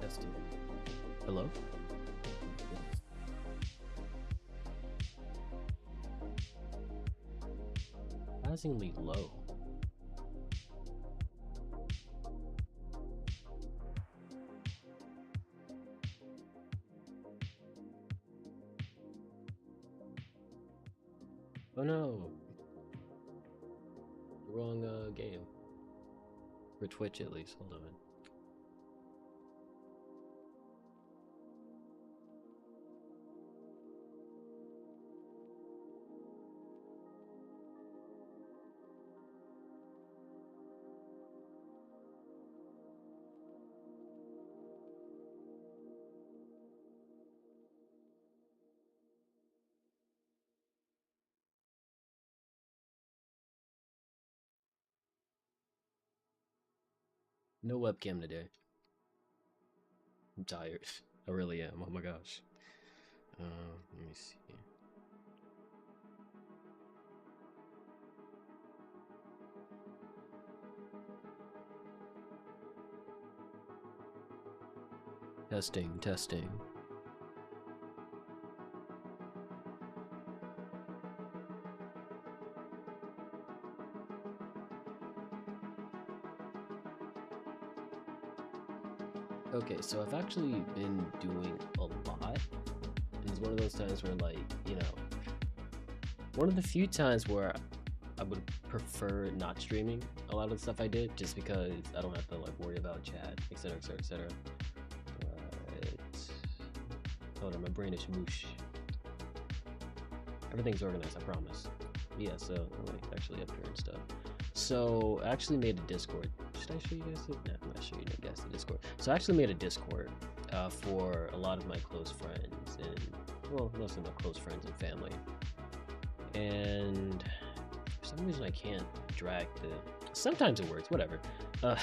Testing. Hello? Surprisingly low. Oh no! The wrong game. For Twitch at least. Hold on. No webcam today. I'm tired. I really am. Oh my gosh. Let me see. Testing, testing. Okay, so I've actually been doing a lot. It's one of those times where, like, you know, one of the few times where I would prefer not streaming a lot of the stuff I did, just because I don't have to like worry about chat, etc, etc, etc. Hold on, my brain is whoosh. Everything's organized, I promise. Yeah, so like actually up here and stuff. So I actually made a Discord. Should I show you guys it? No, I'm not showing you guys the Discord. So I actually made a Discord for a lot of my close friends and, well, most of my close friends and family. And for some reason I can't drag the. Sometimes it works. Whatever. I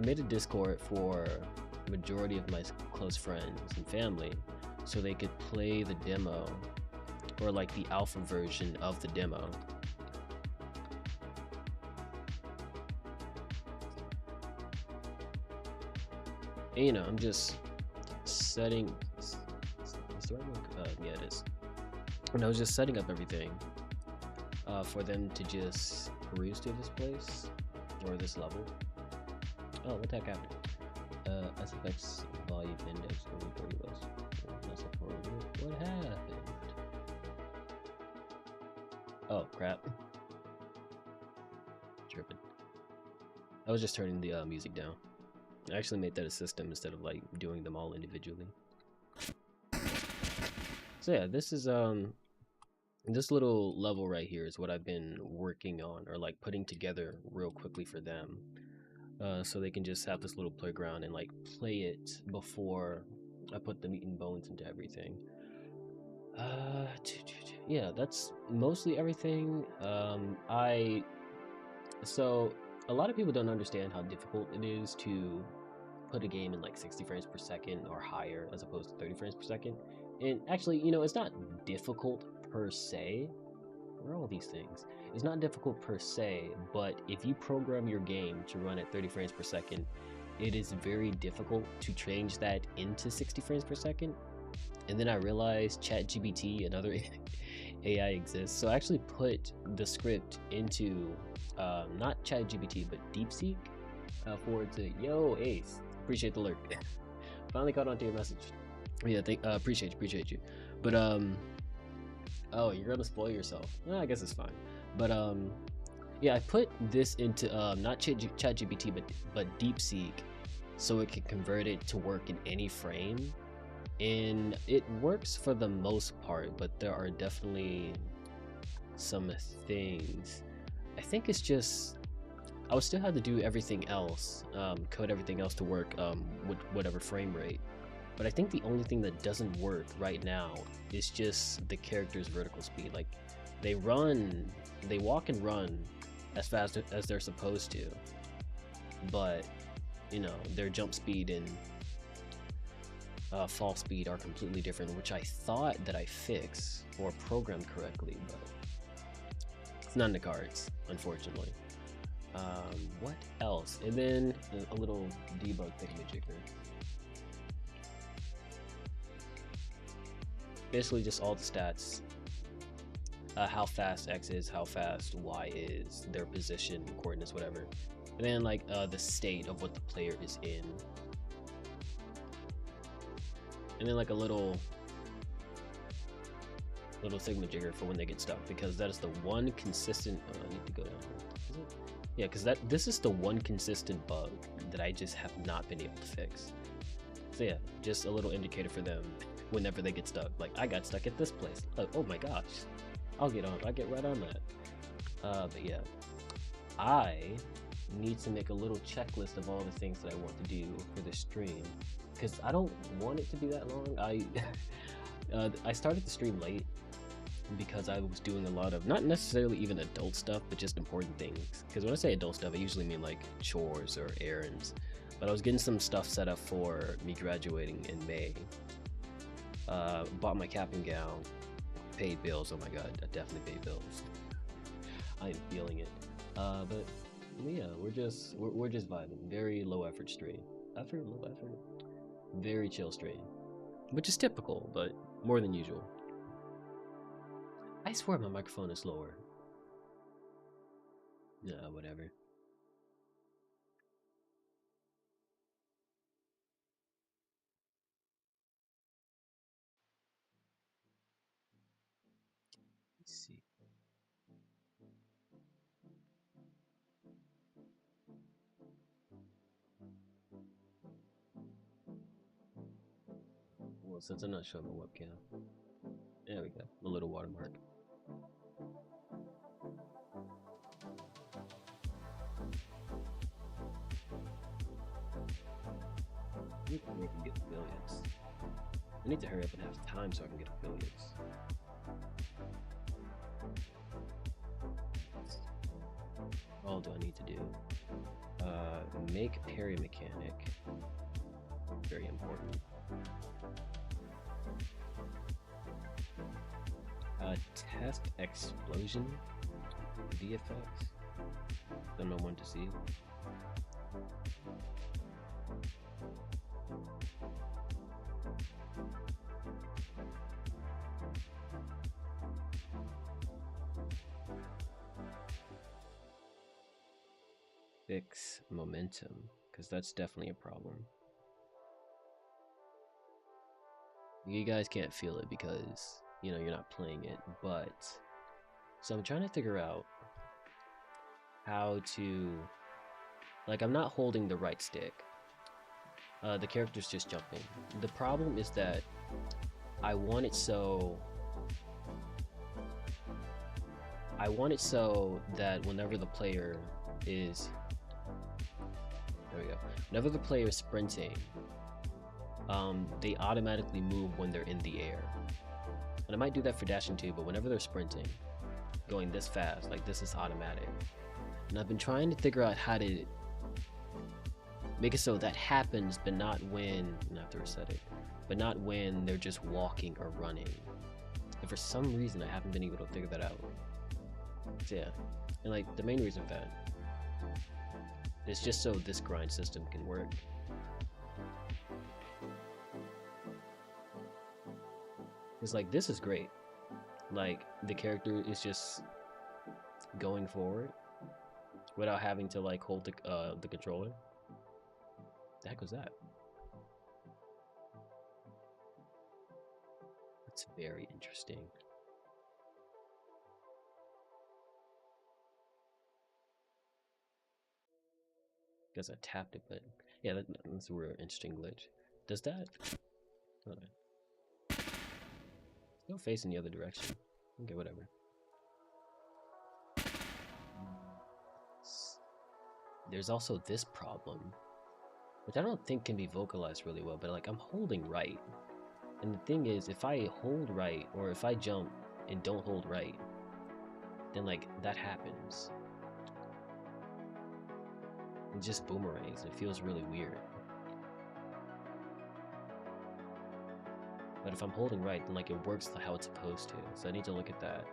made a Discord for the majority of my close friends and family, so they could play the demo, or like the alpha version of the demo. And, you know, I'm just setting. Yeah, it is. And I was just setting up everything for them to just peruse through this place or this level. Oh, what the heck happened? SFX volume index only 30 bucks. What happened? Oh crap! Tripping. I was just turning the music down. I actually made that a system instead of like doing them all individually. So yeah, this is this little level right here is what I've been working on, or like putting together real quickly for them, so they can just have this little playground and like play it before I put the meat and bones into everything. Yeah, that's mostly everything. So a lot of people don't understand how difficult it is to put a game in like 60 frames per second or higher as opposed to 30 frames per second. And actually, you know, it's not difficult per se. Where are all these things? It's not difficult per se, but if you program your game to run at 30 frames per second, it is very difficult to change that into 60 frames per second. And then I realized ChatGPT and other AI exists, so I actually put the script into not ChatGPT but DeepSeek forward to yo Ace. Appreciate the lurk. Finally caught on to your message. Yeah, appreciate you. But oh, you're gonna spoil yourself. Well, I guess it's fine. But yeah, I put this into not ChatGPT but DeepSeek, so it can convert it to work in any frame. And it works for the most part, but there are definitely some things. I think it's just I would still have to do everything else, code everything else to work with whatever frame rate. But I think the only thing that doesn't work right now is just the character's vertical speed. Like they walk and run as fast as they're supposed to, but you know, their jump speed and fall speed are completely different, which I thought that I fixed or programmed correctly, but it's not in the cards, unfortunately. What else? And then a little debug thingamajigger. Basically, just all the stats. How fast X is, how fast Y is, their position, coordinates, whatever. And then like the state of what the player is in. And then like a little thingamajigger for when they get stuck, because that is the one consistent. I need to go down here. Is it? Yeah, because this is the one consistent bug that I just have not been able to fix. So yeah, just a little indicator for them whenever they get stuck. Like, I got stuck at this place. Oh my gosh, I'll get right on that. But yeah, I need to make a little checklist of all the things that I want to do for this stream, because I don't want it to be that long. I started the stream late because I was doing a lot of, not necessarily even adult stuff, but just important things. Because when I say adult stuff, I usually mean like chores or errands. But I was getting some stuff set up for me graduating in May. Bought my cap and gown, paid bills. Oh my god, I definitely paid bills. I am feeling it. But yeah, we're just vibing. Very low effort stream. Low effort. Very chill stream, which is typical, but more than usual. I swear my microphone is lower. Nah, whatever. Let's see. Well, since I'm not showing my webcam, there we go. A little watermark. I need to hurry up and get affiliates. I need to hurry up and have time so I can get affiliates. What all do I need to do? Make parry mechanic. Very important. Test explosion VFX. Don't know when to see. Fix momentum, because that's definitely a problem. You guys can't feel it because, you know, you're not playing it, but so I'm trying to figure out how to, like, I'm not holding the right stick. The character's just jumping. The problem is that I want it so that whenever the player is, there we go, whenever the player is sprinting, they automatically move when they're in the air. And I might do that for dashing too, but whenever they're sprinting, going this fast, like, this is automatic. And I've been trying to figure out how to make it so that happens, but not when, not have to reset it, but not when they're just walking or running. And for some reason, I haven't been able to figure that out. So yeah, and like, the main reason for that is just so this grind system can work. It's like, this is great. Like, the character is just going forward without having to like hold the controller. The heck was that? It's very interesting. Guess I tapped it, but yeah, that's a real interesting glitch. Does that? Hold on. Still facing the other direction. Okay, whatever. There's also this problem, which I don't think can be vocalized really well, but like, I'm holding right. And the thing is, if I hold right, or if I jump and don't hold right, then like, that happens. It just boomerangs. It feels really weird. But if I'm holding right, then like, it works how it's supposed to. So I need to look at that.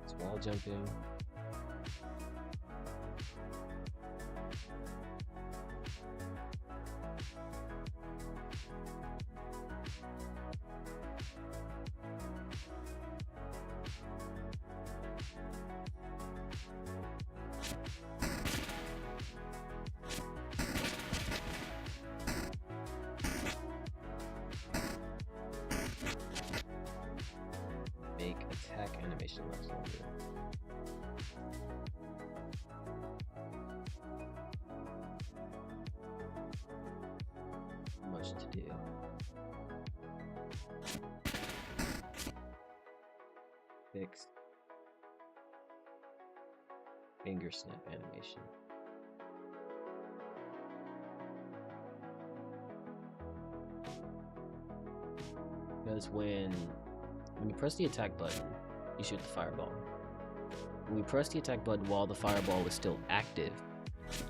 It's wall jumping. make attack animation last longer. Much to do. Fix finger snap animation. Because when you press the attack button, you shoot the fireball. When you press the attack button while the fireball is still active,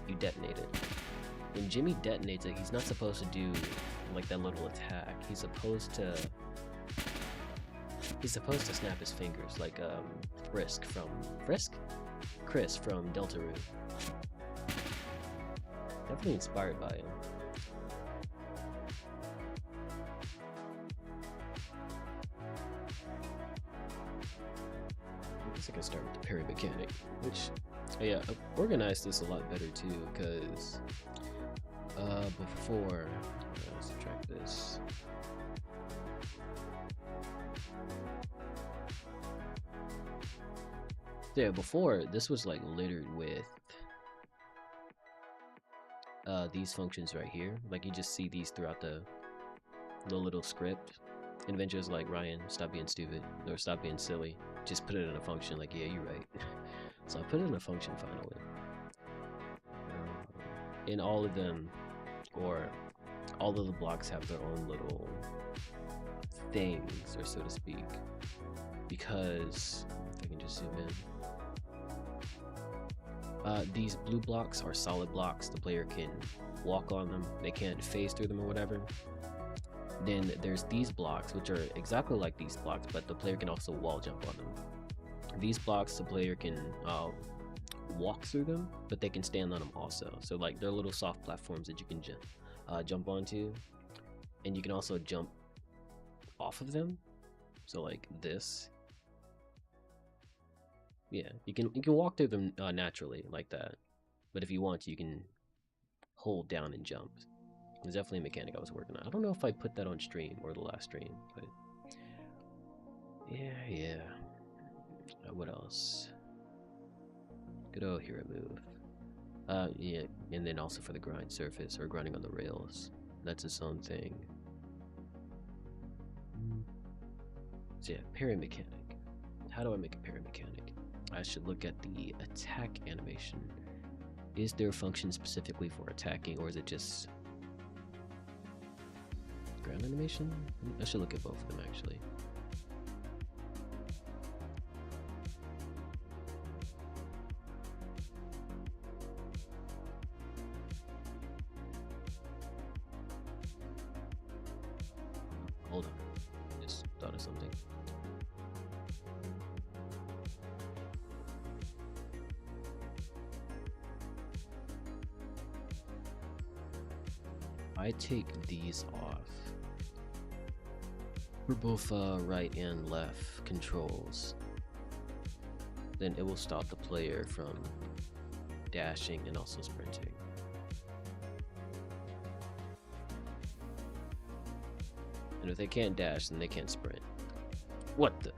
you detonate it. When Jimmy detonates it, he's not supposed to do like that little attack. He's supposed to snap his fingers like Chris from Deltarune. Definitely inspired by him. I guess I can start with the parry mechanic, which, yeah, I've organized this a lot better too, because before, subtract this. Yeah, before, this was like littered with these functions right here. Like, you just see these throughout the little script. And eventually it's like, Ryan, stop being stupid, or stop being silly. Just put it in a function, like, yeah, you're right. So I put it in a function finally. And all of them, or all of the blocks have their own little things, or so to speak. Because, if I can just zoom in. These blue blocks are solid blocks. The player can walk on them. They can't phase through them or whatever. Then there's these blocks, which are exactly like these blocks, but the player can also wall jump on them. These blocks, the player can walk through them, but they can stand on them also. So like they're little soft platforms that you can jump onto, and you can also jump off of them. So like this. Yeah, you can walk through them naturally like that, but if you want to, you can hold down and jump. It's definitely a mechanic I was working on. I don't know if I put that on stream or the last stream, but yeah. What else? Good old hero move. Yeah, and then also for the grind surface or grinding on the rails. That's its own thing. So yeah, parry mechanic. How do I make a parry mechanic? I should look at the attack animation. Is there a function specifically for attacking, or is it just ground animation? I should look at both of them actually. Hold on, just thought of something. I take these off for both right and left controls, then it will stop the player from dashing and also sprinting. And if they can't dash, then they can't sprint. What the?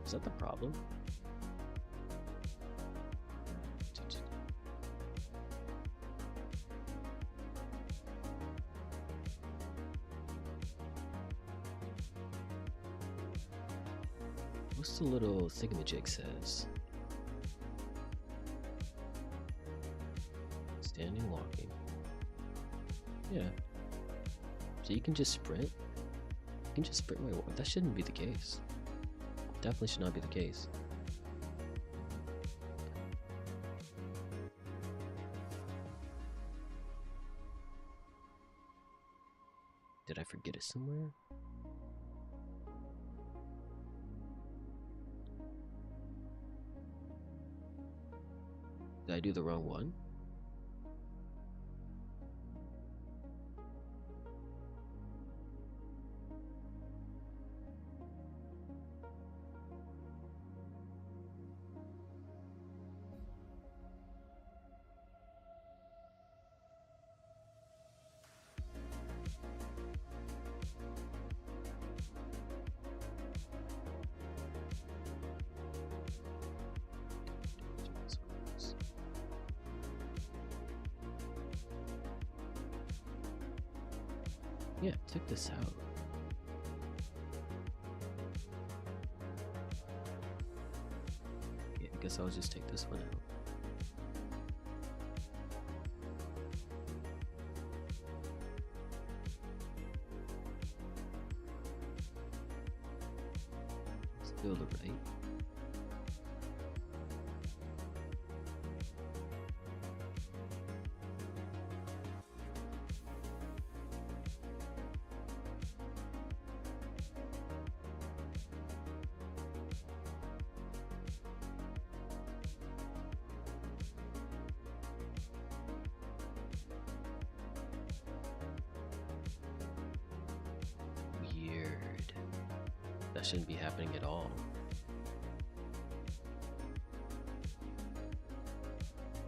Is that the problem? What's the little thingamajig says? Standing, walking. Yeah. So you can just sprint? You can just sprint while you walk. That shouldn't be the case. Definitely should not be the case. Did I forget it somewhere? Did I do the wrong one? Yeah, check this out. Okay, I guess I'll just take this one out. Still the right. Weird. That shouldn't be happening at all.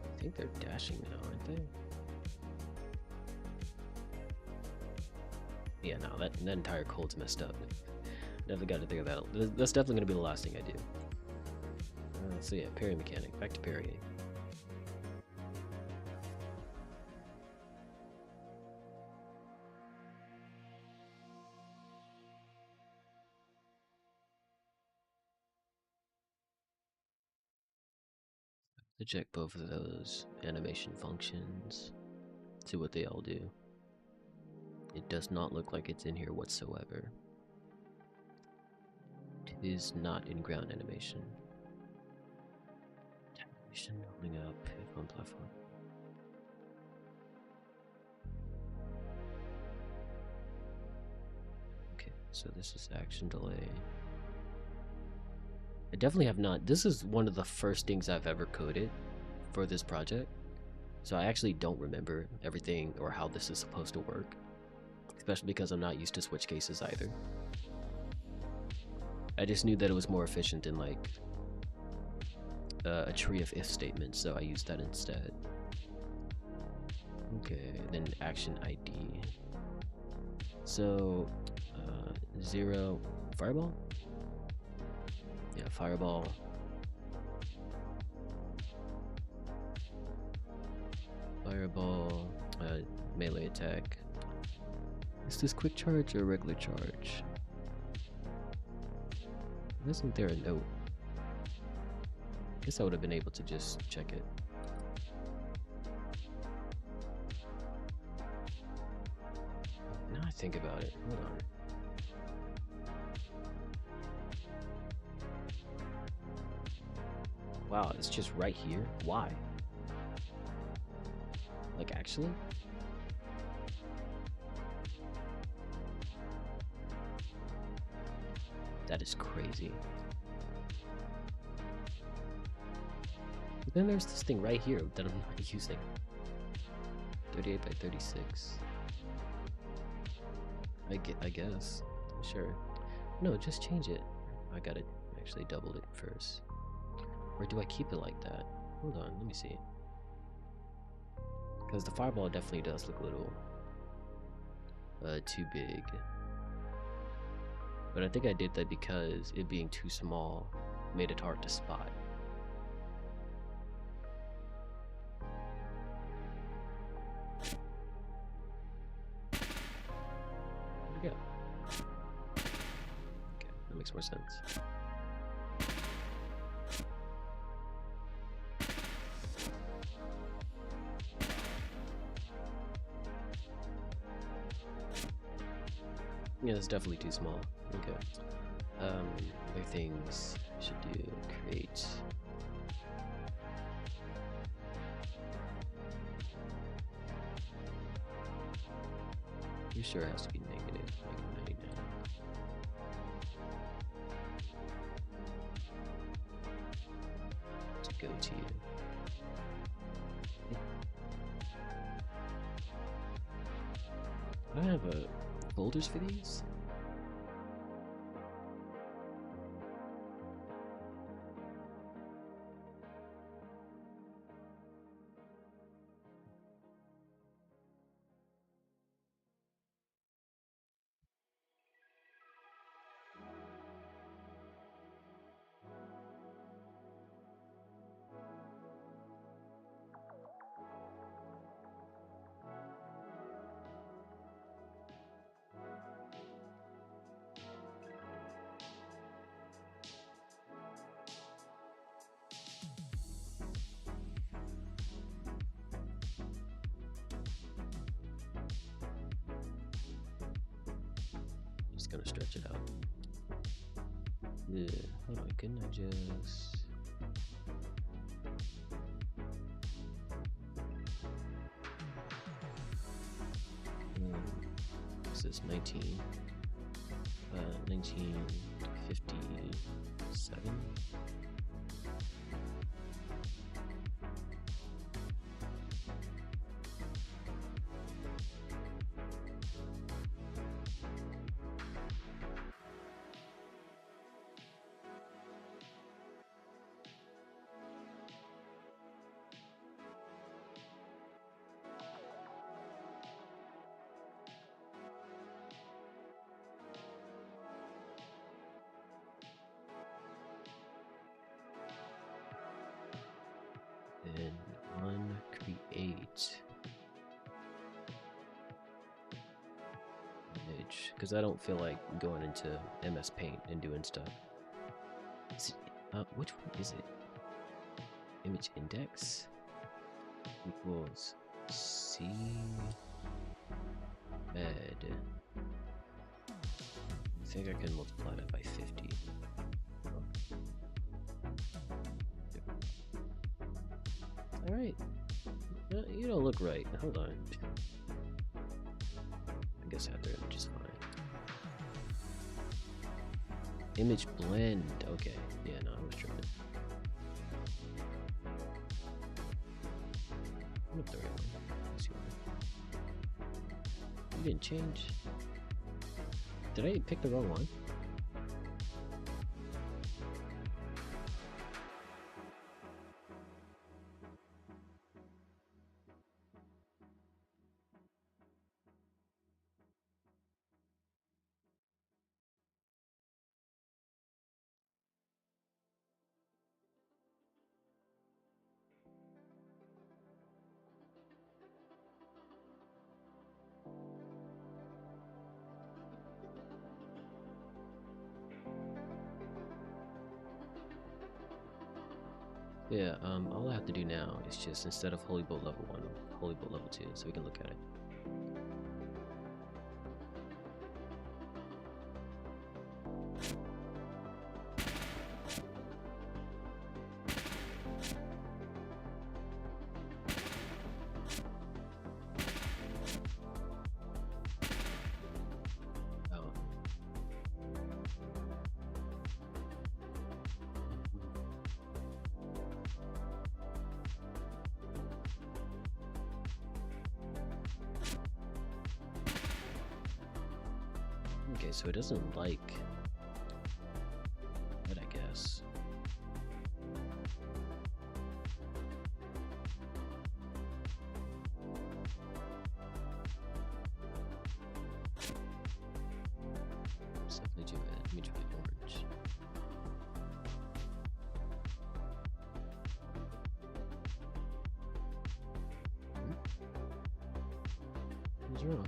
I think they're dashing now, aren't they? Yeah, no, that entire code's messed up. Never got to think of that. That's definitely going to be the last thing I do. So yeah, parry mechanic. Back to parrying. Eject both of those animation functions. See what they all do. It does not look like it's in here whatsoever. It is not in ground animation. Animation holding up if on platform. Okay, so this is action delay. I definitely have not. This is one of the first things I've ever coded for this project. So I actually don't remember everything or how this is supposed to work. Especially because I'm not used to switch cases either. I just knew that it was more efficient than like a tree of if statements, so I used that instead. Okay, then action ID. So 0 fireball? Yeah, fireball. Fireball, melee attack. Is this quick charge or regular charge? Isn't there a note? Guess I would have been able to just check it. Now I think about it, hold on. Wow, it's just right here? Why? Like, actually? That is crazy. But then there's this thing right here that I'm not using. 38 by 36. I guess. Sure. No, just change it. I gotta actually double it first. Or do I keep it like that? Hold on, let me see. Because the fireball definitely does look a little too big. But I think I did that because it being too small made it hard to spot. There we go. Okay, that makes more sense. Yeah, it's definitely too small. Okay. Other things I should do. Create. You sure it has to be negative? Negative 99. To go to you. Do I have folders for these? just gonna stretch it out. Yeah, hold on, couldn't I just... This is 1957. And uncreate image, because I don't feel like going into MS Paint and doing stuff. Is it, which one is it? Image index equals C med. I think I can multiply that by 50. Alright. You don't look right. Hold on. I guess after image is fine. Image blend. Okay. Yeah, no, I was tripping. I'm the right one. Let's see why. You didn't change. Did I pick the wrong one? Yeah, all I have to do now is just, instead of Holy Bolt level 1, Holy Bolt level 2, so we can look at it. Okay, so it doesn't like that, I guess. So let me do it. Let me try orange. What's wrong?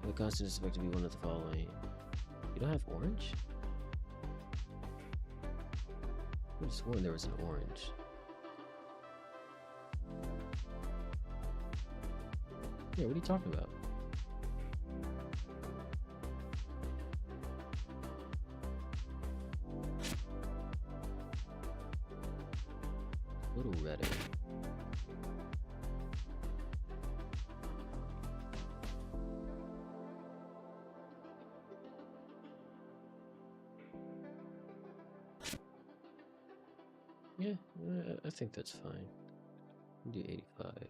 The constant is expected to be one of the following. You don't have orange? I could have sworn there was an orange. Yeah, what are you talking about? A little redder. Yeah, I think that's fine. We'll do 85.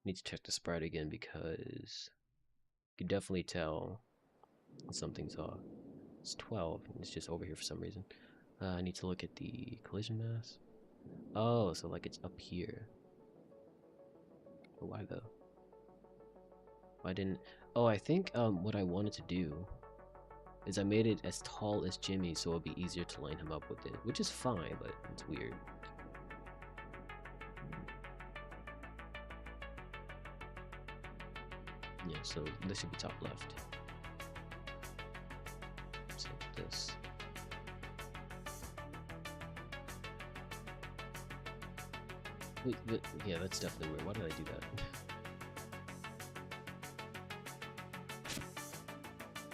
Need to check the sprite again because you can definitely tell something's off. It's 12, and it's just over here for some reason. I need to look at the collision mass. Oh, so like it's up here. But why though? Why didn't... Oh, I think what I wanted to do is I made it as tall as Jimmy so it'll be easier to line him up with it, which is fine, but it's weird. Yeah, so this should be top left. So this. Yeah, that's definitely weird. Why did I do that?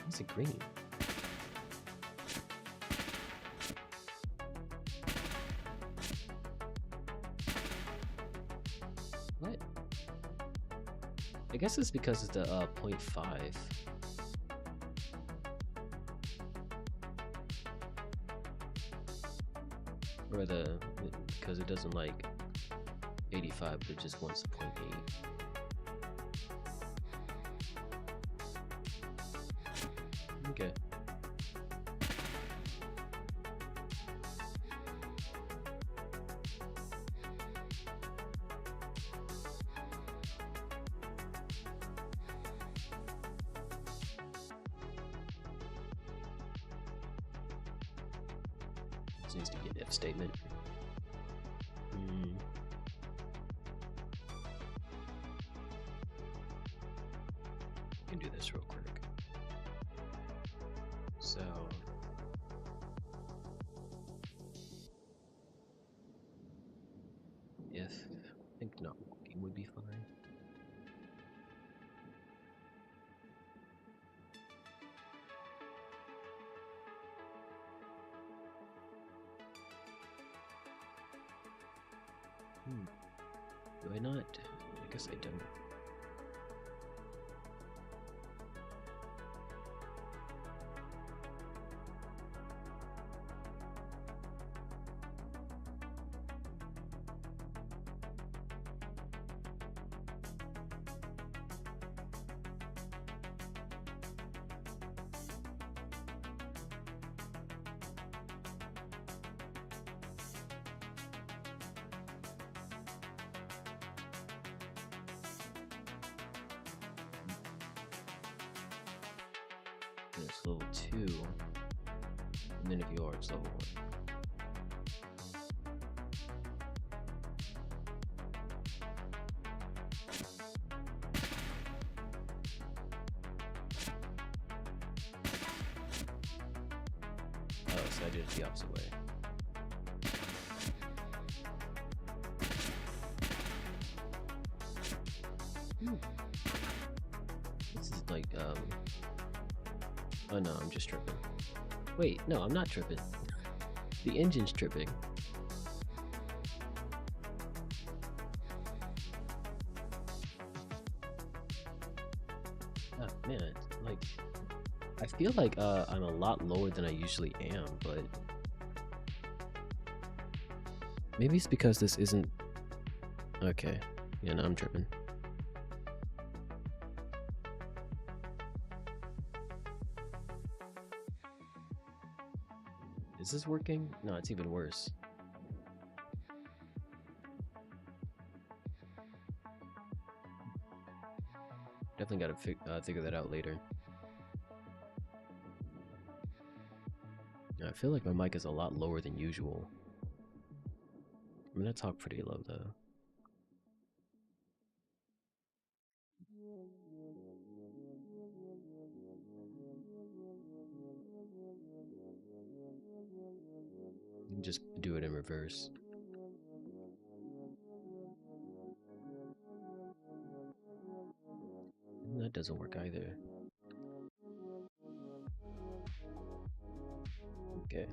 What's it green? What? I guess it's because it's the 0.5. Or because it doesn't like 85, but it just wants a 0.8. Okay. This needs to be an if statement. Can do this real quick. So if I think not walking would be fine. Do I not? I guess I don't. It's level 2, and then if you are, it's level 1. Oh, so I did it the opposite way. This is like, oh no, I'm just tripping. Wait, no, I'm not tripping. The engine's tripping. Oh man, like, I feel like I'm a lot lower than I usually am, but maybe it's because this isn't... Okay, yeah, no, I'm tripping. Is this working? No, it's even worse. Definitely gotta figure that out later. I feel like my mic is a lot lower than usual. I'm gonna talk pretty low though. Just do it in reverse. That doesn't work either. Okay.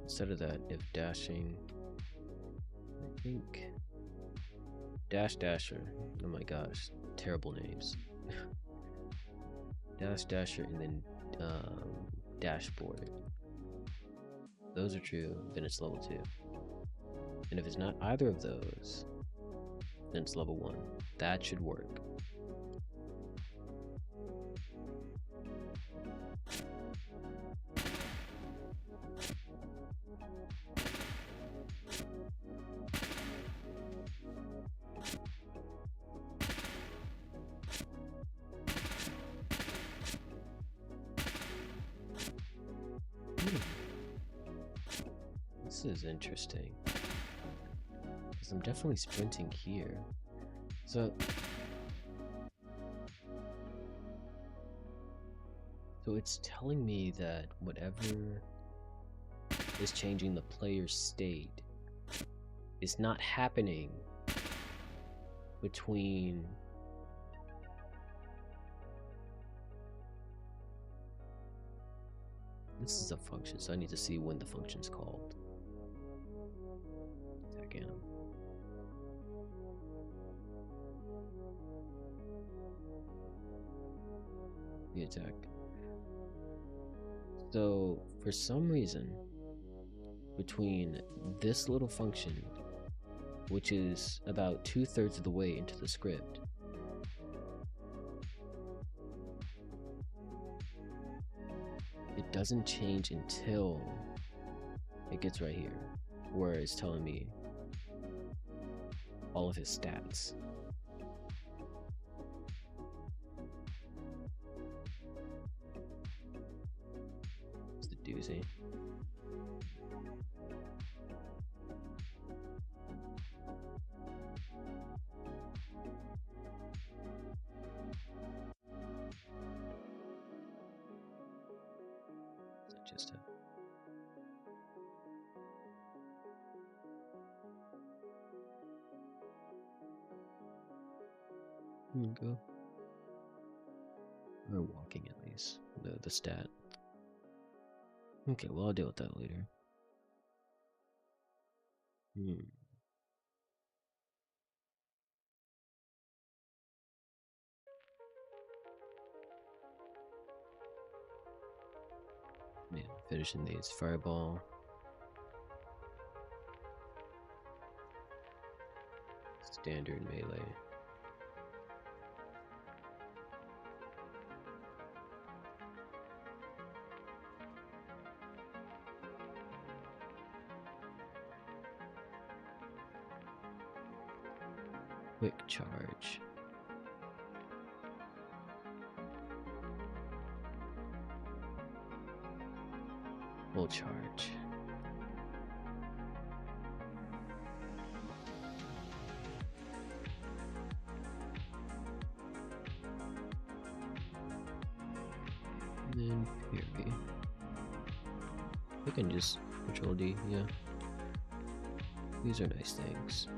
Instead of that, if dashing, I think dasher. Oh my gosh, terrible names. Dasher and then dashboard. Those are true, then it's level 2. And if it's not either of those, then it's level 1. That should work. This is interesting. Because I'm definitely sprinting here. So it's telling me that whatever is changing the player's state is not happening between this is a function, so I need to see when the function's called. Attack animal. The attack. So for some reason, between this little function, which is about 2/3 of the way into the script, it doesn't change until it gets right here, where it's telling me all of his stats. It's the doozy. Just a go. Or walking at least. The stat. Okay, well I'll deal with that later. Yeah, finishing these fireball. Standard melee. Quick charge. Full charge. And then parry. I can just control D, yeah. These are nice things.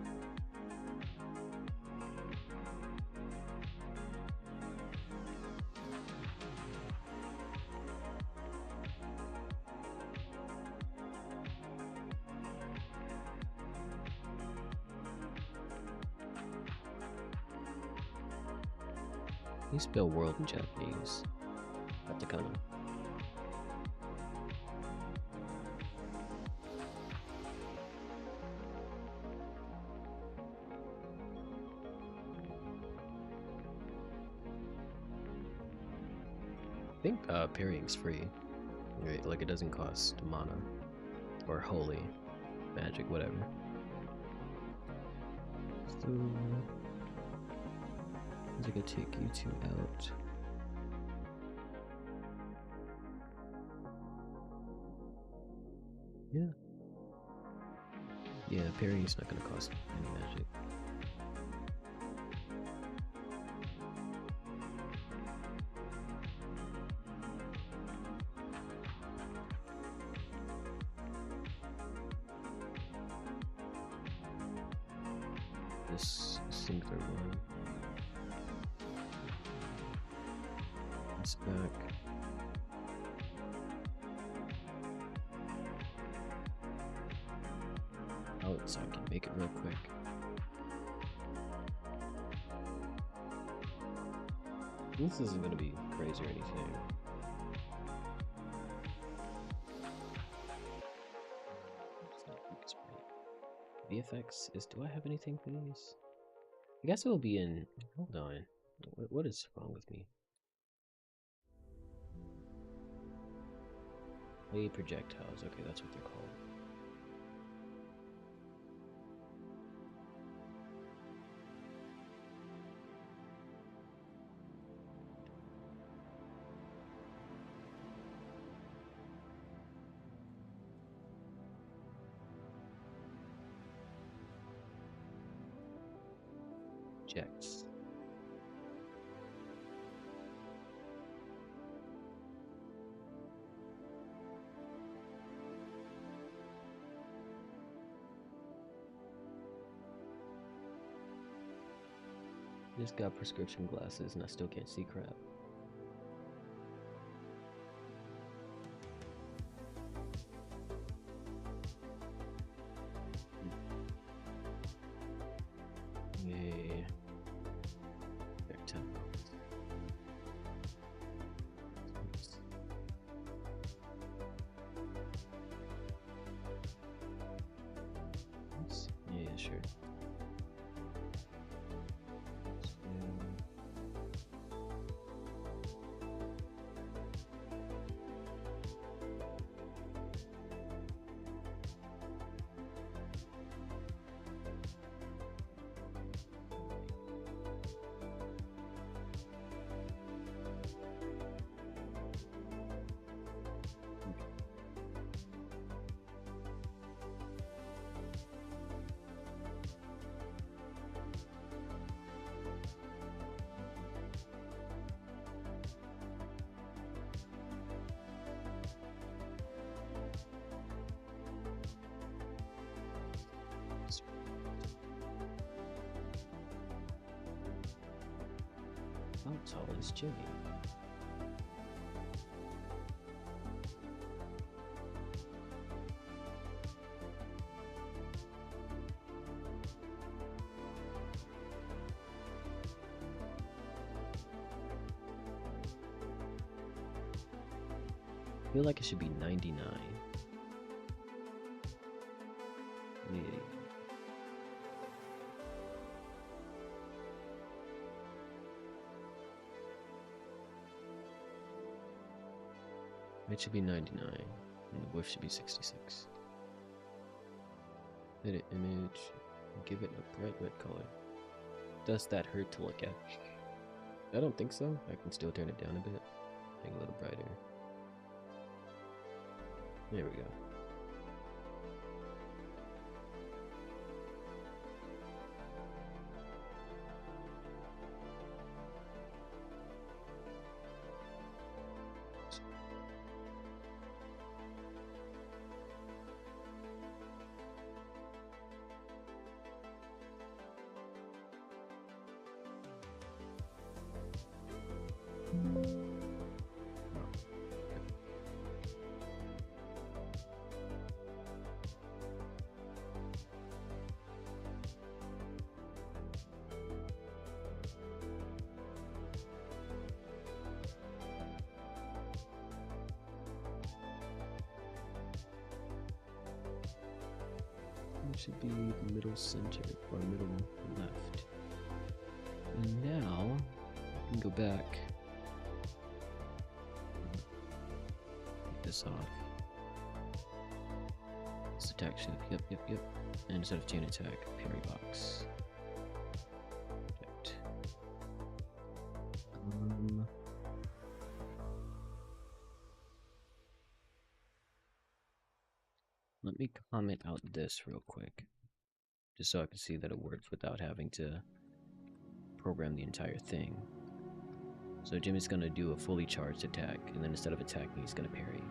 You spell world in Japanese. Katakana. I think parrying's free. Right, like it doesn't cost mana or holy magic, whatever. So I could take you two out. Yeah. Yeah, parrying's not gonna cost any magic. This singular one. This back. Out so I can make it real quick. This isn't gonna be crazy or anything. VFX is. Do I have anything for these? I guess it will be in. Hold on. What is wrong with me? Play projectiles. Okay, that's what they're called. Projects. just got prescription glasses and I still can't see crap. Yeah. Back to yeah, sure. How tall is Jimmy? I feel like it should be 99. Yeah. It should be 99, and the width should be 66. Edit image, give it a bright red color. Does that hurt to look at? I don't think so. I can still turn it down a bit, make it a little brighter. There we go. It should be the middle center or middle left. And now I can go back. Take this off. This attack shift. Yep. And instead of chain attack, parry box. Perfect. Let me comment out this real quick, just so I can see that it works without having to program the entire thing. So Jimmy's gonna do a fully charged attack, and then instead of attacking, he's gonna parry.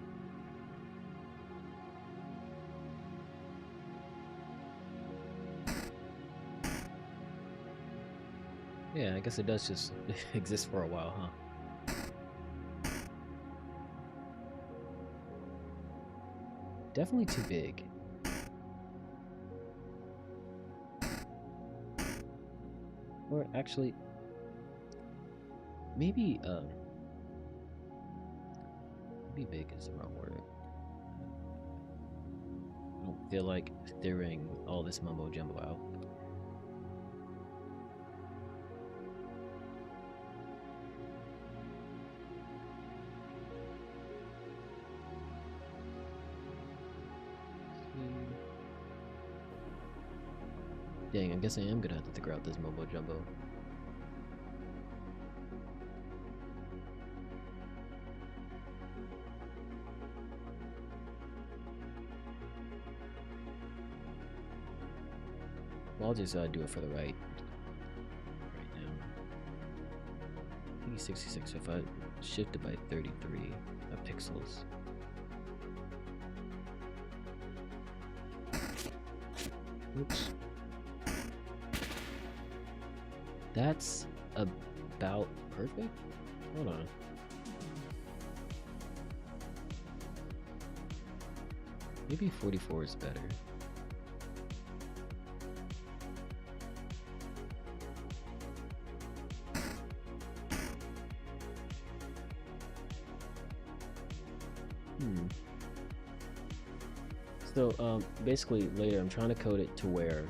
Yeah, I guess it does just exist for a while, huh? Definitely too big. Or actually, maybe big is the wrong word. I don't feel like throwing all this mumbo jumbo out. Dang, I guess I am gonna have to figure out this mumbo jumbo. Well, I'll just do it for the right now. I think 66, so if I shift it by 33 pixels. Oops. That's about perfect? Hold on. Maybe 44 is better. So basically later I'm trying to code it to where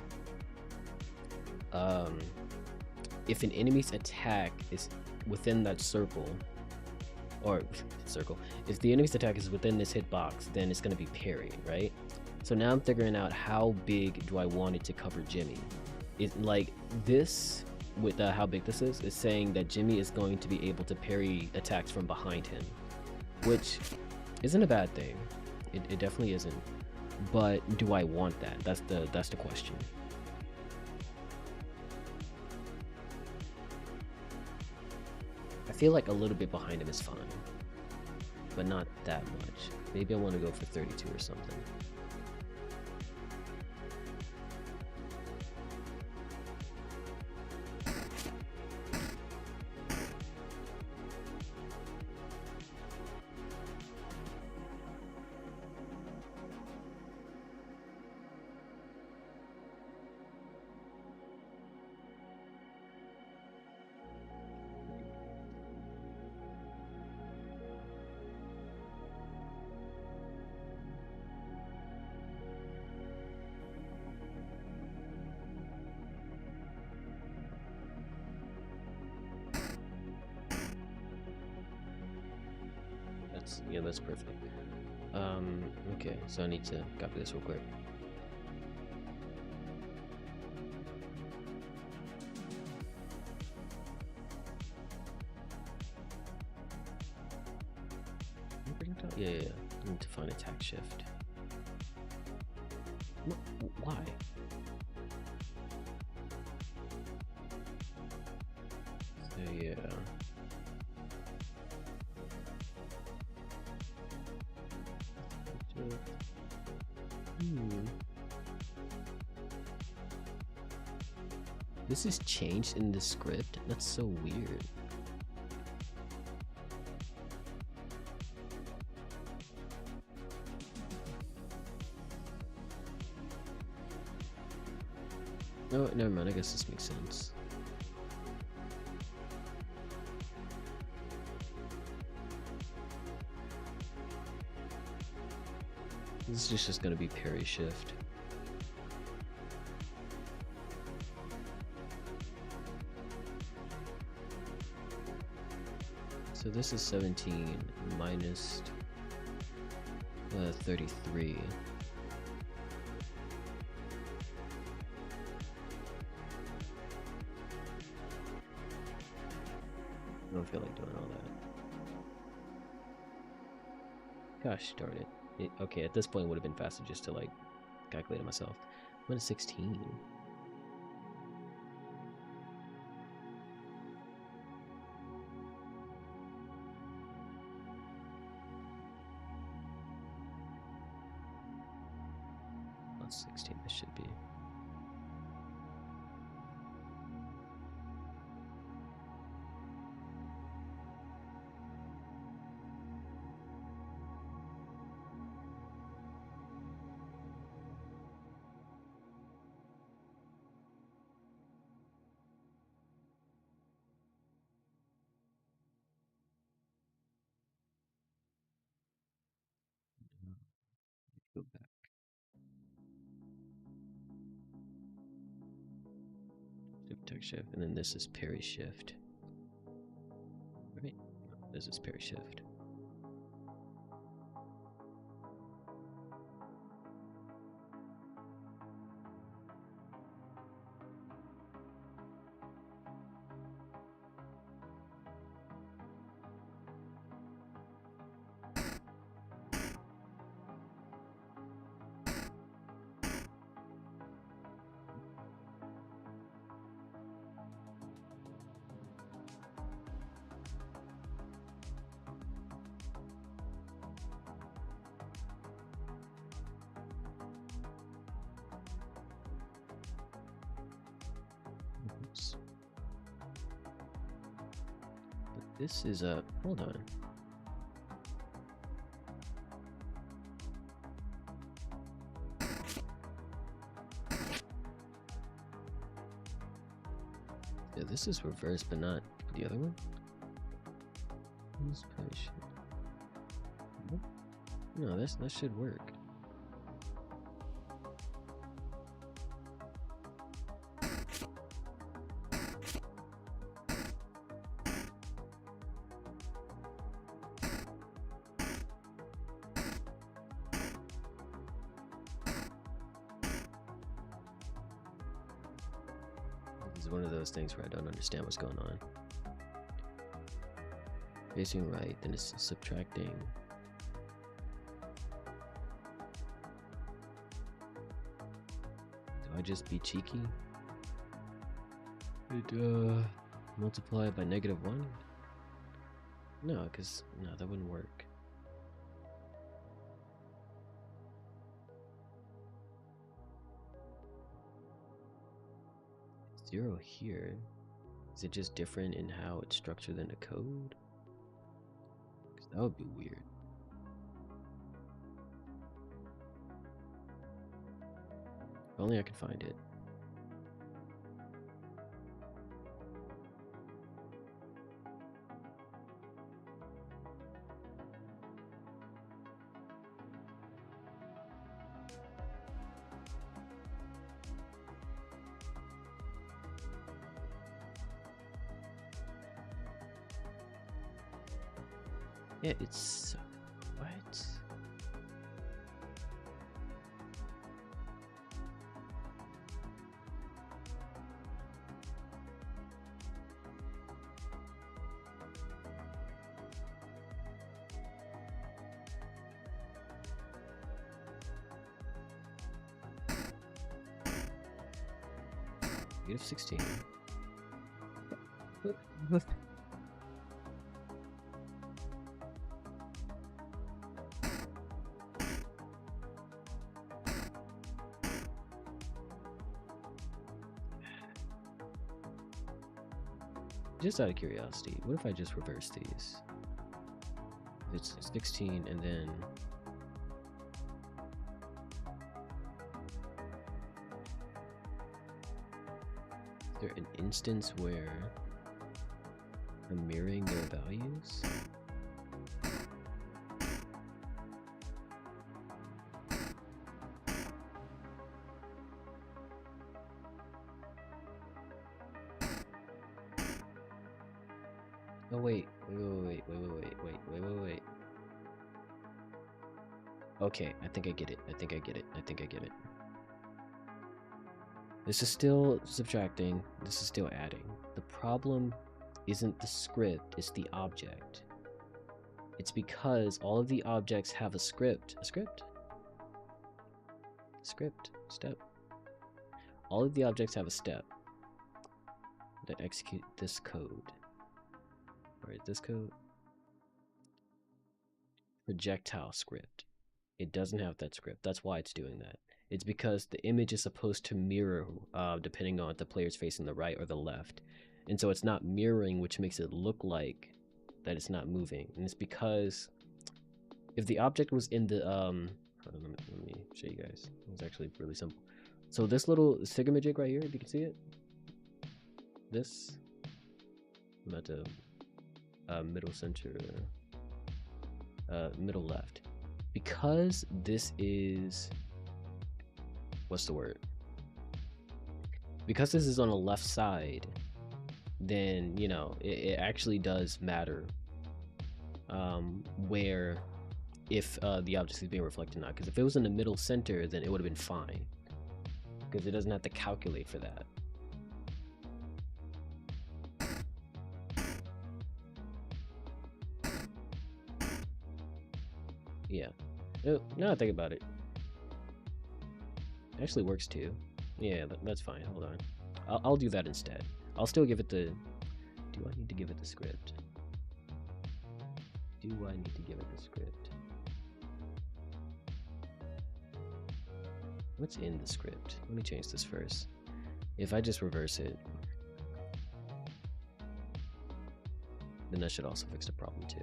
if an enemy's attack is within that circle, or circle, if the enemy's attack is within this hitbox, then it's going to be parried, right? So now I'm figuring out how big do I want it to cover Jimmy. It's like this, with how big this is saying that Jimmy is going to be able to parry attacks from behind him, which isn't a bad thing. It definitely isn't. But do I want that? That's the question. I feel like a little bit behind him is fine, but not that much. Maybe I want to go for 32 or something. Yeah, that's perfect. Okay, so I need to copy this real quick. Yeah, I need to find attack shift. Why? So yeah. This is changed in the script? That's so weird. Oh, never mind. I guess this makes sense. This is just going to be parry shift. So this is 17 minus 33. I don't feel like doing all that. Gosh darn it. Okay, at this point it would have been faster just to like calculate it myself. Minus 16. Plus 16 this should be. Go back. Attack shift, and then this is parry shift. Right? No, this is parry shift. This is a... Hold on. Yeah, this is reversed, but not the other one. No, that should work. This is one of those things where I don't understand what's going on. Facing right, then it's subtracting. Do I just be cheeky? It multiply by -1? No, because no, that wouldn't work. Zero here. Is it just different in how it's structured in the code? Because that would be weird. If only I could find it. Yeah, it's... what? -16. Just out of curiosity, what if I just reverse these? It's 16 and then... Is there an instance where I'm mirroring their values? Oh wait. Okay, I think I get it. I think I get it. This is still subtracting, this is still adding. The problem isn't the script, it's the object. It's because all of the objects have a script. Step. All of the objects have a step that execute this code. Alright, this code. Projectile script. It doesn't have that script. That's why it's doing that. It's because the image is supposed to mirror depending on if the player's facing the right or the left. And so it's not mirroring, which makes it look like that it's not moving. And it's because if the object was in the let me show you guys. It's actually really simple. So this little thingamajig right here, if you can see it, this, I'm at the middle center, middle left. Because this is, what's the word? Because this is on the left side, then, you know, it actually does matter where, if the object is being reflected or not. Because if it was in the middle center, then it would have been fine. Because it doesn't have to calculate for that. Yeah. Now I think about it. It actually works too. Yeah, that's fine. Hold on. I'll do that instead. I'll still give it the... Do I need to give it the script? What's in the script? Let me change this first. If I just reverse it... then that should also fix the problem too.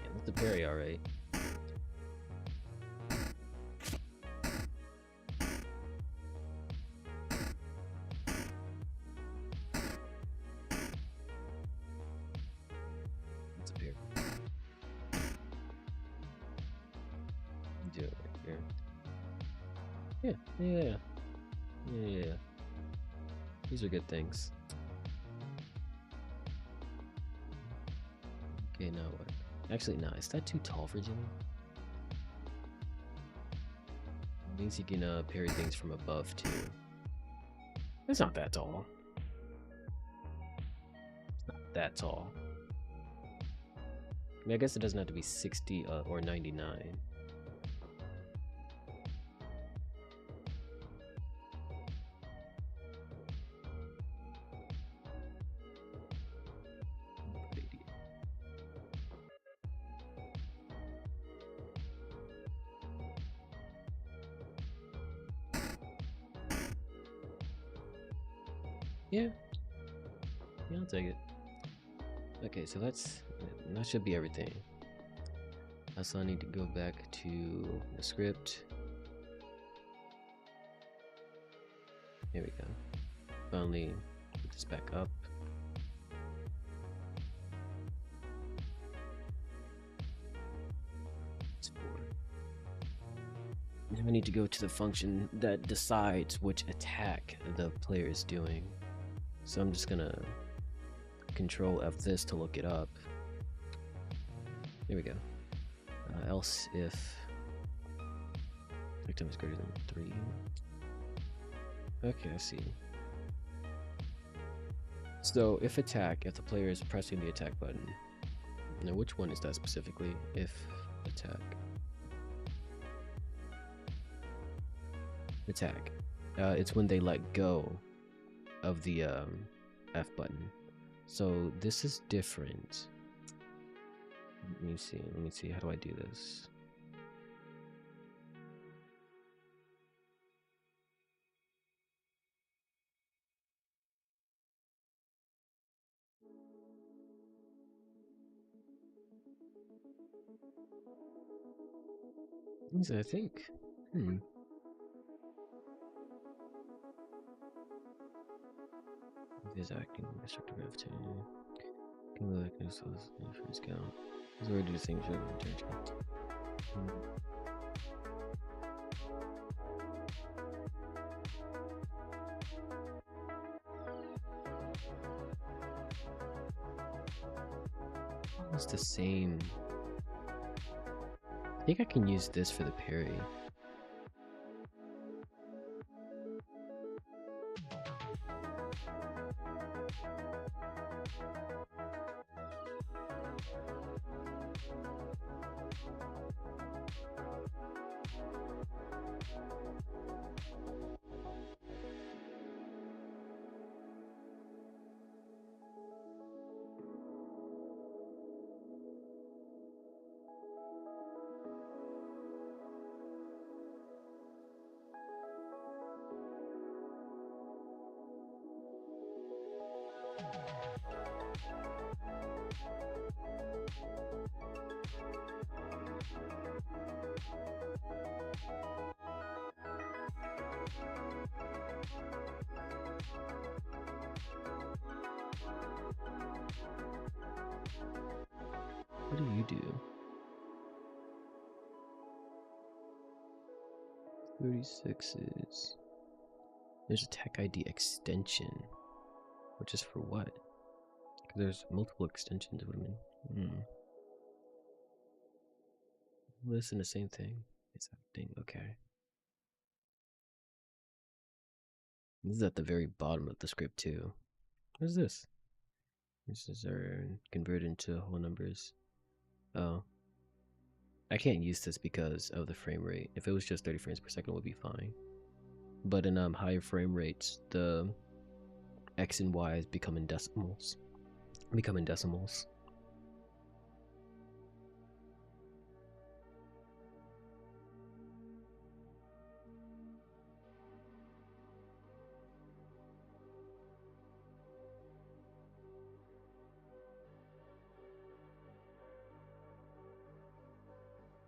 Yeah, that's the parry, alright. Do it right here. Yeah. These are good things. Okay, now what? Actually, no. Is that too tall for Jimmy? It means he can parry things from above too. It's not that tall. It's not that tall. I mean, I guess it doesn't have to be 60 or 99. Yeah, I'll take it. Okay, so that should be everything. Also, I need to go back to the script. Here we go. Finally, put this back up. It's 4. Now I need to go to the function that decides which attack the player is doing. So I'm just gonna Control F this to look it up. There we go. Else if victim is greater than 3. Okay, I see. So if the player is pressing the attack button. Now which one is that specifically? If attack. It's when they let go of the F button. So this is different. Let me see, how do I do this? I think. Is acting destructive F2. Can we like this first count? He's already the same show intention. It's the same. I think I can use this for the parry. What do you do? 36 is... There's attack ID extension. Which is for what? Because there's multiple extensions of women. Listen, the same thing. It's acting, okay. This is at the very bottom of the script too. What is this? This is converted into whole numbers. Oh. I can't use this because of the frame rate. If it was just 30 frames per second, it would be fine. But in higher frame rates, the X and Y become in decimals.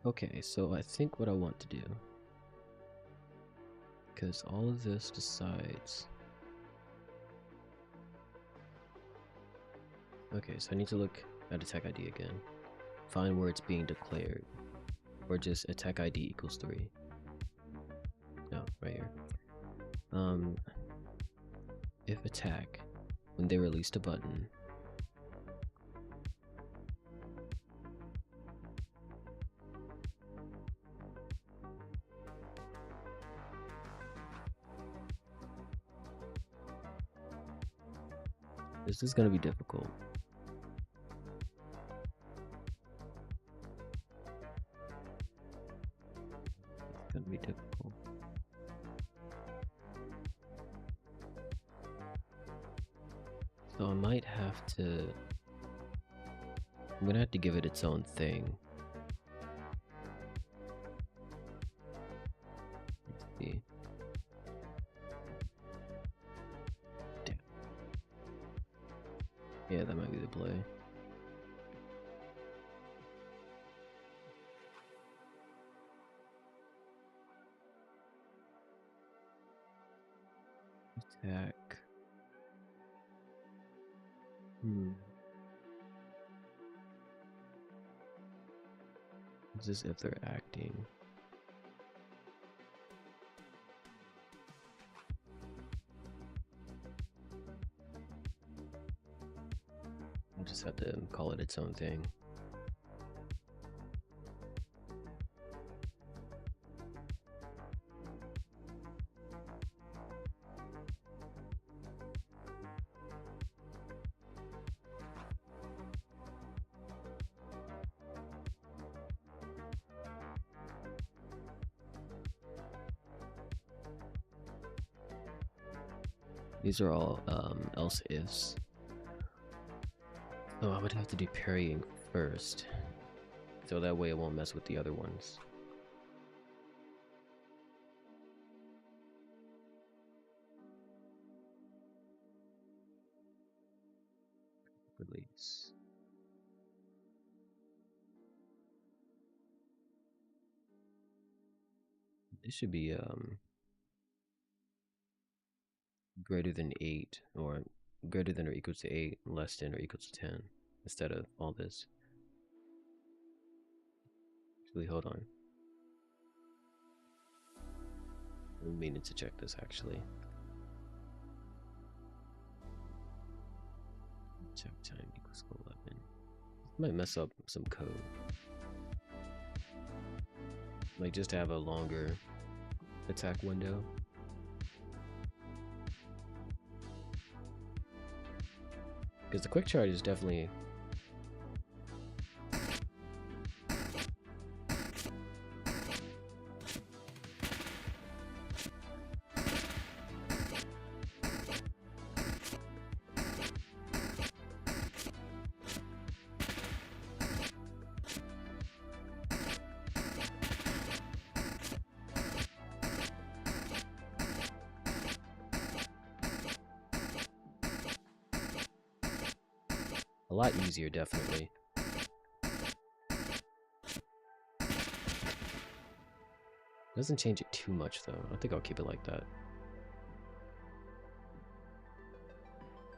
Okay, so I think what I want to do, because all of this decides. Okay, so I need to look at attack ID again. Find where it's being declared. Or just attack ID equals 3. No, right here. If attack, when they released a button, this is gonna be difficult. It's gonna be difficult. So I might have to. I'm gonna have to give it its own thing. Let's see. Damn. Yeah, that might be the play. Attack. Is this if they're acting? I'll just have to call it its own thing. These are all else ifs. So I would have to do parrying first, so that way it won't mess with the other ones. Release. This should be greater than 8, or greater than or equal to 8, less than or equal to 10, instead of all this. Actually, hold on. I'm meaning to check this actually. Check time equals 11. Might mess up some code. Like just to have a longer attack window. Because the quick charge is definitely a lot easier, definitely. Doesn't change it too much though. I think I'll keep it like that.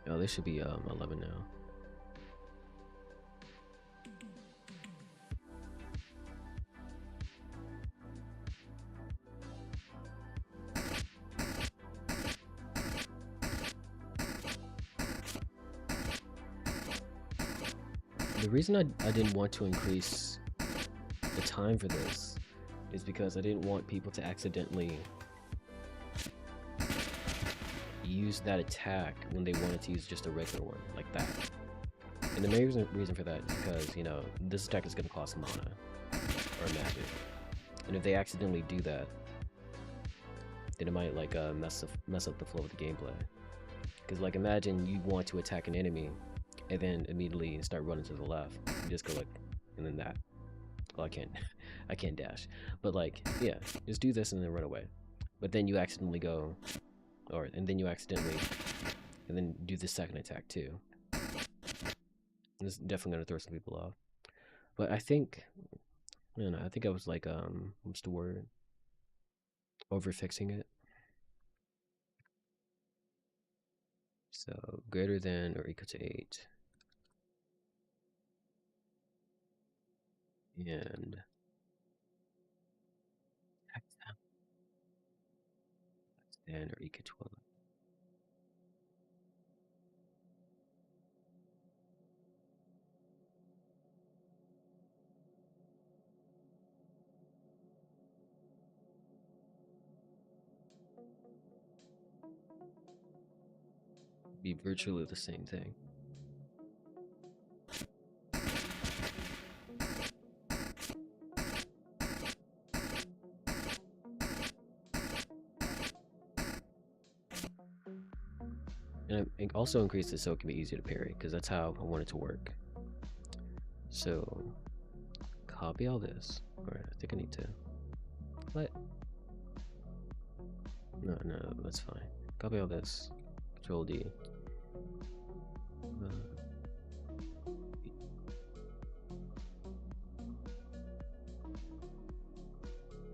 Oh, this should be 11 now. The reason I didn't want to increase the time for this is because I didn't want people to accidentally use that attack when they wanted to use just a regular one, like that. And the main reason for that is because, you know, this attack is going to cost mana, or magic. And if they accidentally do that, then it might, like, mess up the flow of the gameplay. Because, like, imagine you want to attack an enemy, and then immediately start running to the left. You just go, like, and then that. Well, I can't dash. But, like, yeah, just do this and then run away. But then you accidentally go, and then do the second attack too. This is definitely gonna throw some people off. But I think I don't know. I think I was like, what's the word? Overfixing it. So greater than or equal to 8. And less than or equal to 11. Be virtually the same thing. And I also increase it so it can be easier to parry, because that's how I want it to work. So copy all this. Or I think I need to what? No, that's fine. Copy all this. Control D.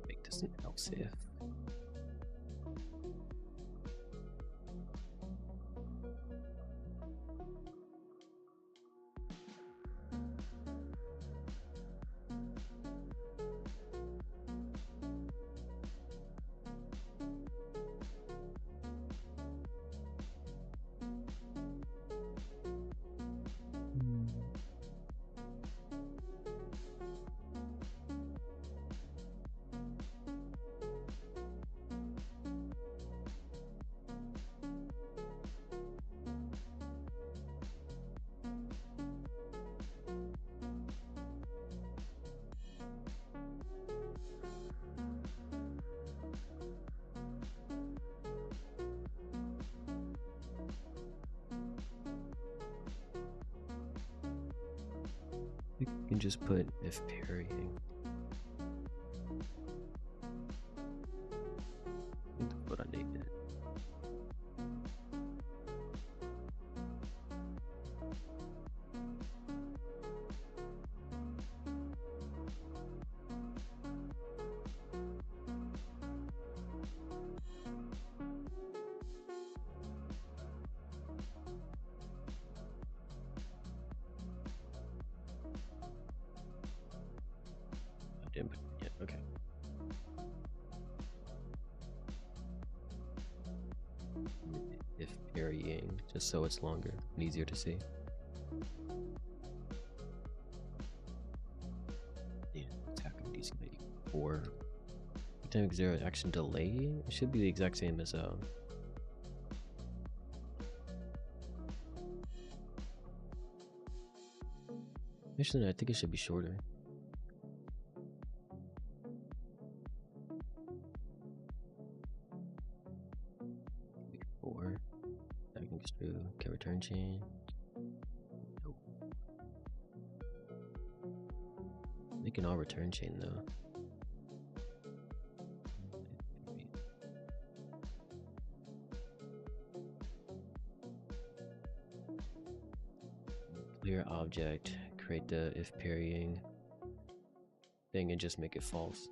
Make this an else if. You can just put if parrying. What I named it. I didn't put it yet. Okay. If parrying, just so it's longer and easier to see. Yeah, attack of DC 4. Dynamic 0 action delay. It should be the exact same as actually, I think it should be shorter. Okay, return chain. Nope. They can all return chain though. Clear object, create the if parrying thing and just make it false.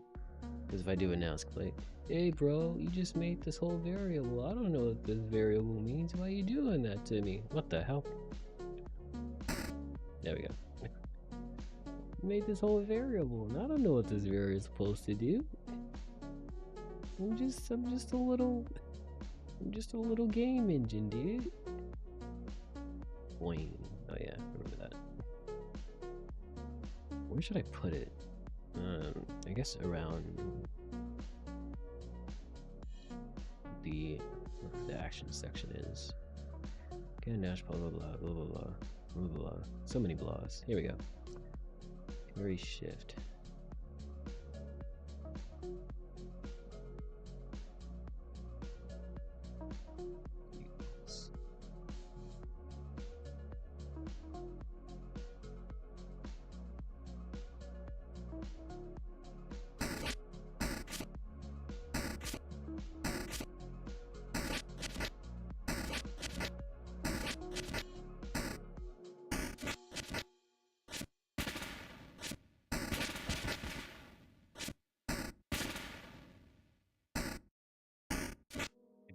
Because if I do it now, it's like, hey bro, you just made this whole variable. I don't know what this variable means. Why are you doing that to me? What the hell? There we go. You made this whole variable, and I don't know what this variable is supposed to do. I'm just a little game engine, dude. Boing. Oh yeah, remember that. Where should I put it? I guess around the action section is. Okay, dash blah blah blah blah blah blah blah blah. So many blahs. Here we go. Very shift.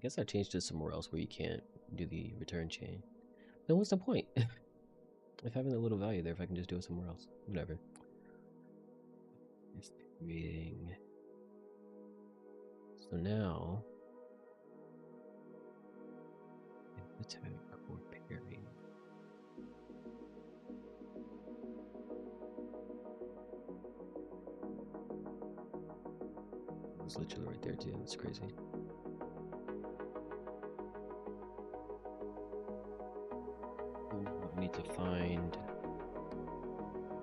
guess I changed it somewhere else where you can't do the return chain. Then what's the point? If having a little value there, if I can just do it somewhere else. Whatever. Just creating. So now, attack or parry. It's literally right there too. It's crazy. We need to find.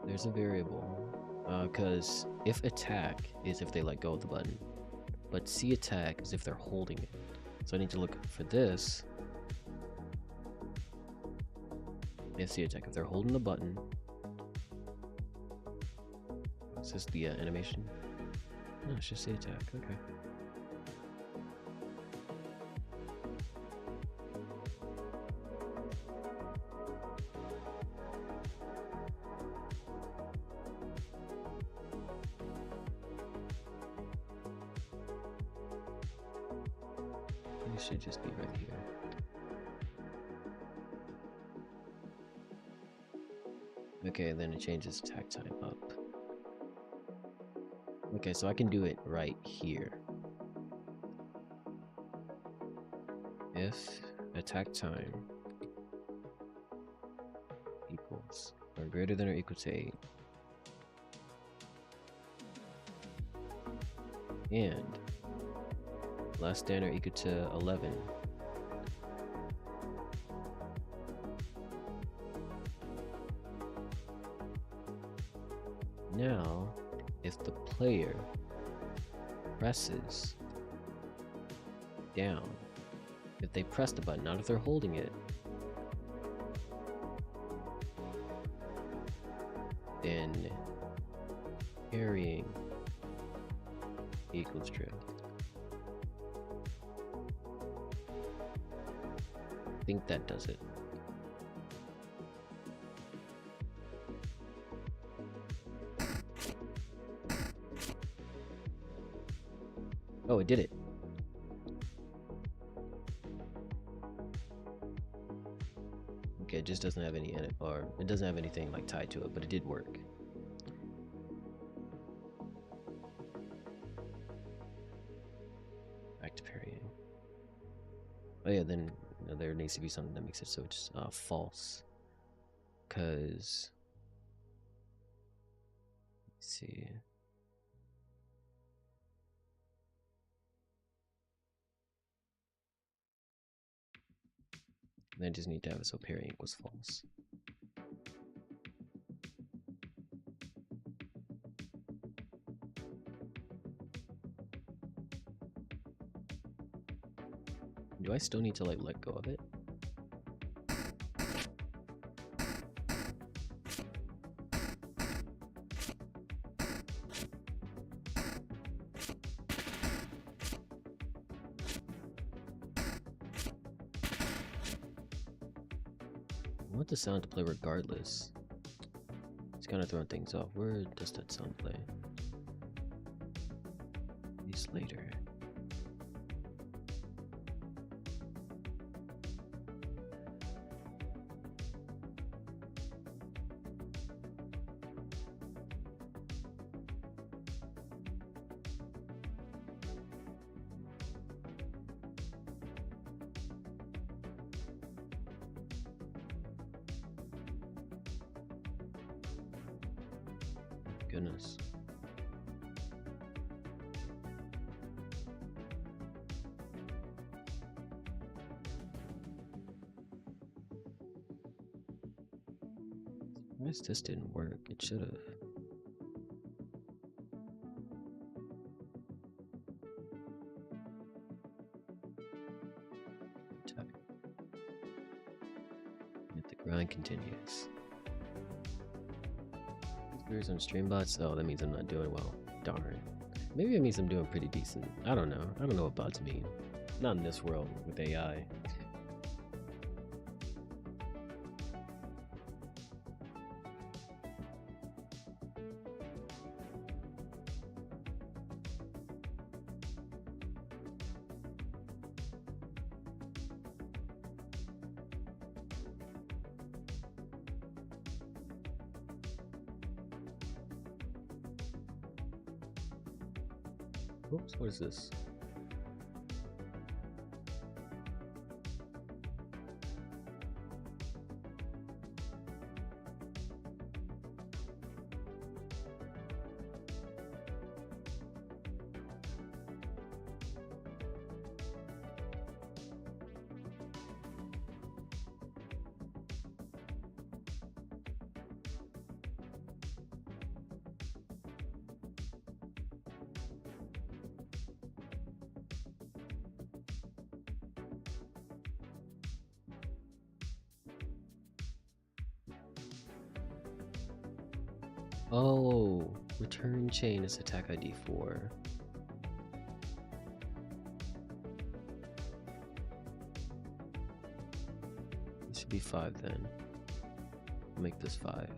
There's a variable. Because if attack is if they let go of the button, but C attack is if they're holding it. So I need to look for this. If C attack, if they're holding the button. Is this the animation? No, it's just C attack. Okay. It should just be right here. Okay, then it changes attack time up. Okay, so I can do it right here. If attack time equals or greater than or equal to 8, and less than or equal to 11, now if the player presses down, if they press the button, not if they're holding it, then parrying equals true. I think that does it. Oh, it did it. Okay, it just doesn't have any in it, or it doesn't have anything like tied to it, but it did work. Back to parrying. Oh yeah, then there needs to be something that makes it so it's false. Cause let's see. And I just need to have it so parrying equals false. Do I still need to like let go of it? I want the sound to play regardless. It's kind of throwing things off. Where does that sound play? Use later. Goodness. Why is this didn't work? It should have. Yet the grind continues. Viewers on streambots? Oh, that means I'm not doing well. Darn. Maybe it means I'm doing pretty decent. I don't know. I don't know what bots mean. Not in this world with AI. Oops, what is this? Oh, return chain is attack ID 4. It should be 5 then. I'll make this 5.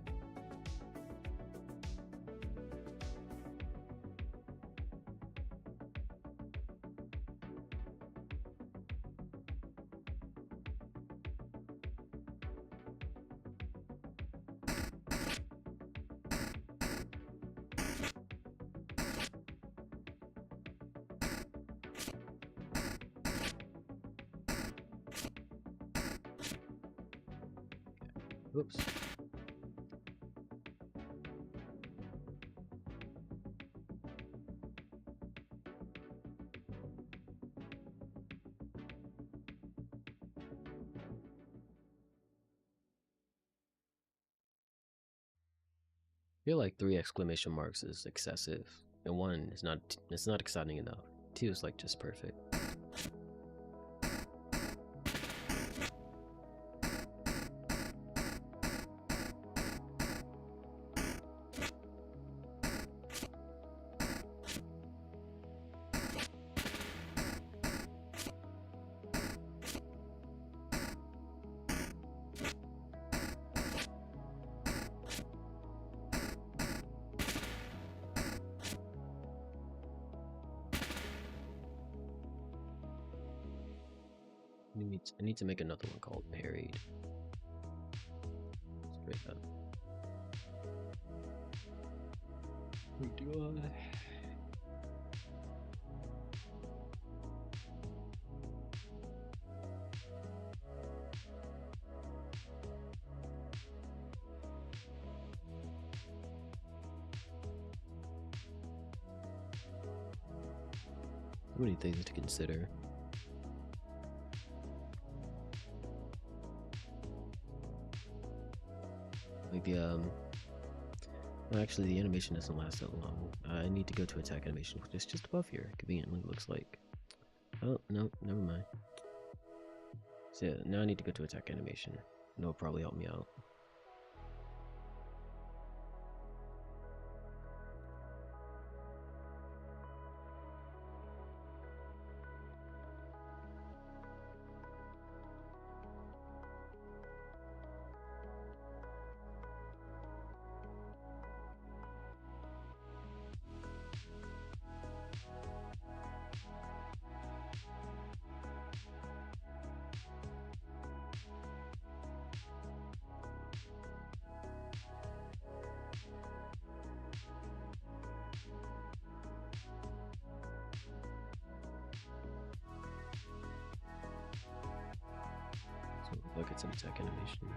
Oops. I feel like 3 exclamation marks is excessive, and 1 is not. It's not exciting enough. 2 is like just perfect. I need to make another one called Parried. Straight up. Wait, do I? So many things to consider. Like actually the animation doesn't last that long. I need to go to attack animation, which is just above here. Conveniently looks like. Oh no, never mind. So yeah, now I need to go to attack animation. That'll probably help me out. So look at some attack animation.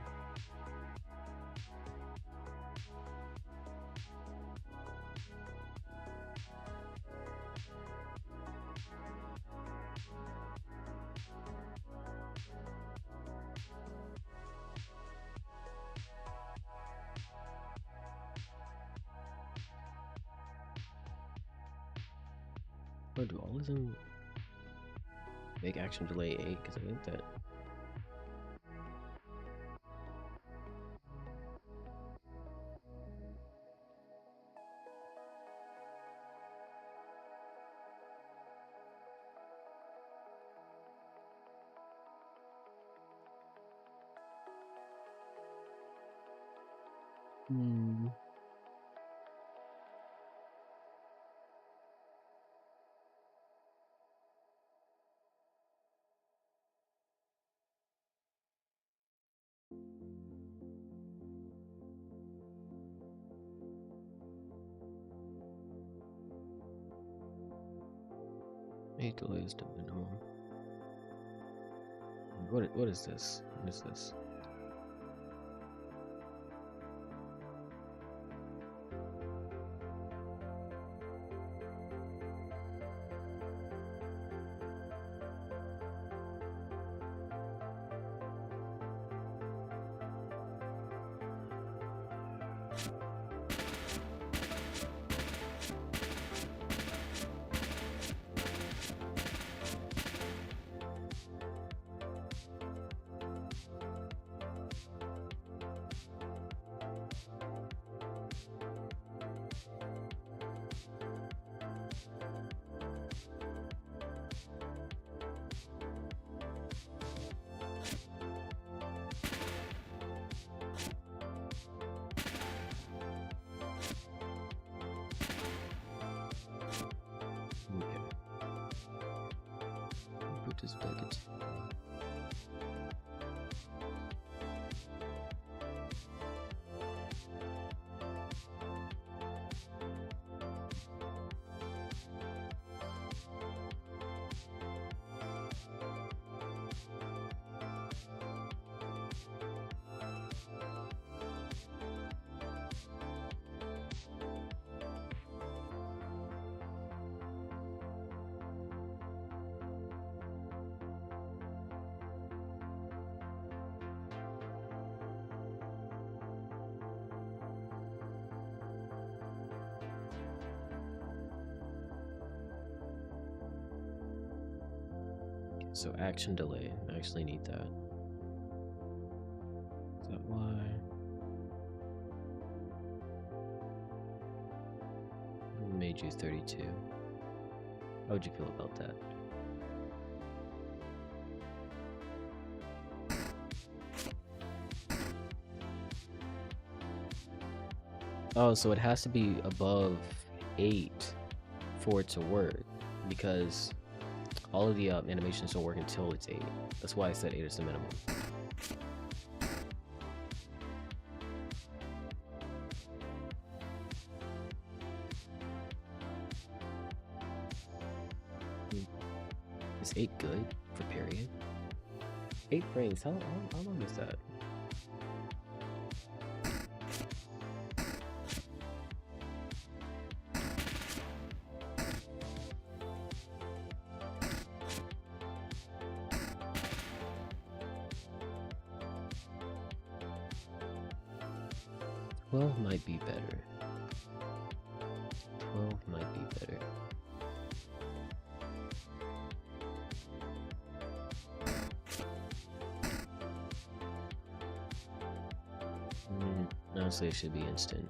Oh, do all of them make action delay 8? Because I think that. Hmm. 8 delay is the minimum. What is this? What is this? This package. So action delay, I actually need that. Is that why? I made you 32. How would you feel about that? Oh, so it has to be above 8 for it to work, because all of the animations don't work until it's 8. That's why I said 8 is the minimum. Is 8 good for period? 8 frames, how long is that? Well, might be better. 12 might be better. Honestly, it should be instant.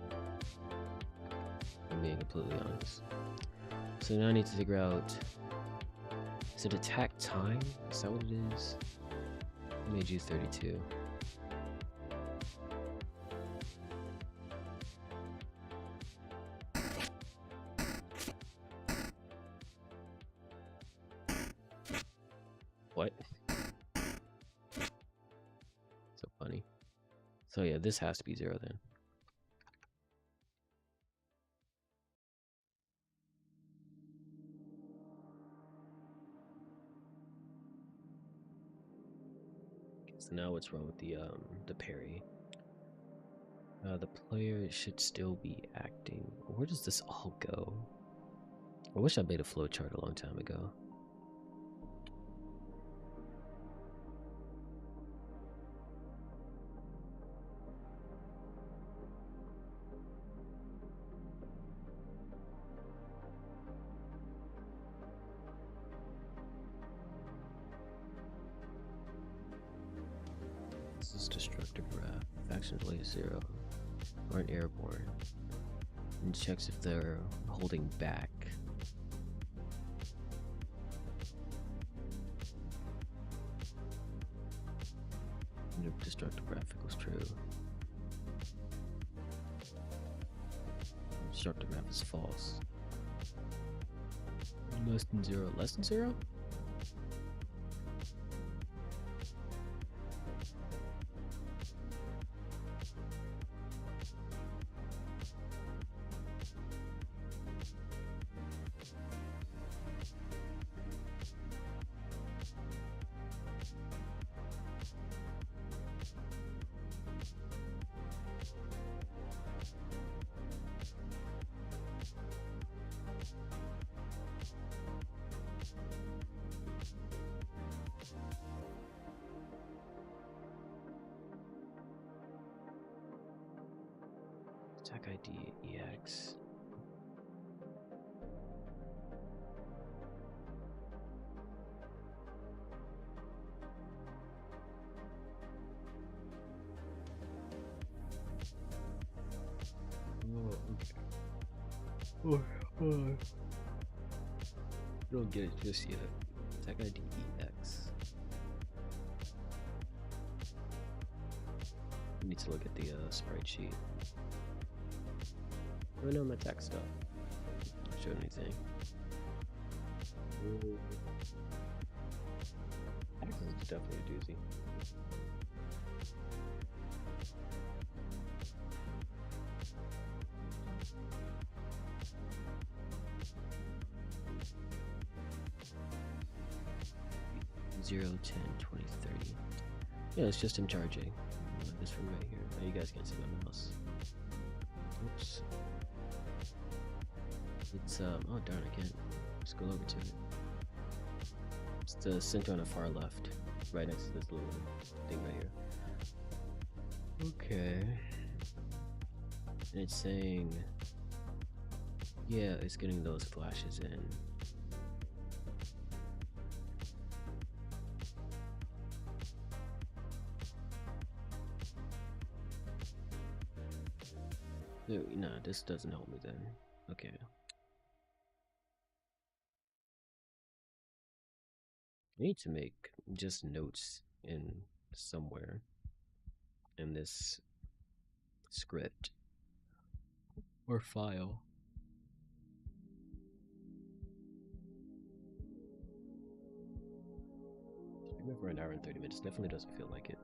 I'm being completely honest. So now I need to figure out, is it attack time? Is that what it is? I made you 32. What? So funny. So yeah, this has to be 0 then. So now what's wrong with the parry? The player should still be acting. Where does this all go? I wish I made a flowchart a long time ago. This is destructive wrath. Faction delay is 0. Aren't airborne. And checks if they're holding back. And if destructive wrath equals true. Destructive wrath is false. Less than 0. Less than 0? Attack ID EX. Oh, okay. Oh, don't get it just yet. Attack ID EX. I need to look at the sprite sheet. Oh no, my attack stuff. Not showing anything. Attack is definitely a doozy. Zero, 10, 20, 30. Yeah, it's just him charging. This from right here. Oh, you guys can't see my mouse. Oops. It's oh darn, I can't scroll over to it. It's the center on the far left, right next to this little thing right here. Okay. And it's saying, yeah, it's getting those flashes in. No, this doesn't help me then. Okay. I need to make just notes in somewhere in this script or file. Maybe for an hour and 30 minutes. Definitely doesn't feel like it.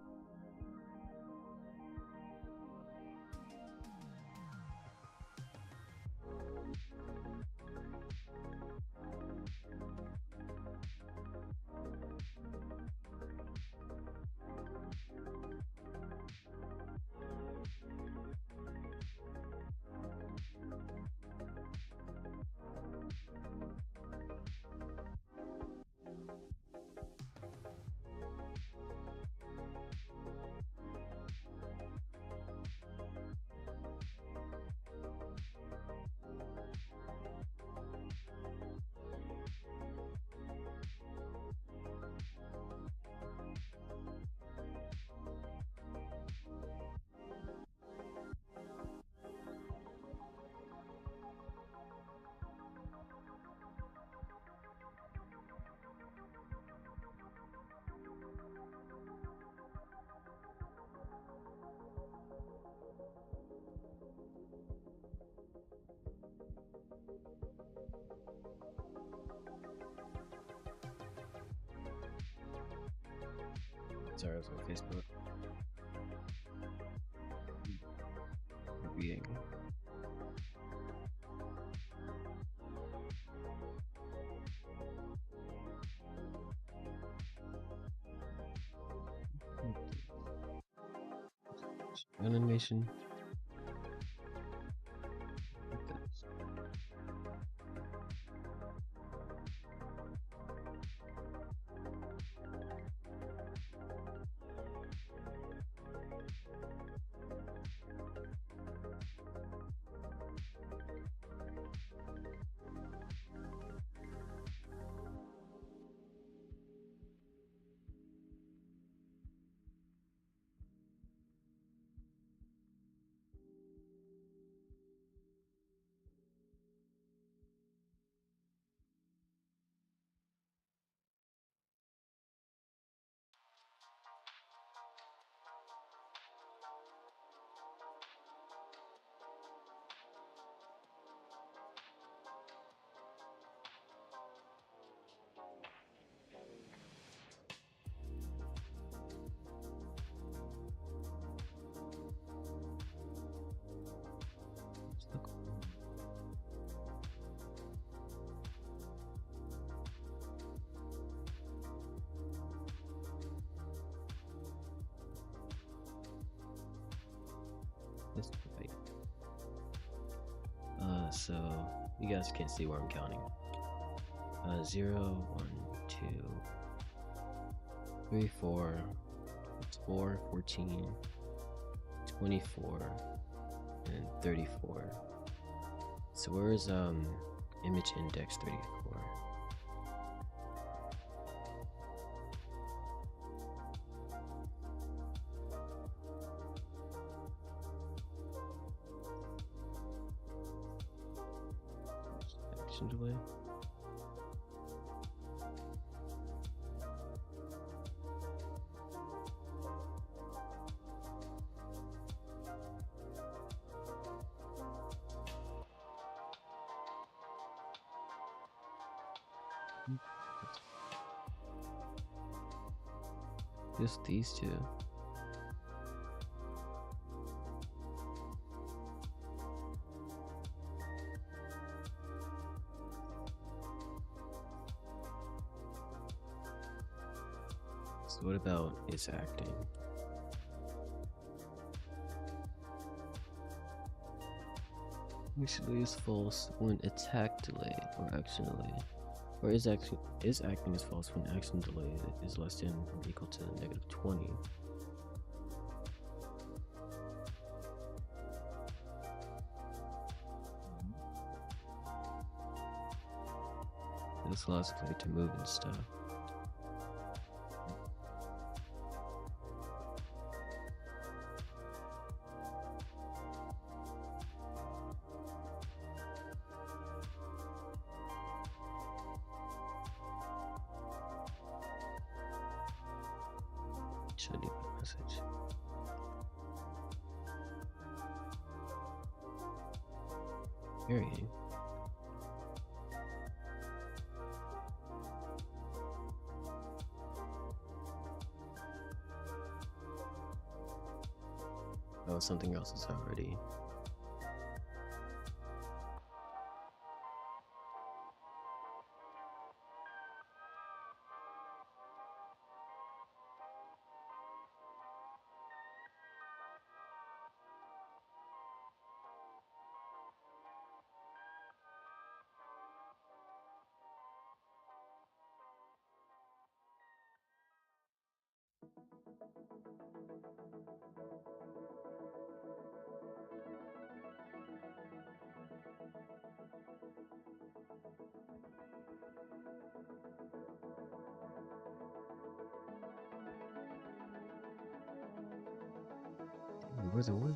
Sorry, I was on Facebook. Reading. Animation. So you guys can't see where I'm counting. 0, 1, 2, 3, 4, 4, 14, 24, and 34. So where is image index 34? Action delay. Just these two. So what about is acting? Actually is false when attack delayed or action delayed. Or is acting is false when action delay is less than or equal to -20. This allows the player to move and stuff. Should leave a message. Varying. Oh, something else is already. Where's the one?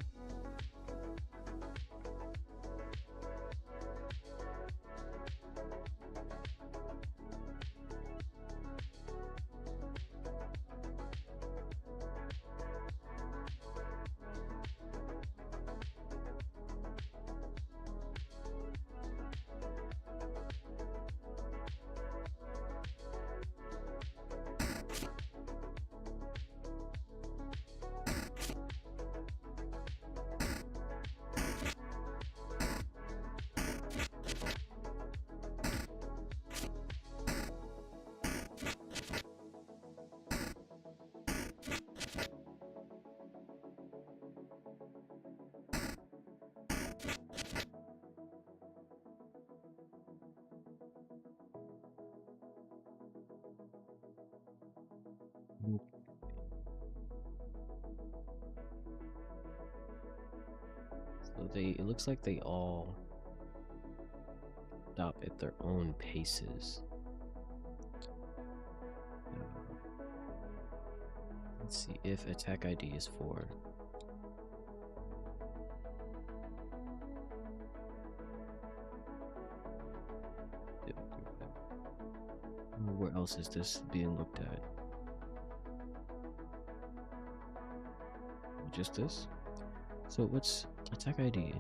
So it looks like they all stop at their own paces. Let's see if attack ID is 4. Where else is this being looked at? Just this? So what's attack ID? It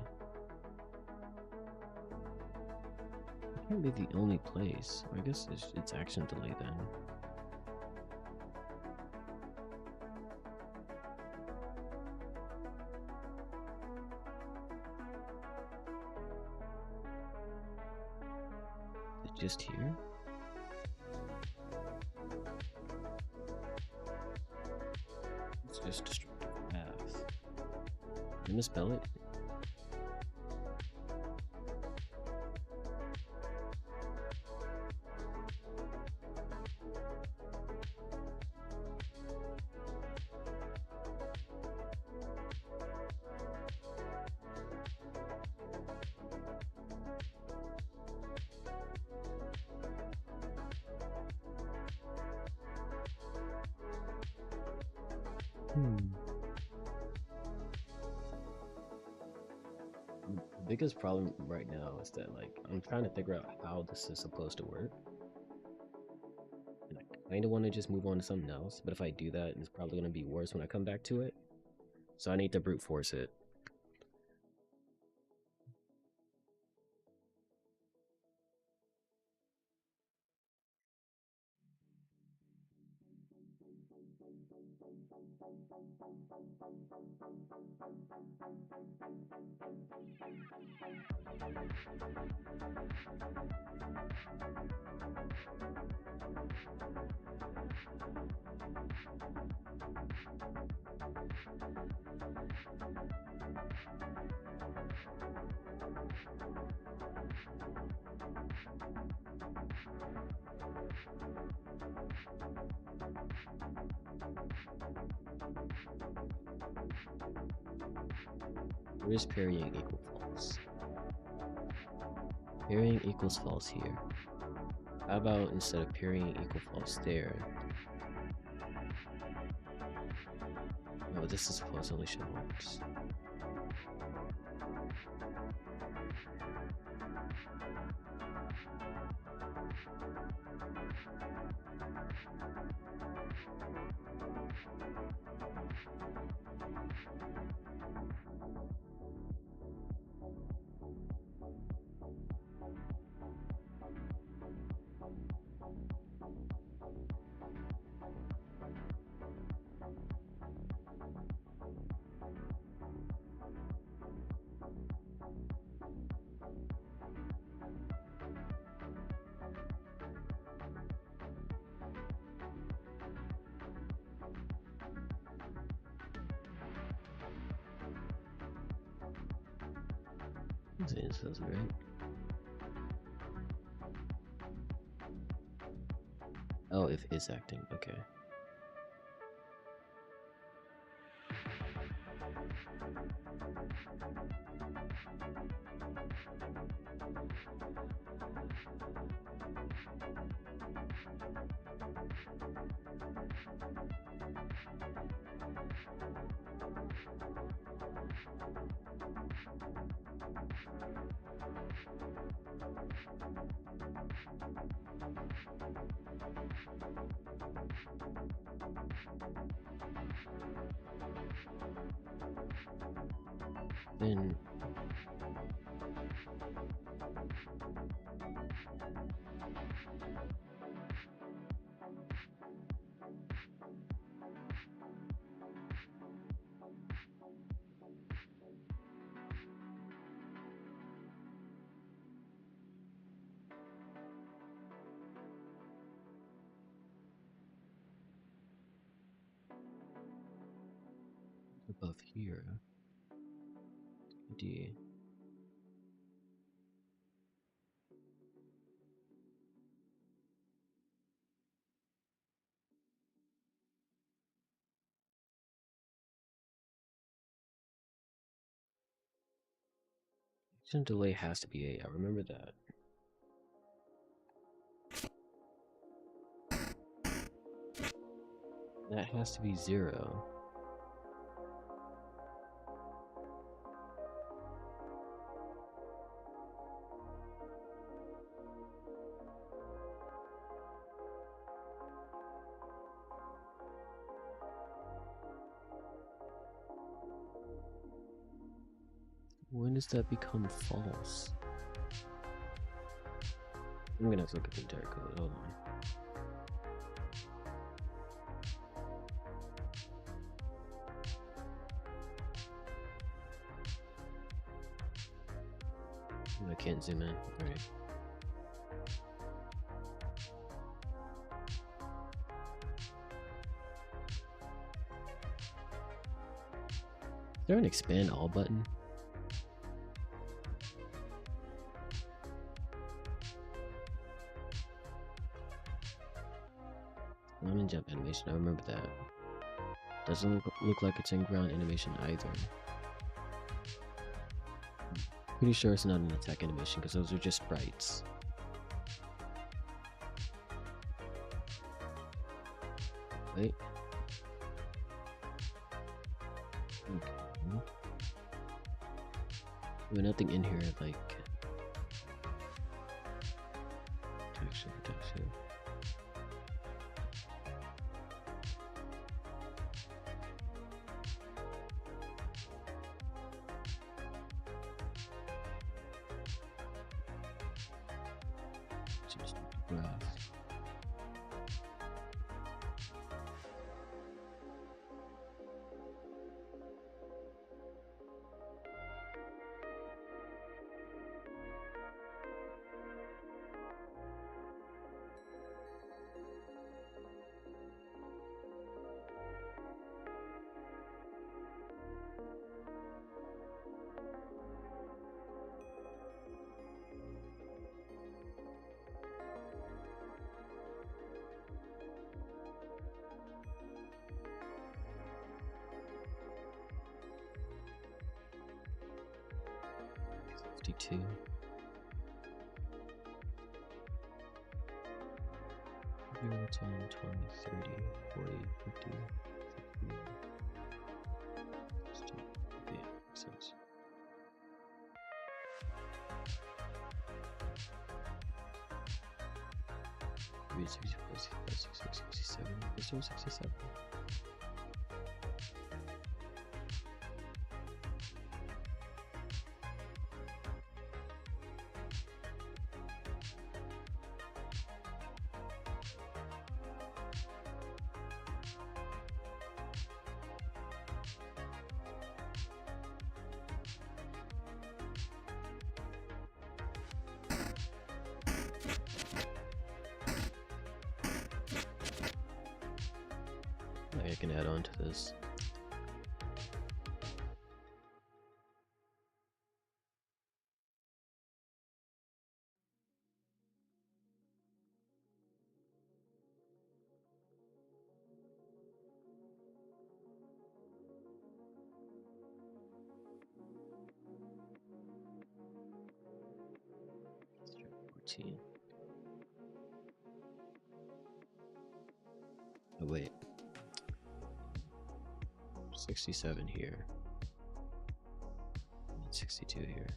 can't be the only place. I guess it's action delay then. It's just here? It's just destructive path. Did I misspell it? The biggest problem right now is that like I'm trying to figure out how this is supposed to work. And I kind of want to just move on to something else, but if I do that, it's probably going to be worse when I come back to it. So I need to brute force it. Where is parrying equal false? Parrying equals false here. How about instead of parrying equal false there? No, this is supposed to only show once. This is right. Oh, if is acting, okay. Then above here. D. Action delay has to be 8. I remember that. That has to be 0. When does that become false? I'm gonna have to look at the entire code. Hold on. I can't zoom in. Alright. Is there an expand all button? I'm in jump animation, I remember that. Doesn't look like it's in ground animation either. Pretty sure it's not an attack animation because those are just sprites. Wait. But nothing in here like protection. Just graph. Two. 0, 10, 20, 30, 40, 50, 60. Yeah, makes sense. Maybe 64, 65, 66, 67. Is there 67? I can add on to this. Let's try 14. Oh wait. 67 here. 62 here.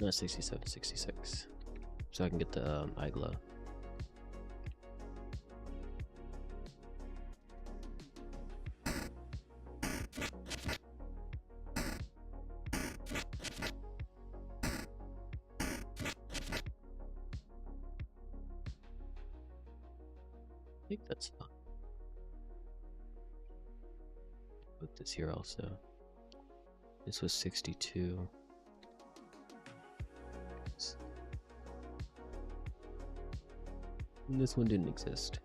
Not 67, 66. So I can get the eye glow. I think that's fine. Put this here also. This was 62. And this one didn't exist.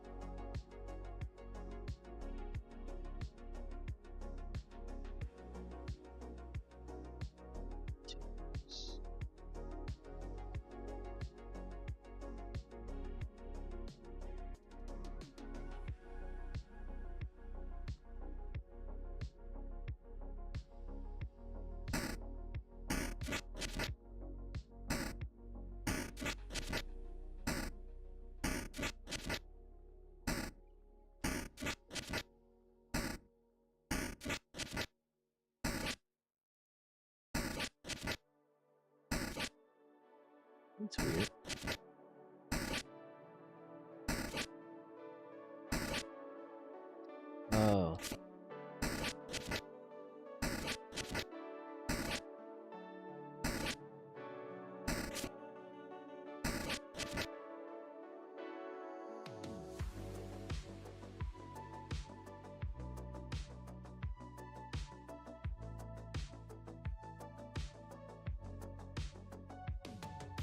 That's weird. Oh.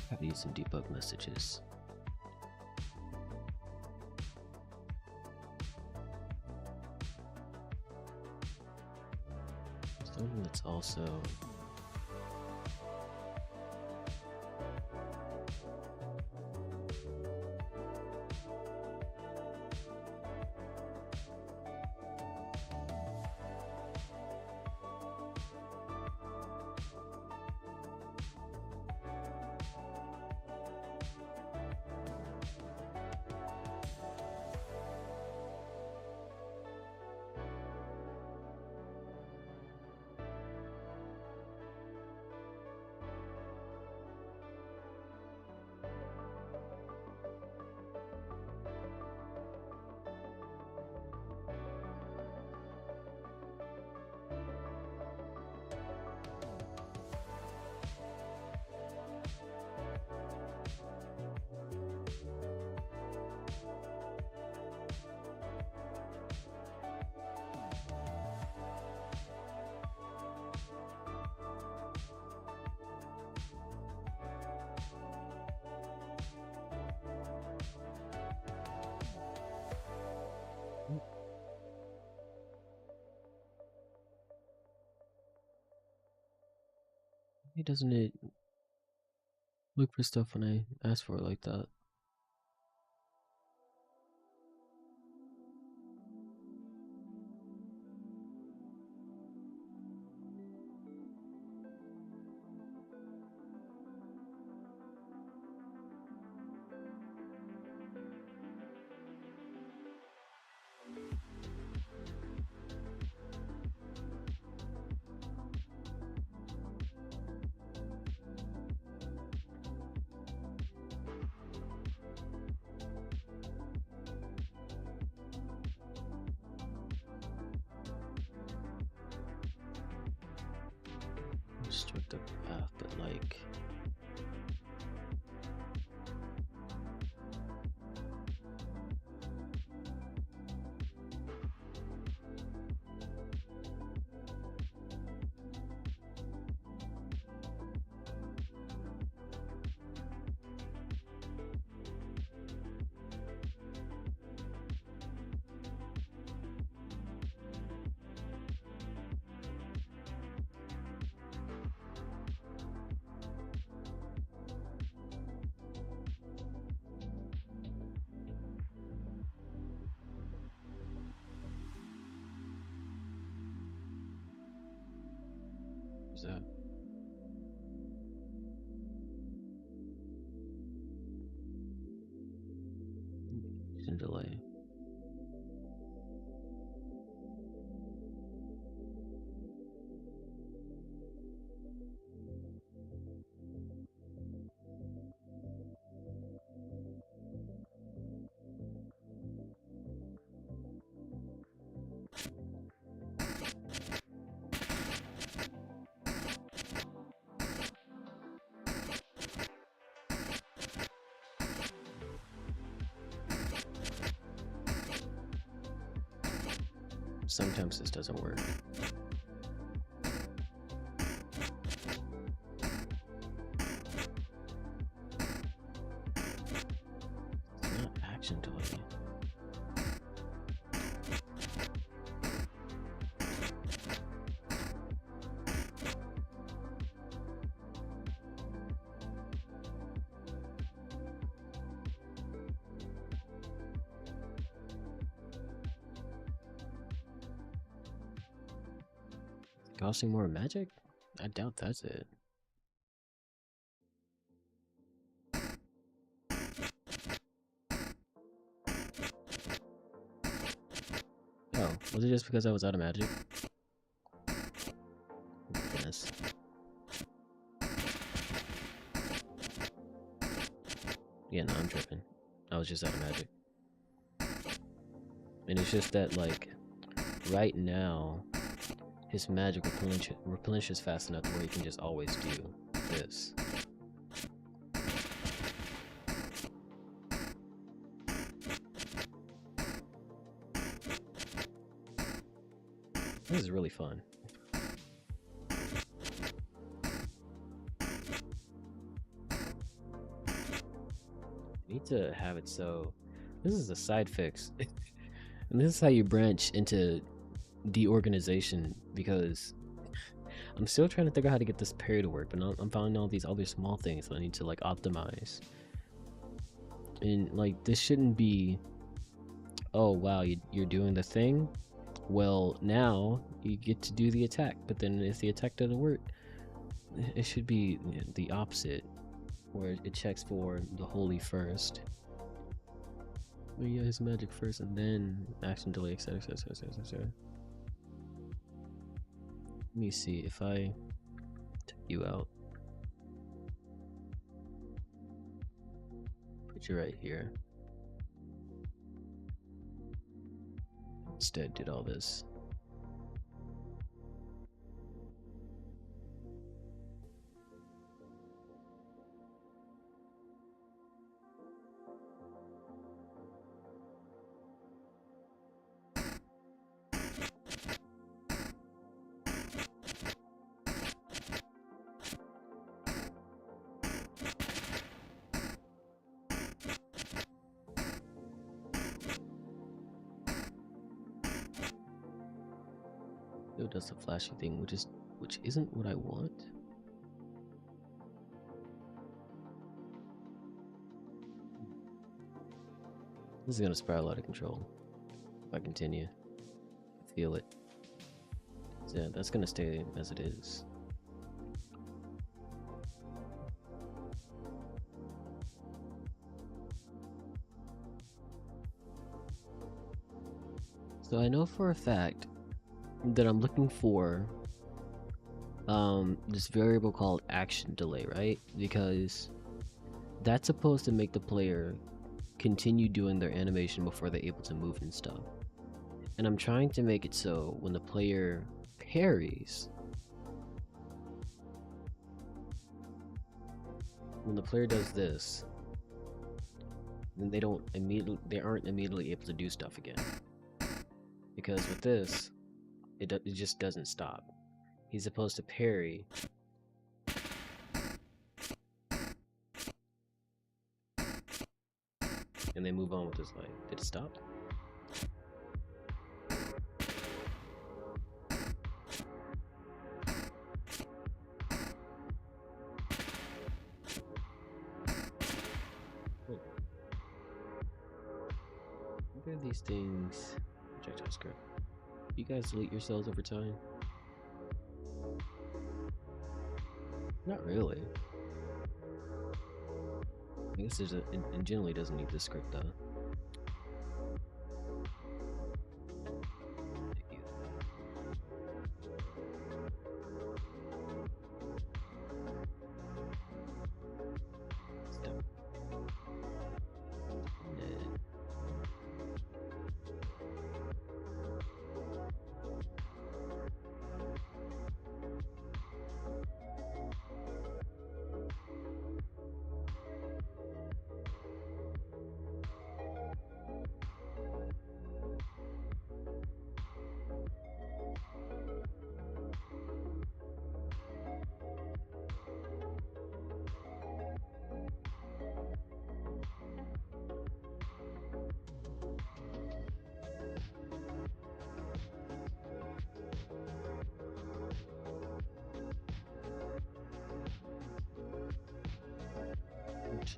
I have to use some debug messages. Something that's also doesn't it look for stuff when I ask for it like that? Instruct the path, but like what's that? Delay. Sometimes this doesn't work. It's not action delay. Costing more magic? I doubt that's it. Oh, was it just because I was out of magic? Goodness. Yeah, no, I'm tripping. I was just out of magic. And it's just that, like, right now, his magic replenishes fast enough where he can just always do this. This is really fun. I need to have it so this is a side fix. And this is how you branch into deorganization, because I'm still trying to figure out how to get this parry to work, but I'm finding all these other small things that I need to like optimize. And like this shouldn't be, oh wow, you're doing the thing, well now you get to do the attack, but then if the attack doesn't work, it should be the opposite, where it checks for the holy first. But yeah, his magic first and then action delay, etc. Let me see if I took you out. Put you right here. Instead did all this. It does the flashy thing, which isn't what I want. This is gonna spiral out of control if I continue. I feel it. So yeah, that's gonna stay as it is. So I know for a fact that I'm looking for this variable called action delay, right? Because that's supposed to make the player continue doing their animation before they're able to move and stuff. And I'm trying to make it so when the player parries, when the player does this, then they aren't immediately able to do stuff again. Because with this, it just doesn't stop. He's supposed to parry and then move on with his life. Did it stop? Look at these things. Projectile script. You guys delete yourselves over time? Not really. I guess it generally doesn't need this script though.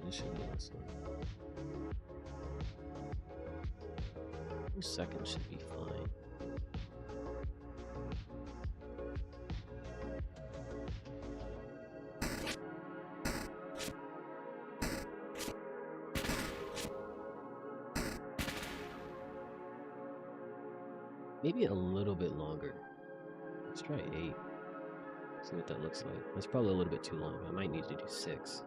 It should be this one. 2 seconds should be fine. Maybe a little bit longer. Let's try 8. See what that looks like. That's probably a little bit too long. I might need to do 6.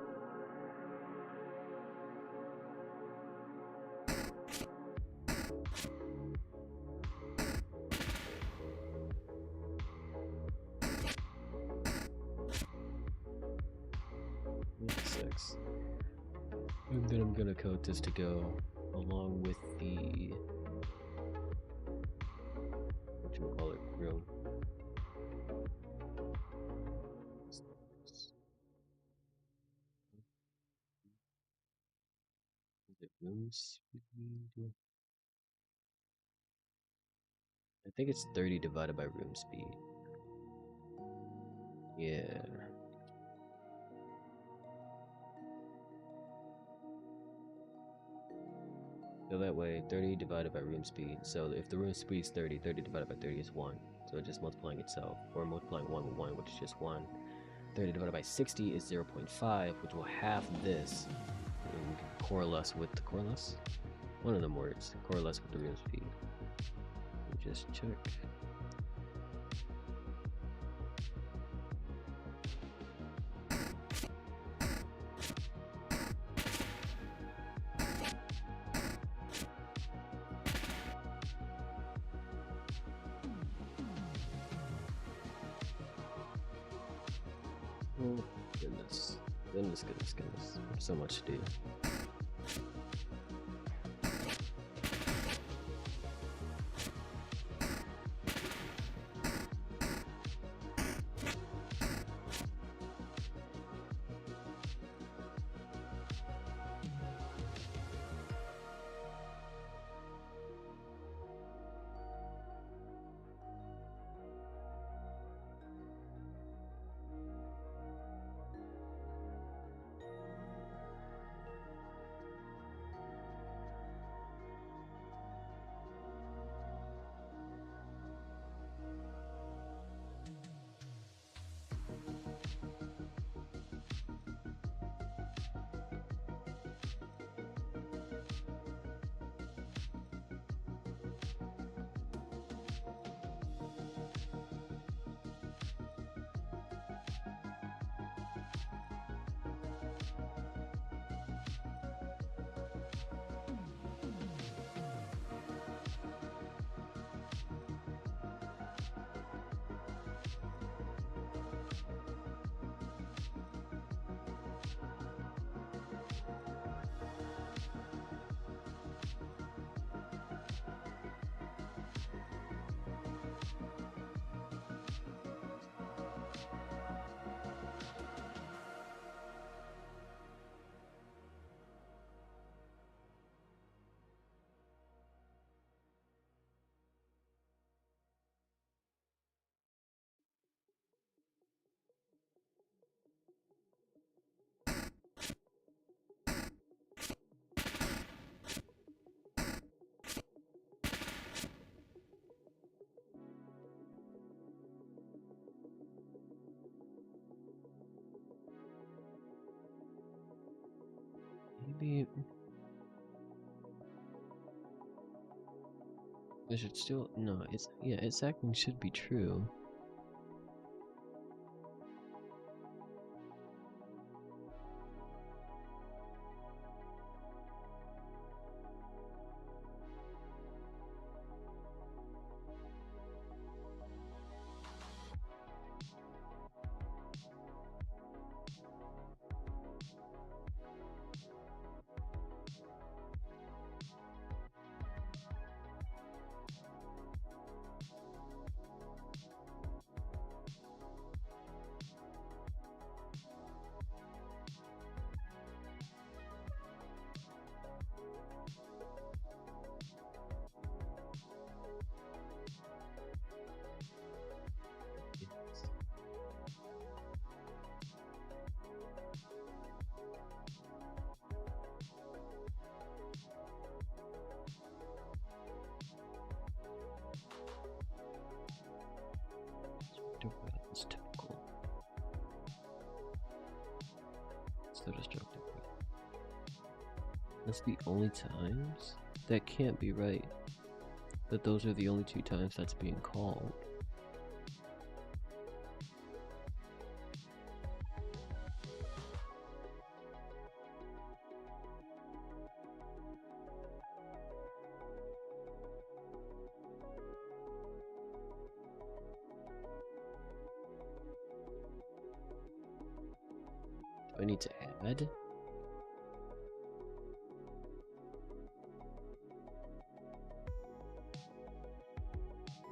Maybe 6. And then I'm gonna code this to go along with the whatchamacallit room. Is it room speed? I think it's 30 divided by room speed. Yeah. So that way, 30 divided by room speed. So if the room speed is 30, 30 divided by 30 is 1. So it's just multiplying itself. Or multiplying 1 with 1, which is just 1. 30 divided by 60 is 0.5, which will half this. And coalesce with the coalesce? One of them words. Coalesce with the room speed. Just check. Oh, goodness. Goodness. So much to do. be. It should still no. It's yeah. Its acting should be true. It's typical. So destructive. That's the only times? That can't be right. That those are the only 2 times that's being called. Do I need to add?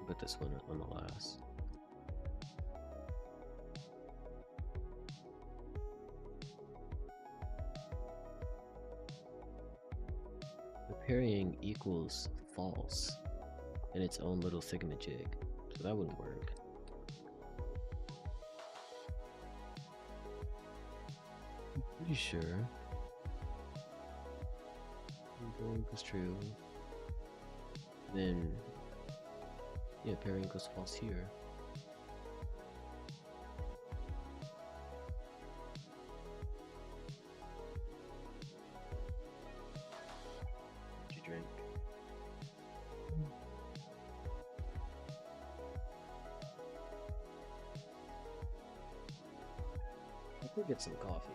Put this one on the last. The parrying equals false in its own little thingamajig, so that wouldn't work. I'm pretty sure. Parrying equals true. Then, yeah, parrying equals false here. Did you drink? I could get some coffee.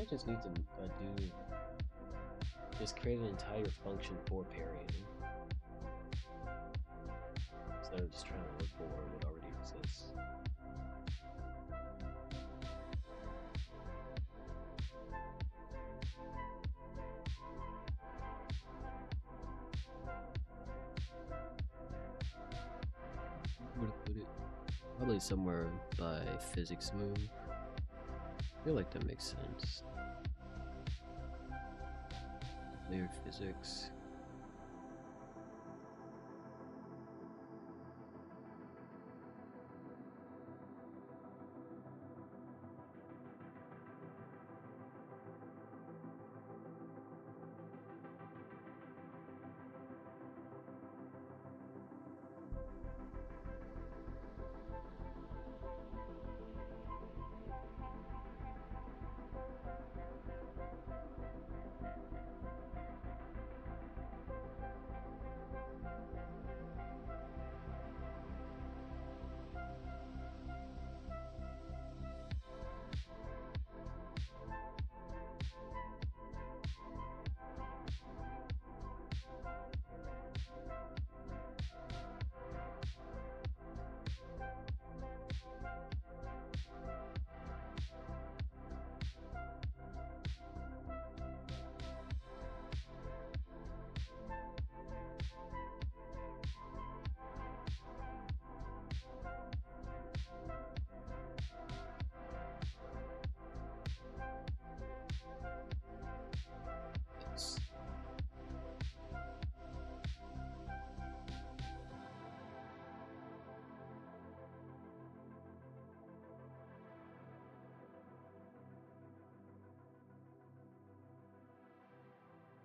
I just need to just create an entire function for parrying instead of just trying to look for what already exists. Where to put it? Probably somewhere by physics move. I feel like that makes sense. Layered physics.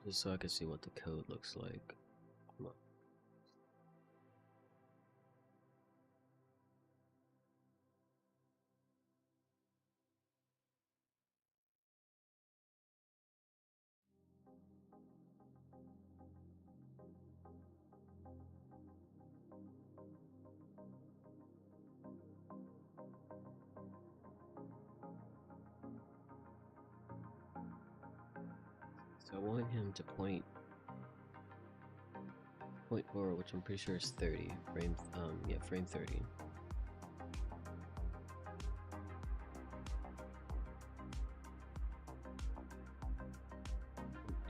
Just so I can see what the code looks like. Come on. So I want him to point forward, which I'm pretty sure is 30 frame. Yeah, frame 30.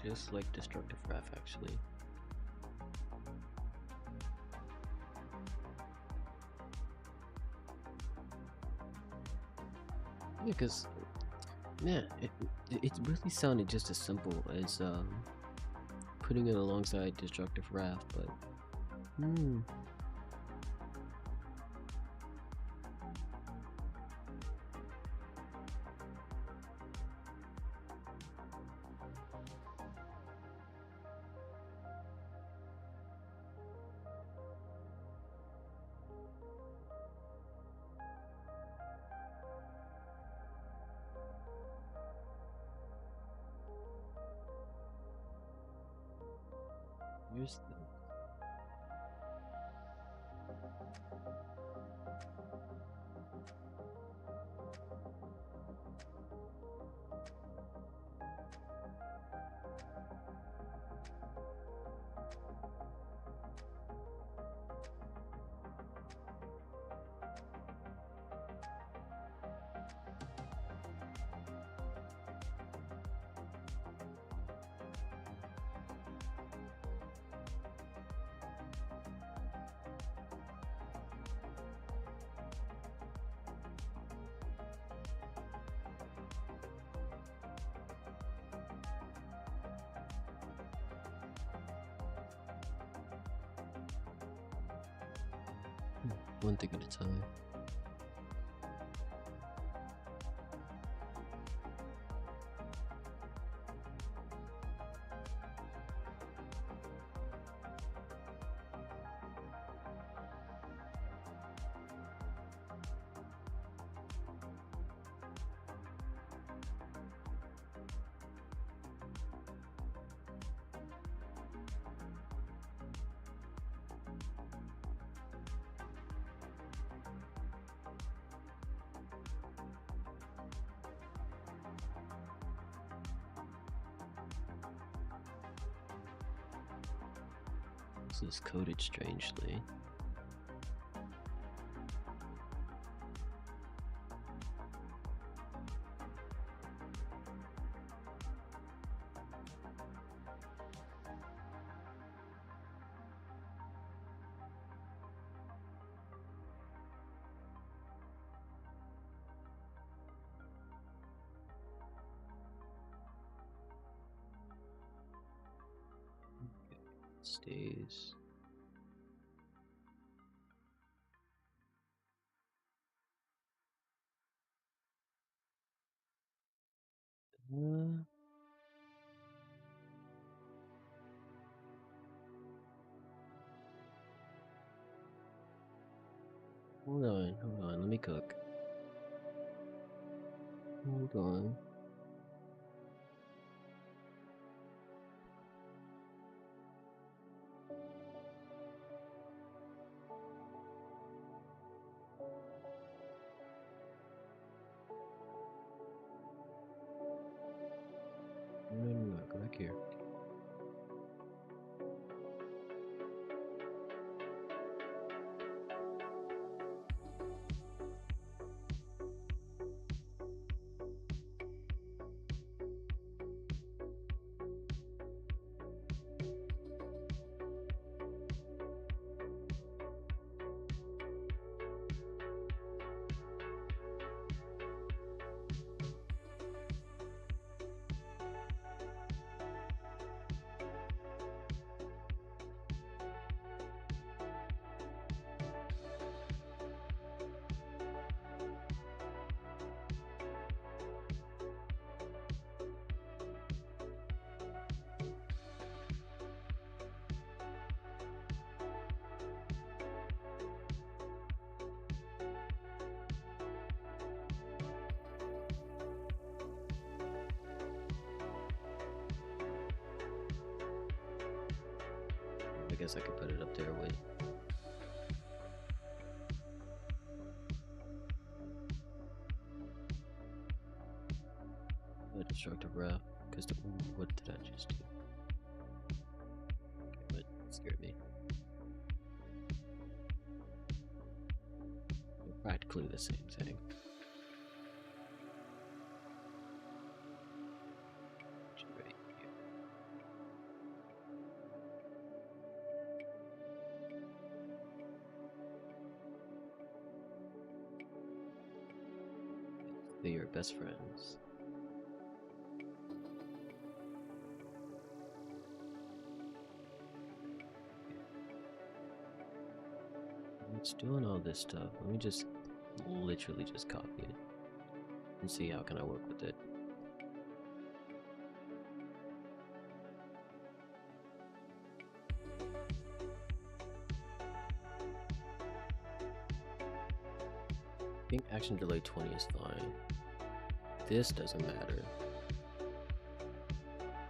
Just like destructive wrath, actually. Yeah, because man, it really sounded just as simple as putting it alongside destructive wrath, but hmm. Here's the one thing at a time. This is coded strangely. Okay, stays. Uh, hold on, let me cook. Hold on. No, go back here. I guess I could put it up there with a destructive wrath. Because what did I just do? Okay, what scared me? They're practically the same thing. Right here. They're your best friends. It's doing all this stuff. Let me just literally just copy it and see how can I work with it. I think action delay 20 is fine. This doesn't matter.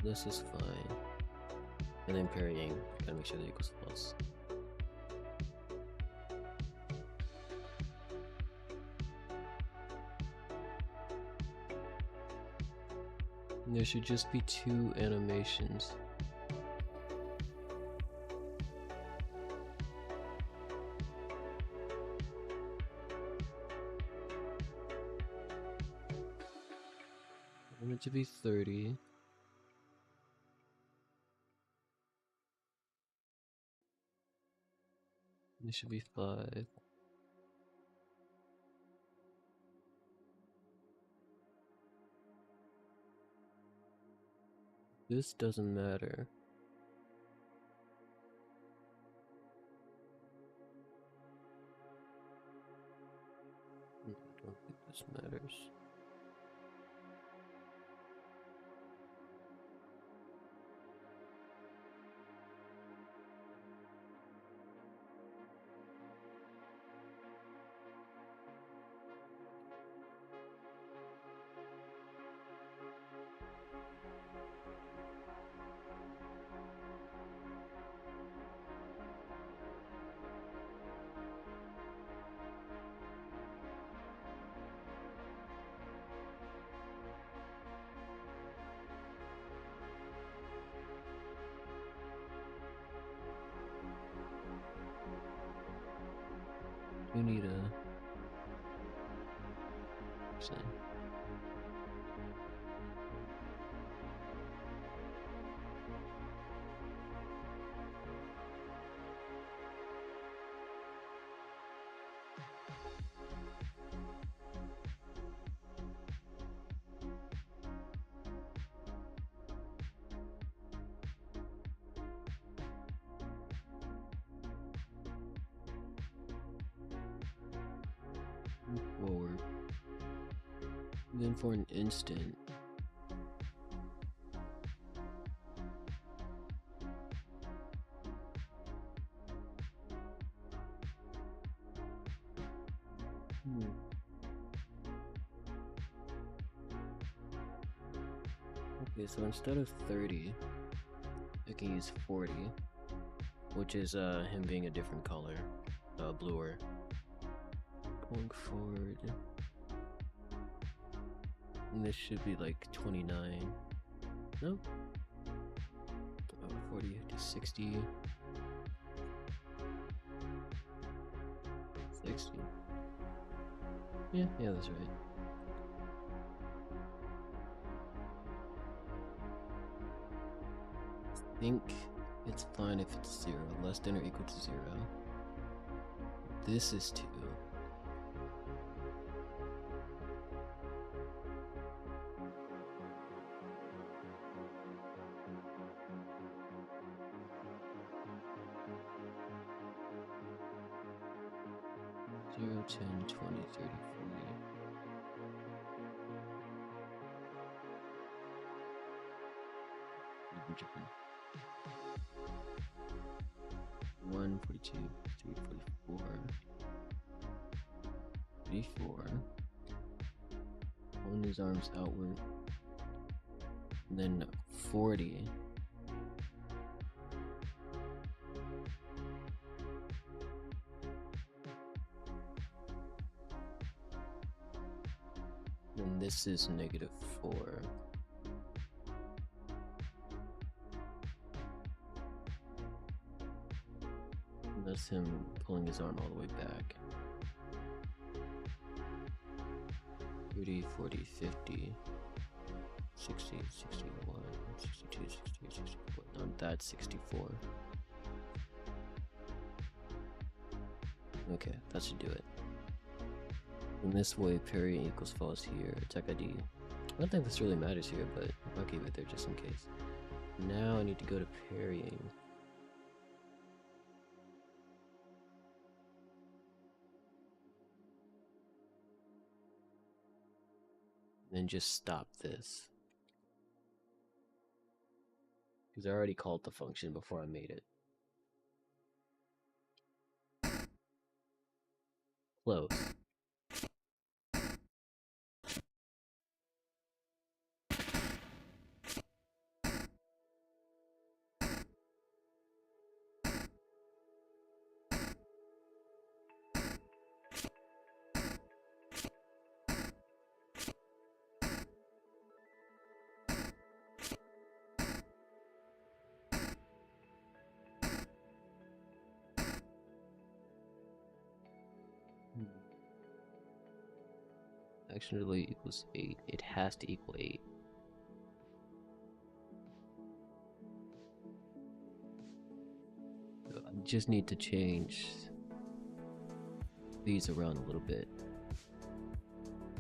This is fine. And then parrying, gotta make sure that equals false. And there should just be 2 animations. I want it to be 30. This should be 5. This doesn't matter. I don't think this matters. You need a person. Move forward. Then for an instant, okay, so instead of 30, I can use 40, which is him being a different color, bluer. Going forward, and this should be like 29. No? 40 to 60. 60. Yeah, that's right. I think it's fine if it's 0, less than or equal to 0. This is 2. Zero, 10, 20, 30, 40. Japan. 1, 42, 3, 44, 34. Pulling his arms outward. And then 40. And this is -4. And that's him pulling his arm all the way back. 30, 40, 50, 60, 61, 62, 63, 64. No, that's 64. Okay, that should do it. And this way, parry equals falls here. Attack ID. I don't think this really matters here, but I'll keep it there just in case. Now I need to go to parrying. Then just stop this. Because I already called the function before I made it. Close. Action delay equals 8. It has to equal 8. So I just need to change these around a little bit.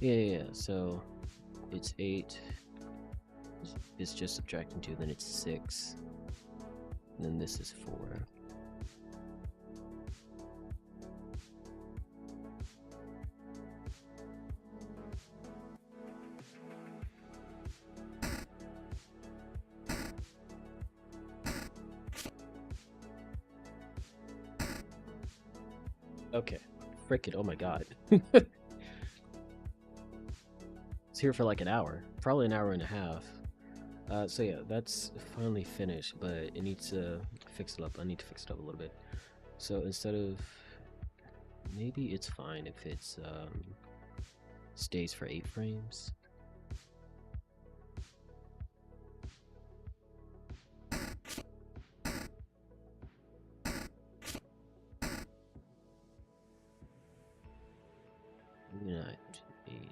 Yeah. So it's 8. It's just subtracting 2. Then it's 6. And then this is 4. Okay. Frickin', oh my god. It's here for like an hour. Probably an hour and a half. So yeah, that's finally finished, but it needs to fix it up. I need to fix it up a little bit. So instead of... Maybe it's fine if it's stays for 8 frames. Maybe not 8.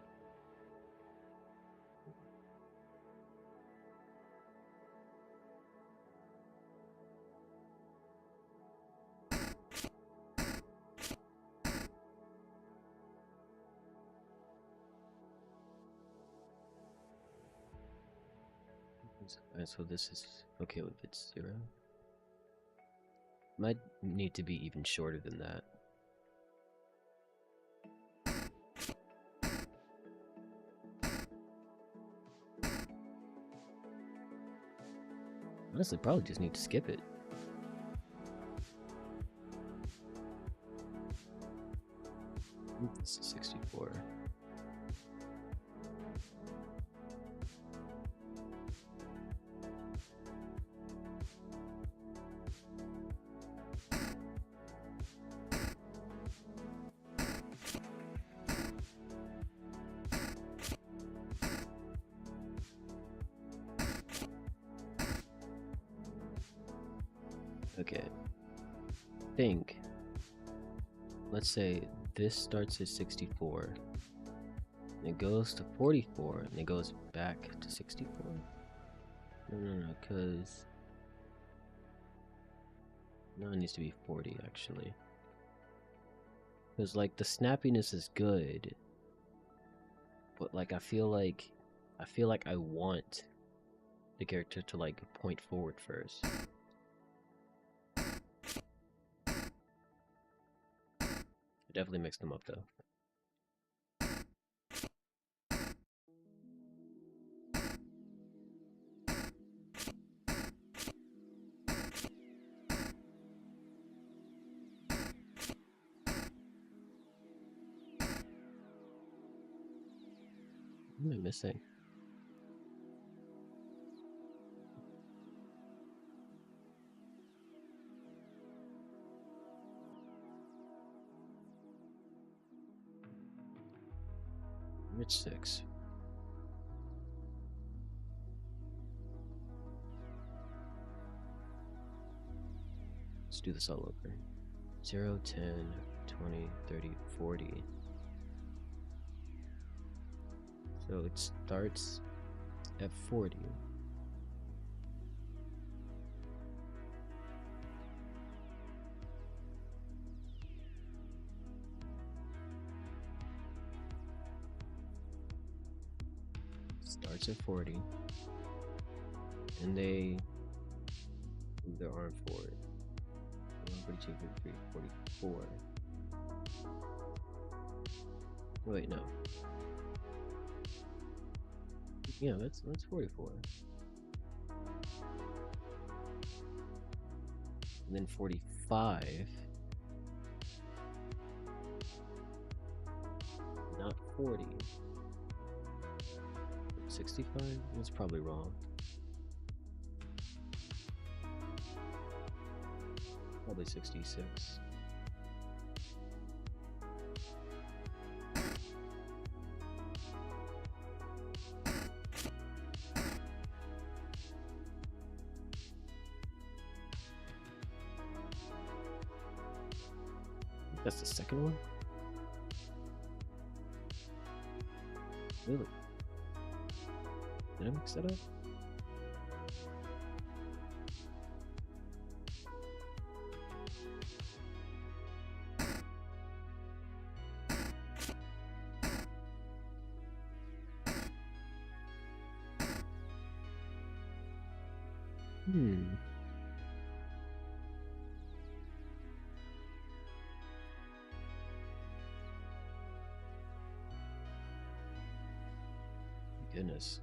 So this is okay with it's 0. Might need to be even shorter than that. Honestly, probably just need to skip it. This is 64. Okay. Think. Let's say this starts at 64. And it goes to 44, and it goes back to 64. No, because... No, it needs to be 40, actually. Because, like, the snappiness is good. But, like, I feel like I want the character to, like, point forward first. It definitely mixed them up, though. What am I missing? It's 6. Let's do this all over. 0, 10, 20, 30, 40. So it starts at 40. Starts at 40. And they move their arm forward. 42, 43, 44. Wait, no. Yeah, that's 44. And then 45. Not 40. 65? That's probably wrong. Probably 66. That's the second one? Really? Did I mix that up? Goodness.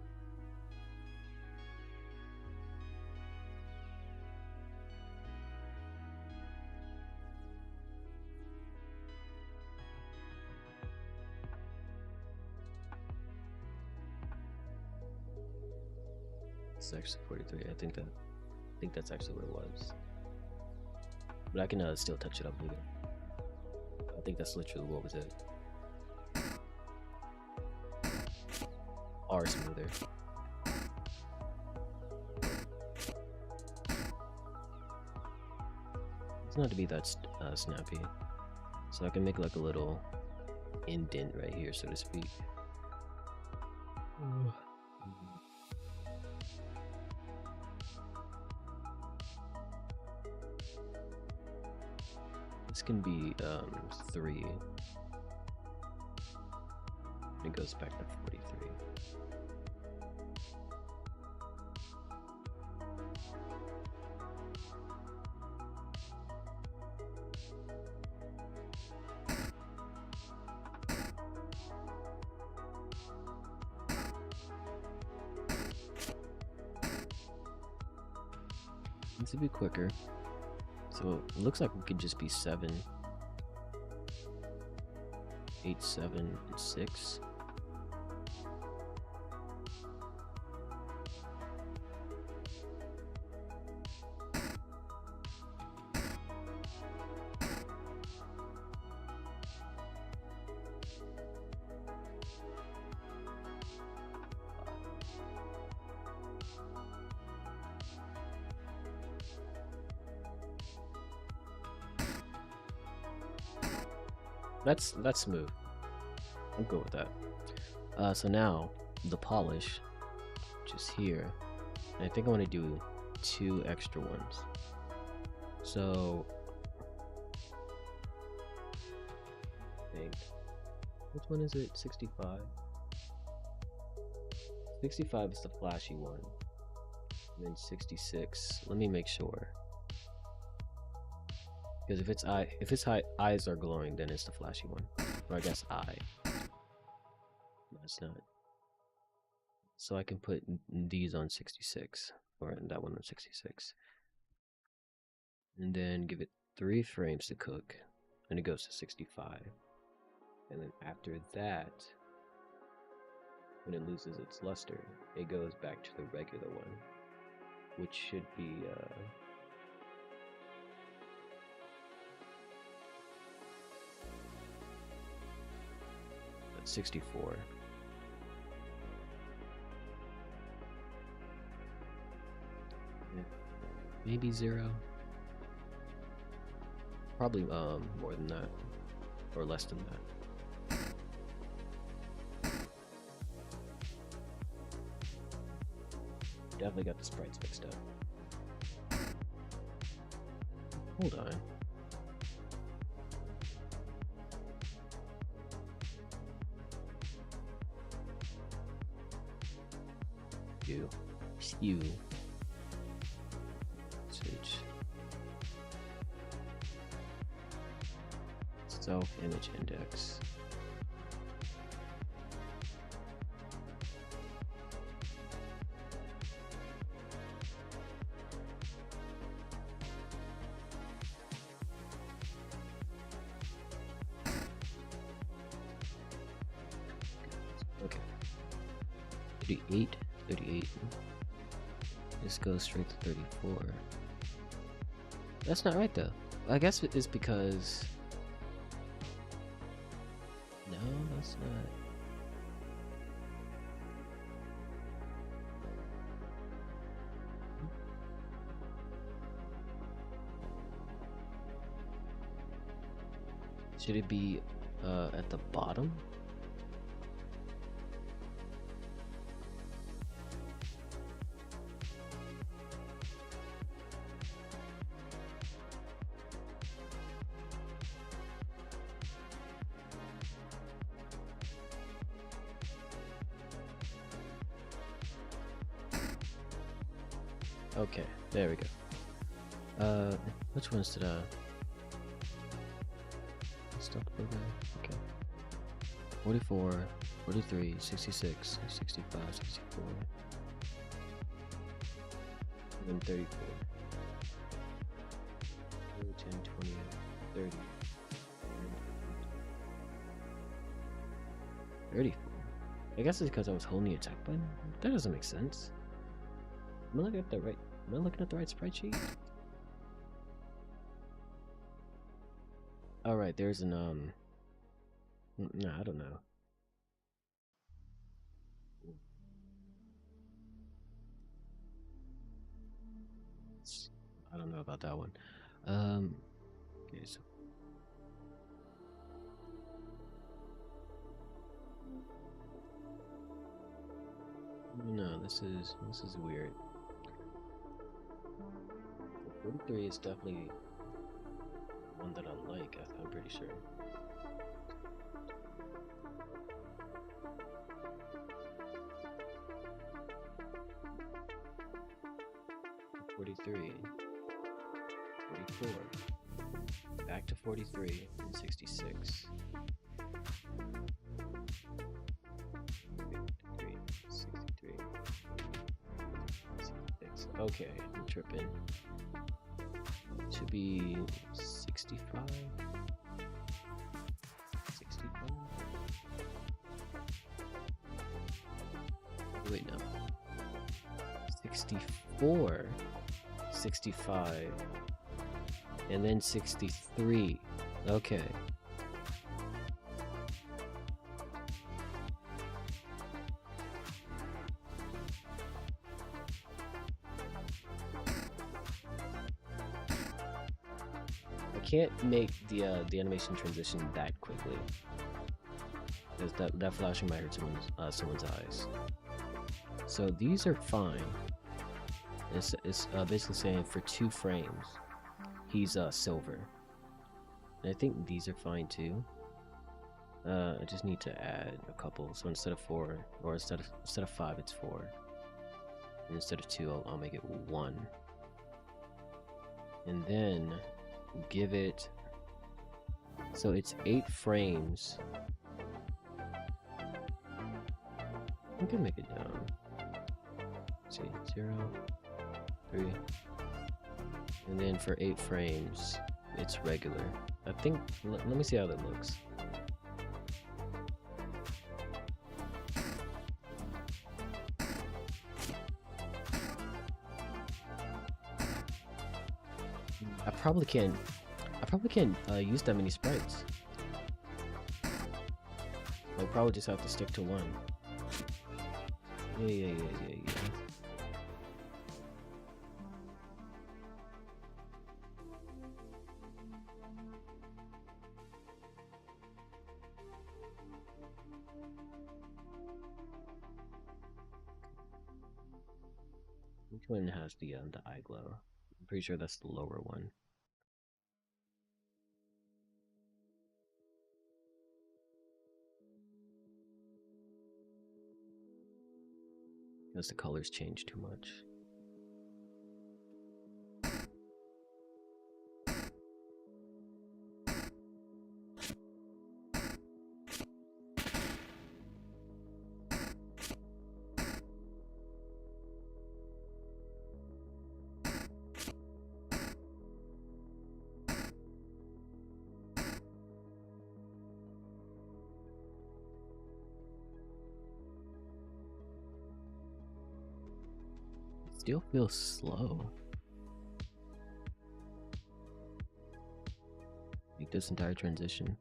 It's actually 43. I think that's actually what it was. But I can still touch it up later. I think that's literally what was it. R smoother. It's not to be that snappy. So I can make like a little indent right here, so to speak. This can be 3. It goes back to 43. Needs to be quicker. So it looks like it could just be 7, 8, 7, and 6. That's smooth. I'm good with that. So now the polish, just here. And I think I want to do 2 extra ones. So I think, which one is it? 65. 65 is the flashy one. And then 66. Let me make sure. Because if its eyes are glowing, then it's the flashy one. Or I guess eye. No, it's not. So I can put these on 66, or that one on 66, and then give it 3 frames to cook, and it goes to 65. And then after that, when it loses its luster, it goes back to the regular one, which should be 64. Maybe 0. Probably more than that, or less than that. Definitely got the sprites mixed up. Hold on. Skew. Switch. Self-image index. Okay. 38. This goes straight to 34. That's not right though. I guess it's because... No, that's not. Should it be at the bottom? Okay, there we go. Which ones did I... Stock program, okay. 44, 43, 66, 65, 64, and 34. 10, 20, 30. 34. I guess it's because I was holding the attack button. That doesn't make sense. Am I looking at the right? Am I looking at the right sprite sheet? All right, there's an no, I don't know. I don't know about that one. Okay, so no, this is weird. 43 is definitely one that I like, I'm pretty sure. (43), 44, back to 43 and 66. 63, 66. Okay, I'm tripping. Should be 65. 65. Wait, no. 64. 65. And then 63. Okay. I can't make the animation transition that quickly, because that flashing might hurt someone's eyes. So these are fine. It's basically saying for 2 frames, he's silver. And I think these are fine too. I just need to add a couple. So instead of 4, or instead of 5, it's 4. And instead of 2, I'll make it 1. And then give it, so it's 8 frames. I can make it down. Let's see, 0, 3, and then for 8 frames it's regular. I think, let me see how that looks. I probably can't use that many sprites. I'll probably just have to stick to 1. Yeah. one has the eye glow. I'm pretty sure that's the lower one. Because the colors change too much. Still feels slow. Like this entire transition.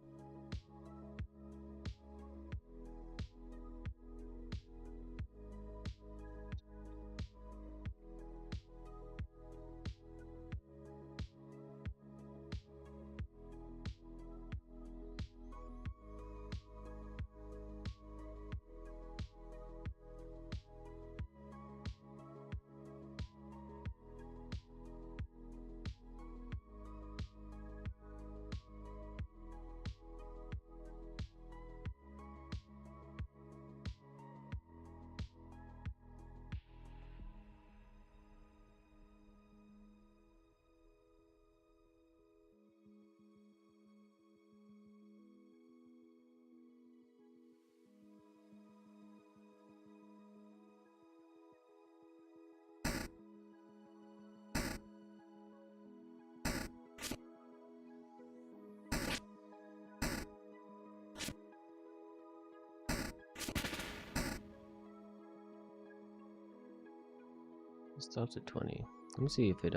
It stops at 20. Let me see if it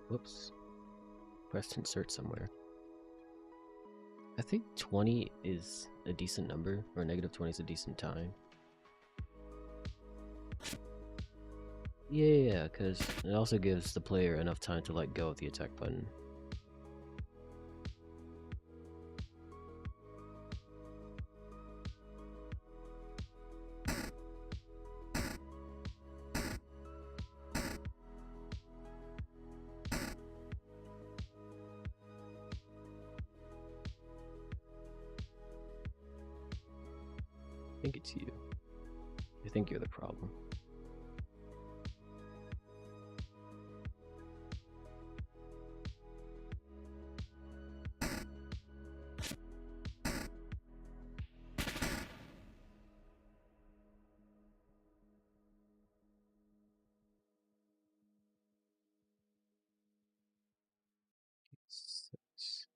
whoops. Pressed insert somewhere. I think 20 is a decent number, or negative 20 is a decent time. Yeah, because it also gives the player enough time to let go of the attack button. I think it's you. I think you're the problem. Six.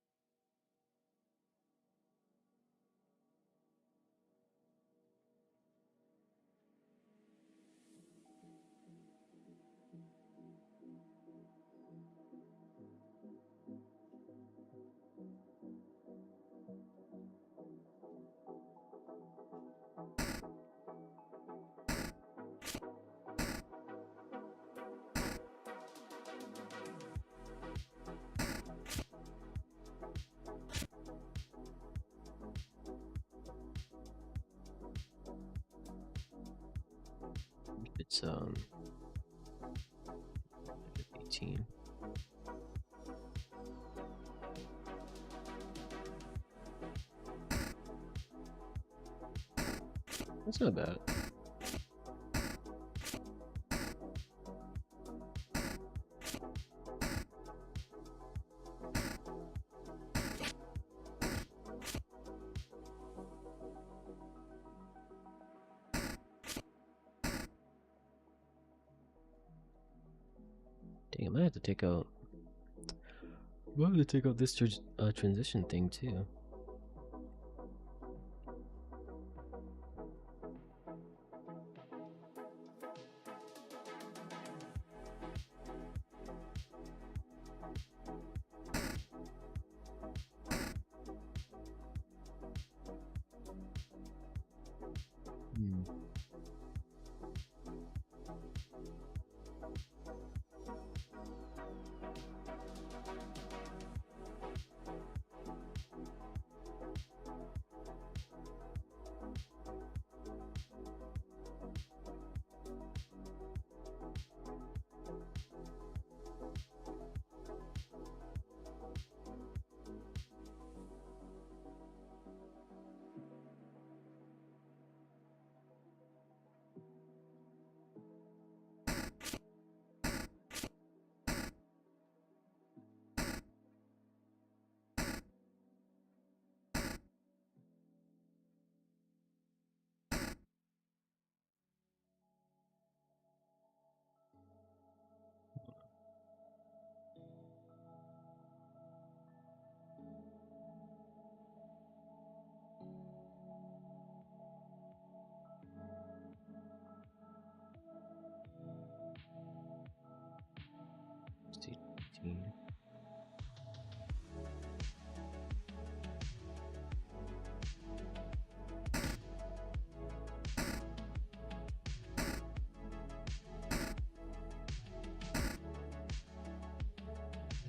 It's 18. That's not bad. Dang, I might have to take out. I might have to take out this transition thing too.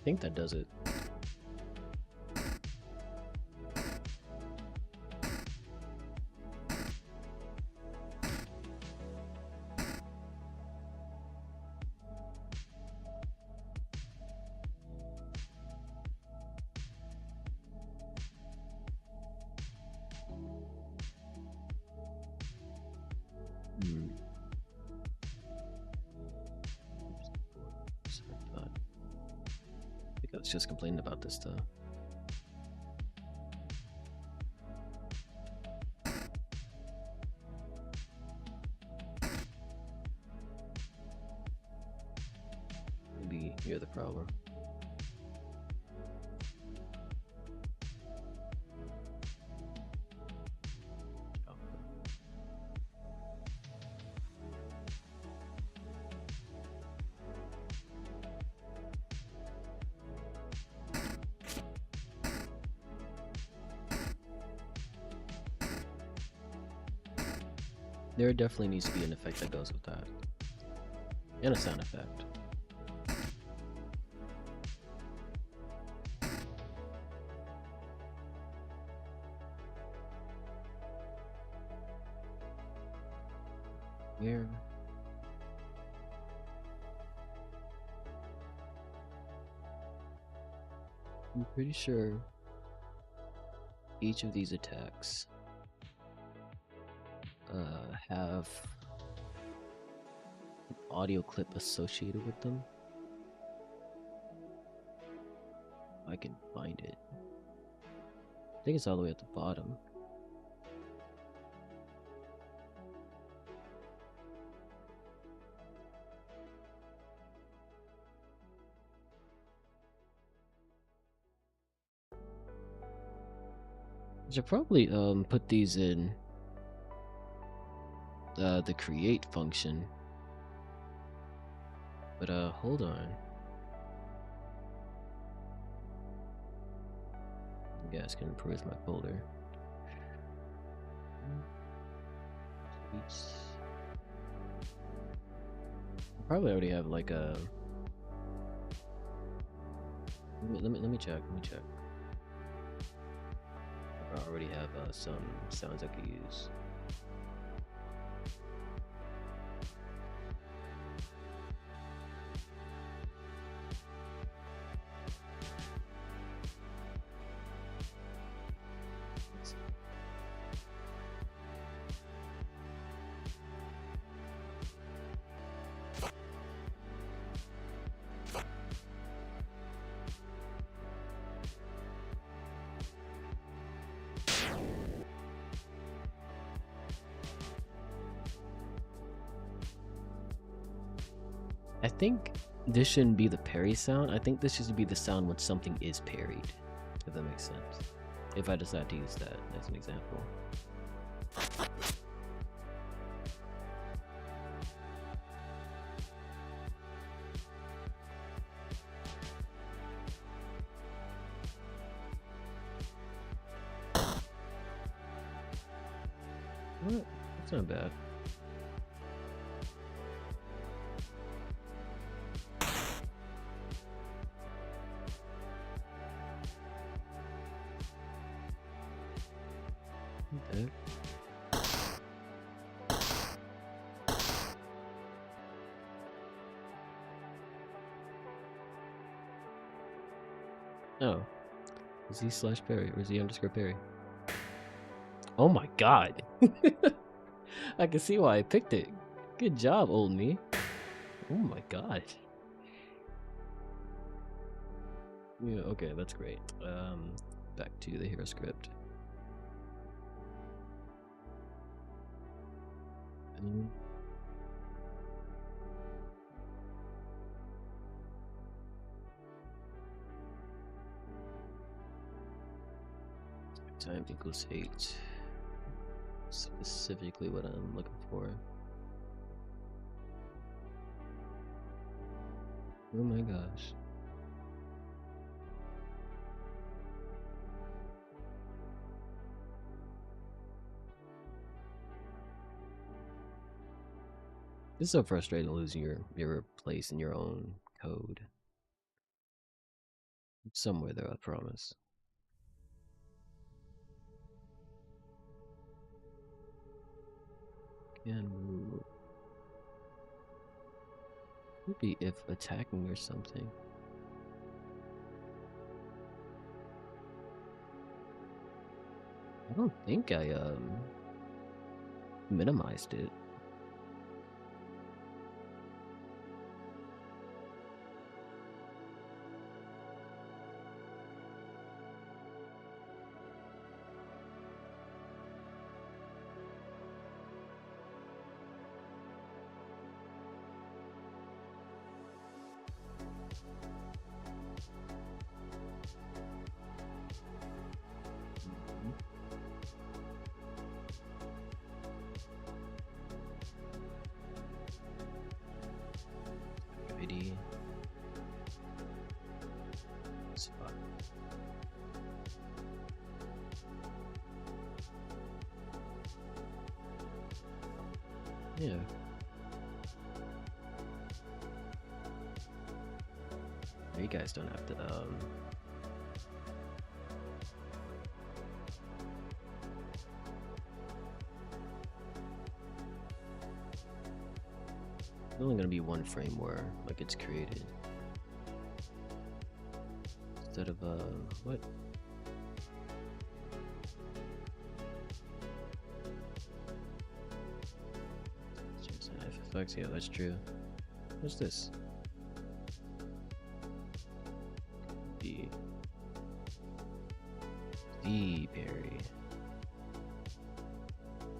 think that does it. Hmm. I think I was just complaining about this stuff. Maybe you're the problem. There definitely needs to be an effect that goes with that. And a sound effect. Where? I'm pretty sure each of these attacks have an audio clip associated with them. I can find it. I think it's all the way at the bottom. I should probably put these in the create function. But hold on. You guys can peruse my folder. I probably already have like a. Let me check. I already have some sounds I could use. I think this shouldn't be the parry sound. I think this should be the sound when something is parried, if that makes sense. If I decide to use that as an example. What? That's not bad. Okay. Oh. Z/parry or Z_parry. Oh my god. I can see why I picked it. Good job, old me. Oh my god. Yeah, okay, that's great. Back to the hero script. Time equals 8. Specifically what I'm looking for. Oh my gosh. This is so frustrating losing your place in your own code. Somewhere there, I promise. Can move. Maybe if attacking or something. I don't think I minimized it. ID spot. Yeah. You guys don't have to there's only gonna be one frame where like it's created. Instead of what? FFX, yeah, that's true. What's this? The parry.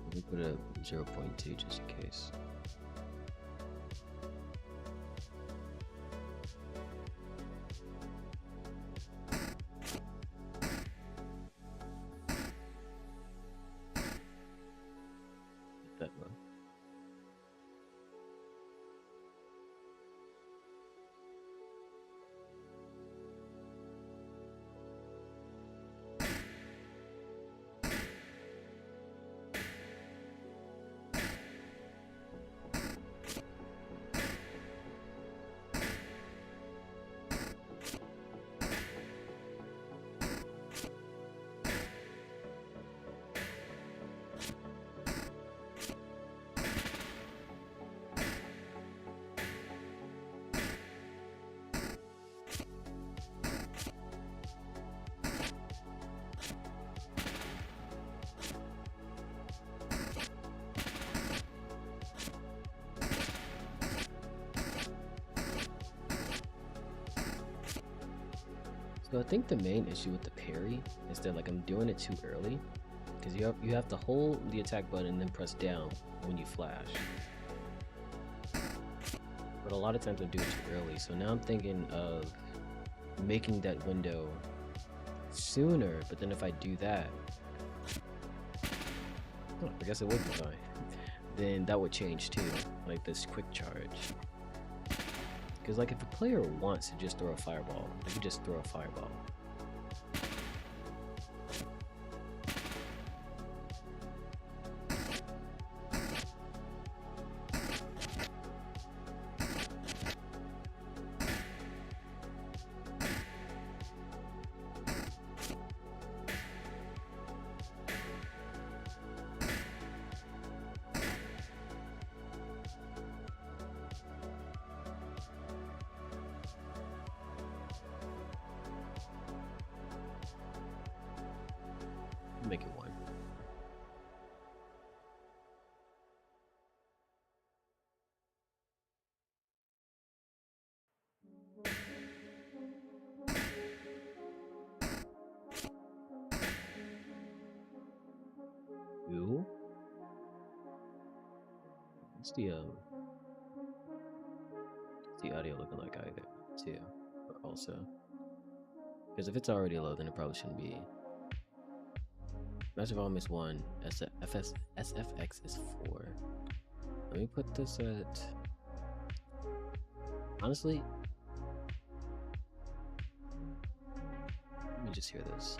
Let me put a 0.2 just in case. That one. So I think the main issue with the parry is that like I'm doing it too early, because you have to hold the attack button and then press down when you flash. But a lot of times I do it too early, so now I'm thinking of making that window sooner. But then if I do that, I guess it would be fine. Then that would change too, like this quick charge. Because like if a player wants to just throw a fireball, they can just throw a fireball. Make it one. Two. What's the audio looking like either? Two. Also. Because if it's already low, then it probably shouldn't be. Massive volume is 1. SFX is 4. Let me put this at. Honestly, let me just hear this.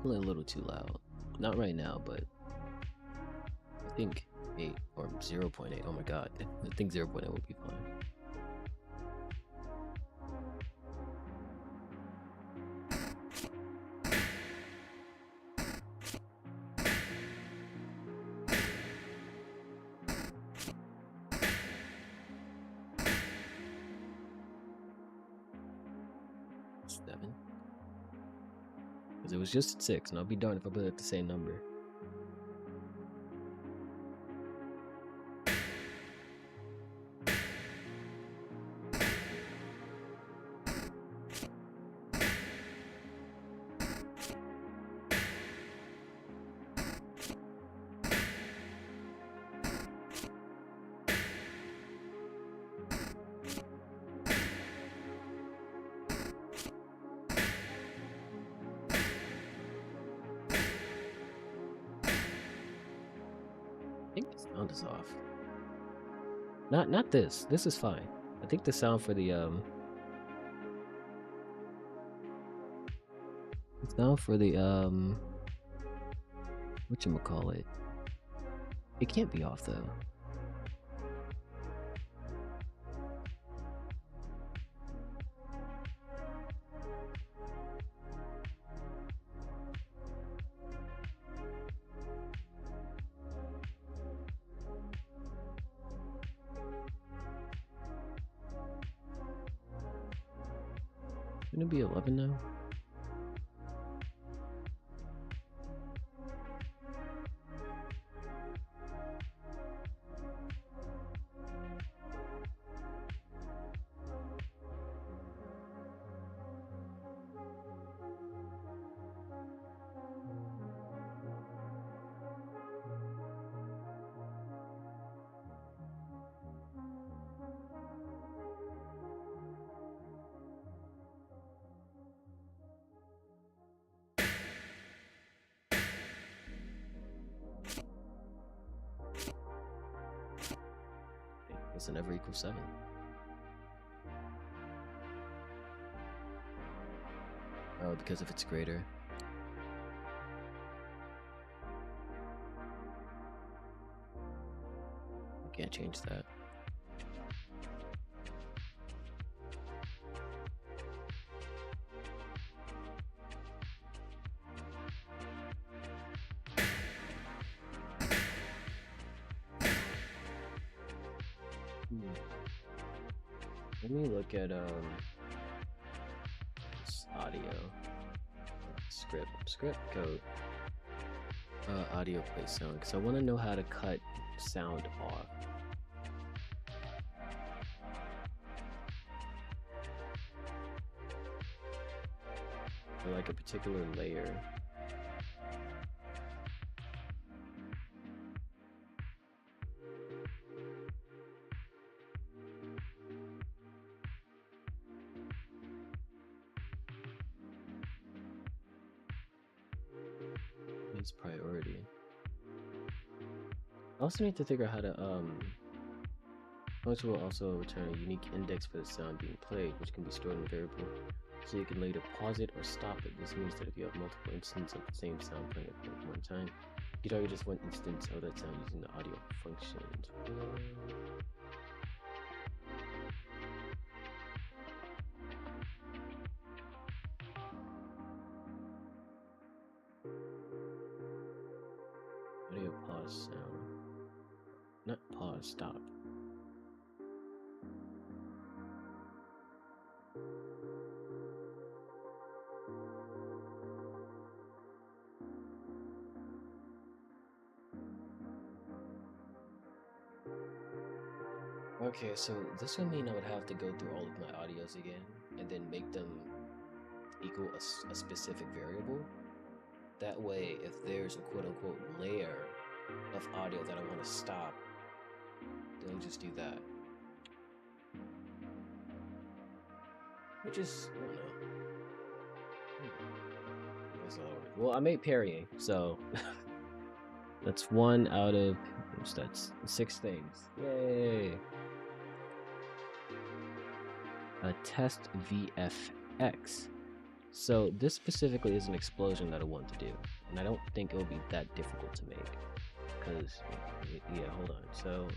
Probably a little too loud. Not right now, but I think 8 or 0.8. Oh my god. I think 0.8 would be fine. Because it was just 6, and I'll be darned if I put it at the same number. I think the sound is off. Not this. This is fine. I think the sound for the whatchamacallit. It can't be off though. Shouldn't it be 11 now? It's an never equals 7. Oh, because if it's greater. I can't change that. Let me look at this audio script code audio play sound, because I want to know how to cut sound off. Or like a particular layer. Priority. I also need to figure out how to function will also return a unique index for the sound being played, which can be stored in a variable, so you can later pause it or stop it. This means that if you have multiple instances of the same sound playing at one time, you target just one instance of that sound using the audio functions. Audio pause sound. Not pause, stop. Okay, so this would mean I would have to go through all of my audios again and then make them equal a specific variable. That way, if there's a quote-unquote layer of audio that I want to stop, then I'll just do that. Which is, I don't know. Well, I made parrying, so that's 1 out of, that's 6 things. Yay! Test VFX. So this specifically is an explosion that I want to do, and I don't think it will be that difficult to make. Cause yeah, hold on. So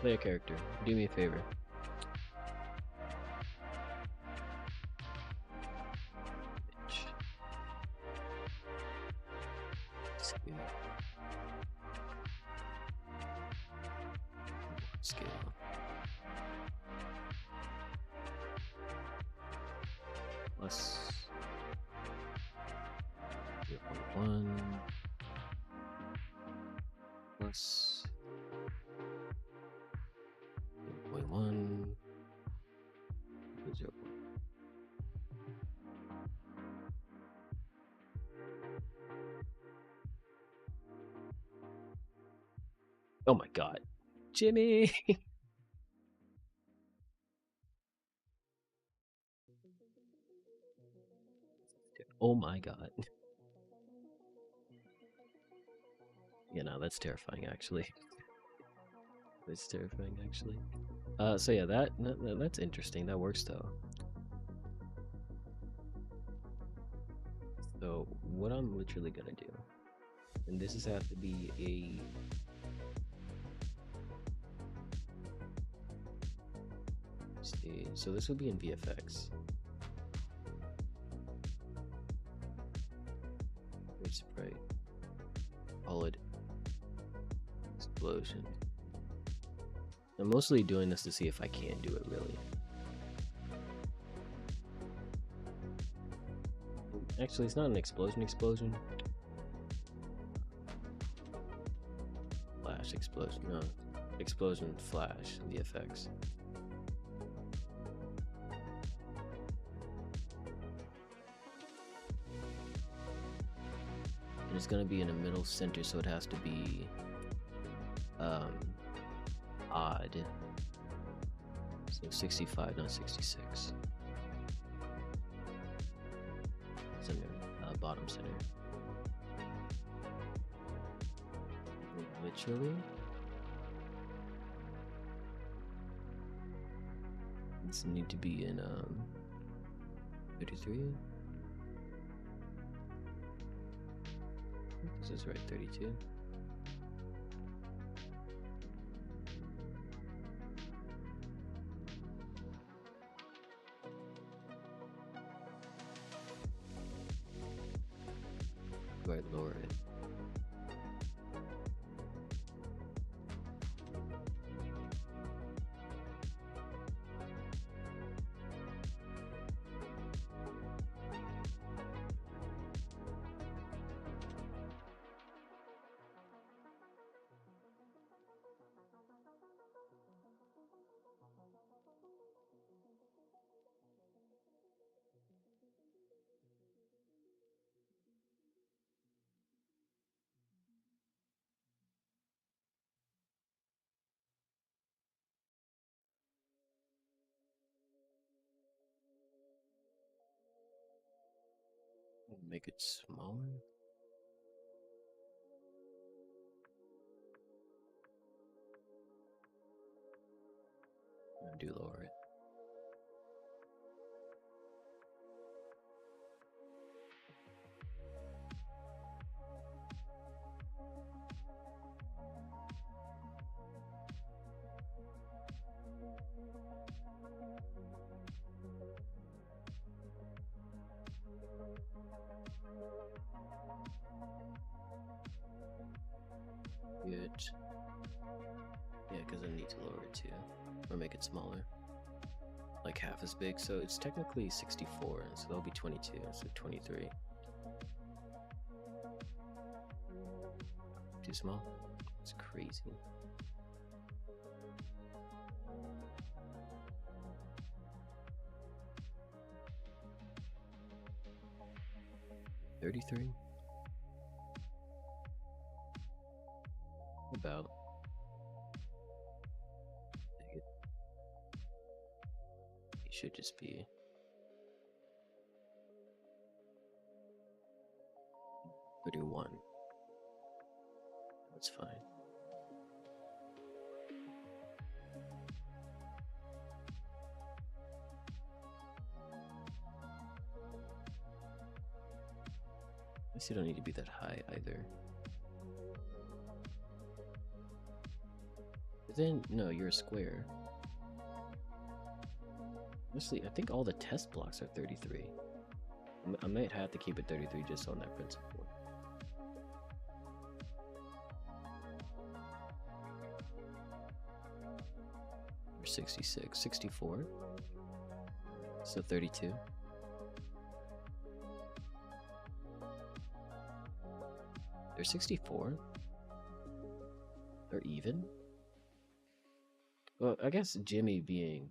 play a character. Do me a favor. Scale. Plus 0.1 plus 0.1 0. Oh my god. Jimmy! Oh my god. Yeah, no, that's terrifying actually. That's terrifying actually. So yeah, that's interesting. That works though. So what I'm literally gonna do, and this is have to be a see, so this would be in VFX. Spray. Solid explosion. I'm mostly doing this to see if I can do it really. Actually, it's not an explosion. Flash explosion, no. Explosion flash VFX. And it's gonna be in the middle center, so it has to be odd. So 65, not 66. Center, bottom center. Literally. This need to be in 33. This is right, 32. Right, lower it. Make it smaller. I do lower it. Good. Yeah, because I need to lower it too. Or make it smaller. Like half as big, so it's technically 64, so that'll be 22, so 23. Too small? It's crazy. $33? About. It should just be 31. That's fine. guess you don't need to be that high either. But then, no, you're a square. Honestly, I think all the test blocks are 33. I might have to keep it 33 just on that principle. Or 66, 64. So 32. They're 64? They're even? Well, I guess Jimmy being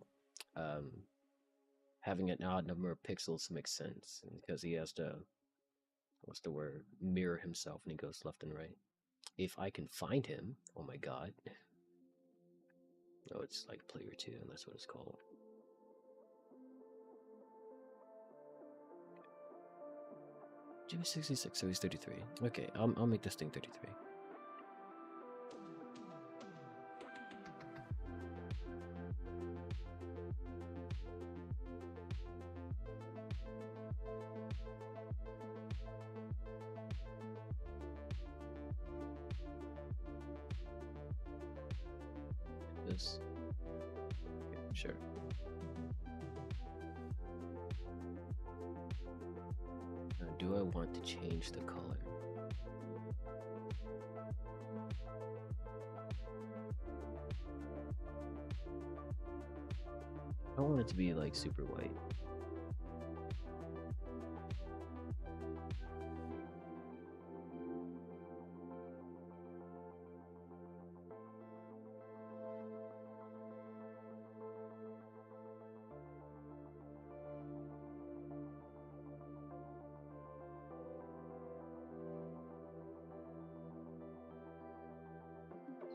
having an odd number of pixels makes sense because he has to, what's the word, mirror himself when he goes left and right. If I can find him, oh my god. Oh, it's like player 2, and that's what it's called. Jimmy's 66, so he's 33. Okay, I'll make this thing 33. This. Okay, sure. Now, do I want to change the color? I want it to be like super white.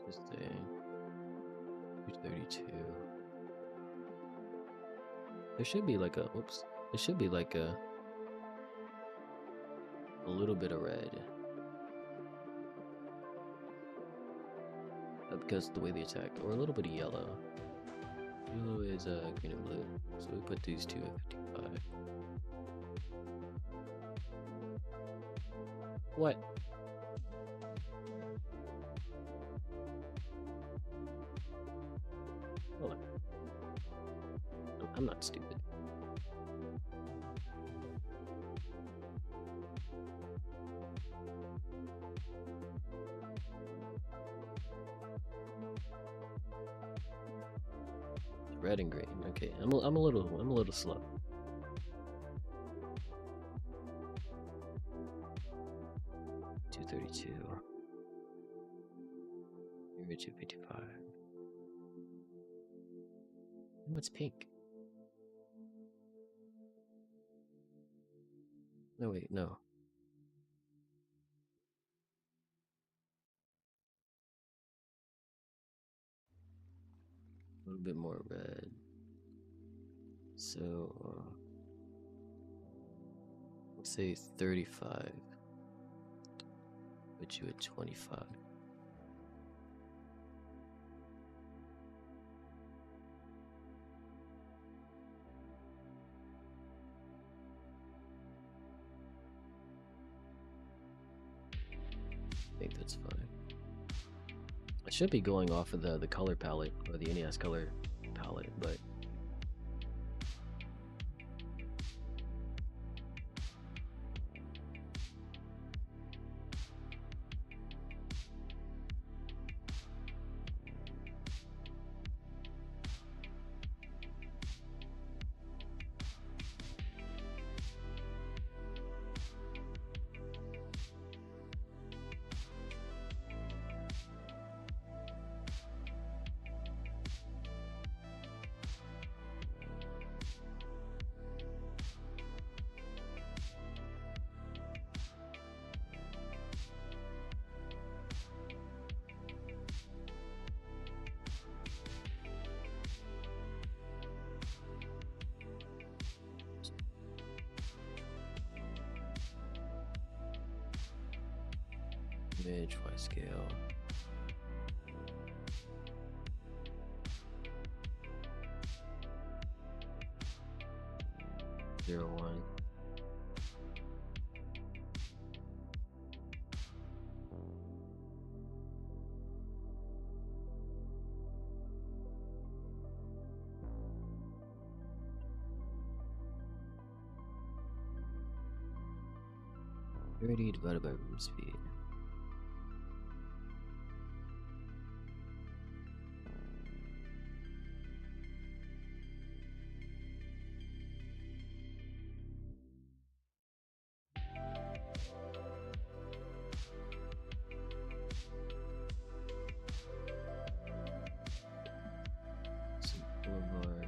Just a 232. There should be like a, whoops, there should be like a little bit of red. Because of the way they attacked, or a little bit of yellow. Yellow is green and blue, so we put these two at 55. What? Hold on. I'm not stupid. Red and green. Okay, I'm a little slow. $232. You're $255. What's pink? No, wait, no. A little bit more red. So, let's say 35. Put you at 25. I think that's fine. I should be going off of the color palette, or the NES color palette, but image, Y scale. Zero one. 30 divided by room speed. Boulevard.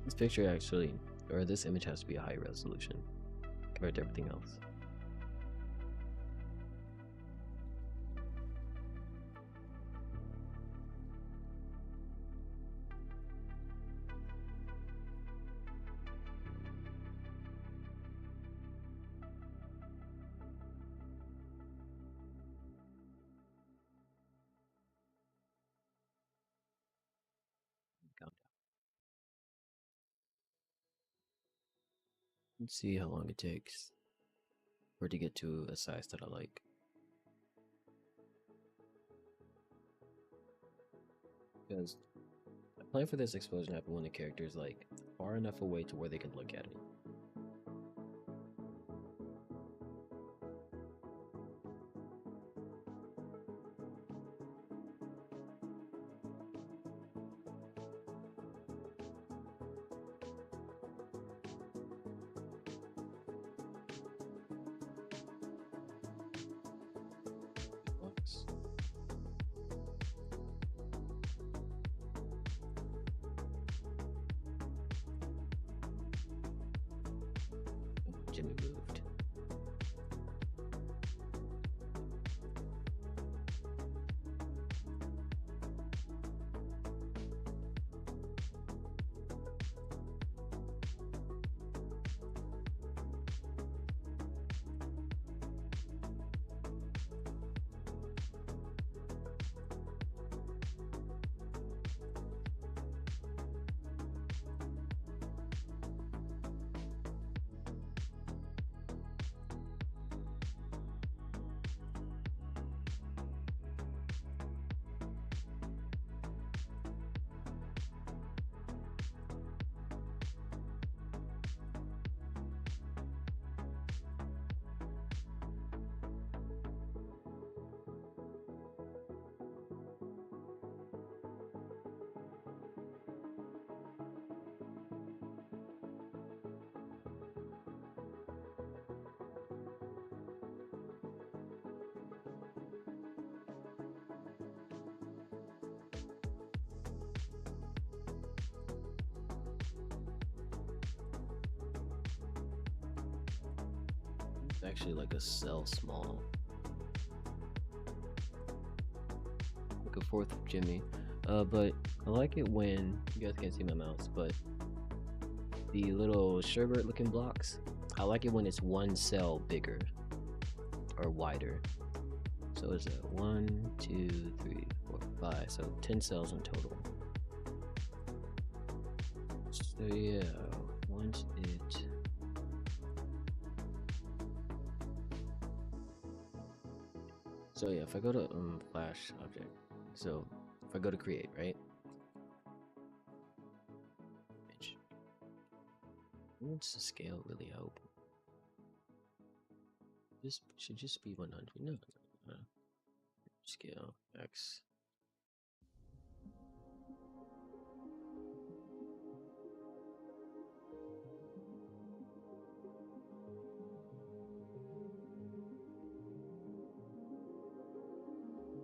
This picture actually, or this image has to be a high resolution compared to everything else. Calm down. Let's see how long it takes for it to get to a size that I like. Because I plan for this explosion to happen when the character is like far enough away to where they can look at it. Blocks. Jimmy moved. It's actually like a cell small. Like a fourth of Jimmy. But I like it when, you guys can't see my mouse, but the little sherbet looking blocks, I like it when it's one cell bigger or wider. So is it 1, 2, 3, 4, 5? So 10 cells in total. So yeah, once it so yeah, if I go to flash object, so if I go to create, right? Image. What's the scale really help? This should just be 100. No. Scale X.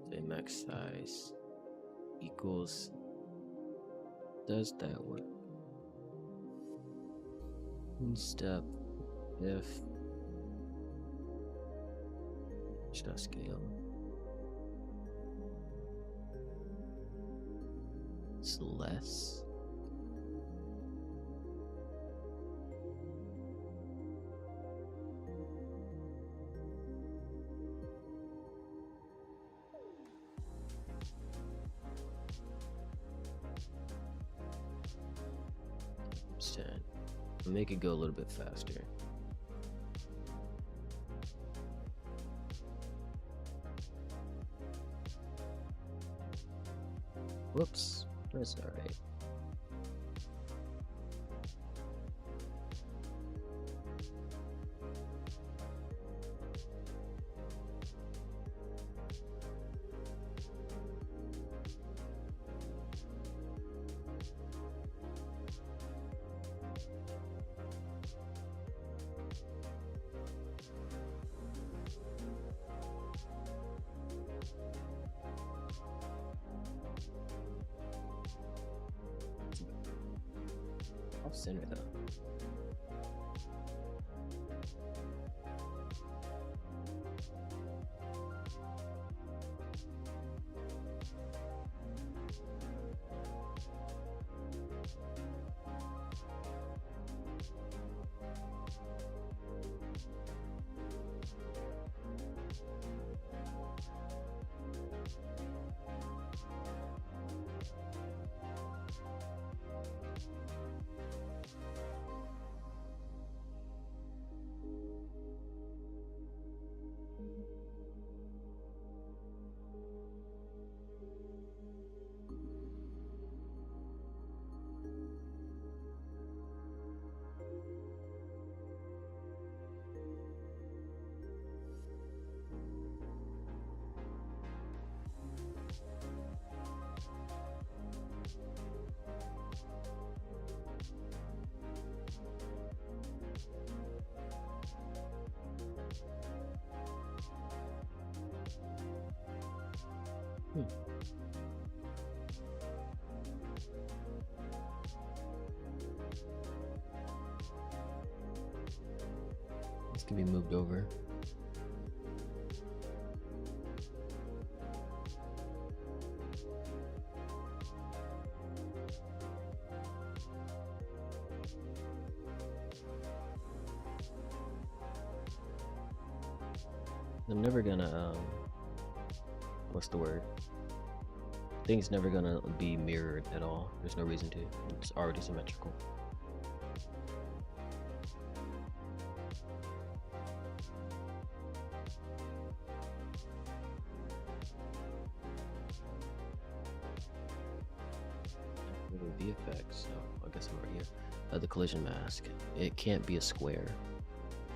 Say max size equals. Does that work? In step if scale. It's less. I'll make it go a little bit faster. Whoops, that's all right. Off center though. This can be moved over. I'm never gonna what's the word? Things never gonna be mirrored at all. There's no reason to. It's already symmetrical. VFX, so I guess I'm already here. The collision mask. It can't be a square.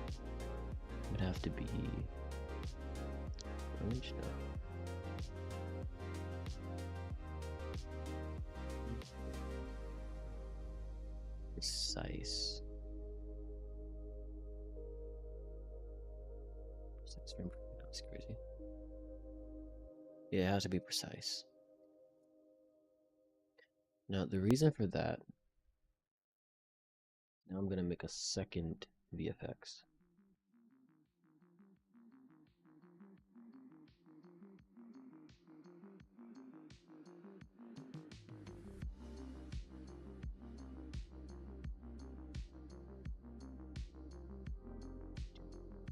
It would have to be orange now. Precise. Precise frame. That's crazy. Yeah, it has to be precise. Now, the reason for that, now I'm going to make a second VFX.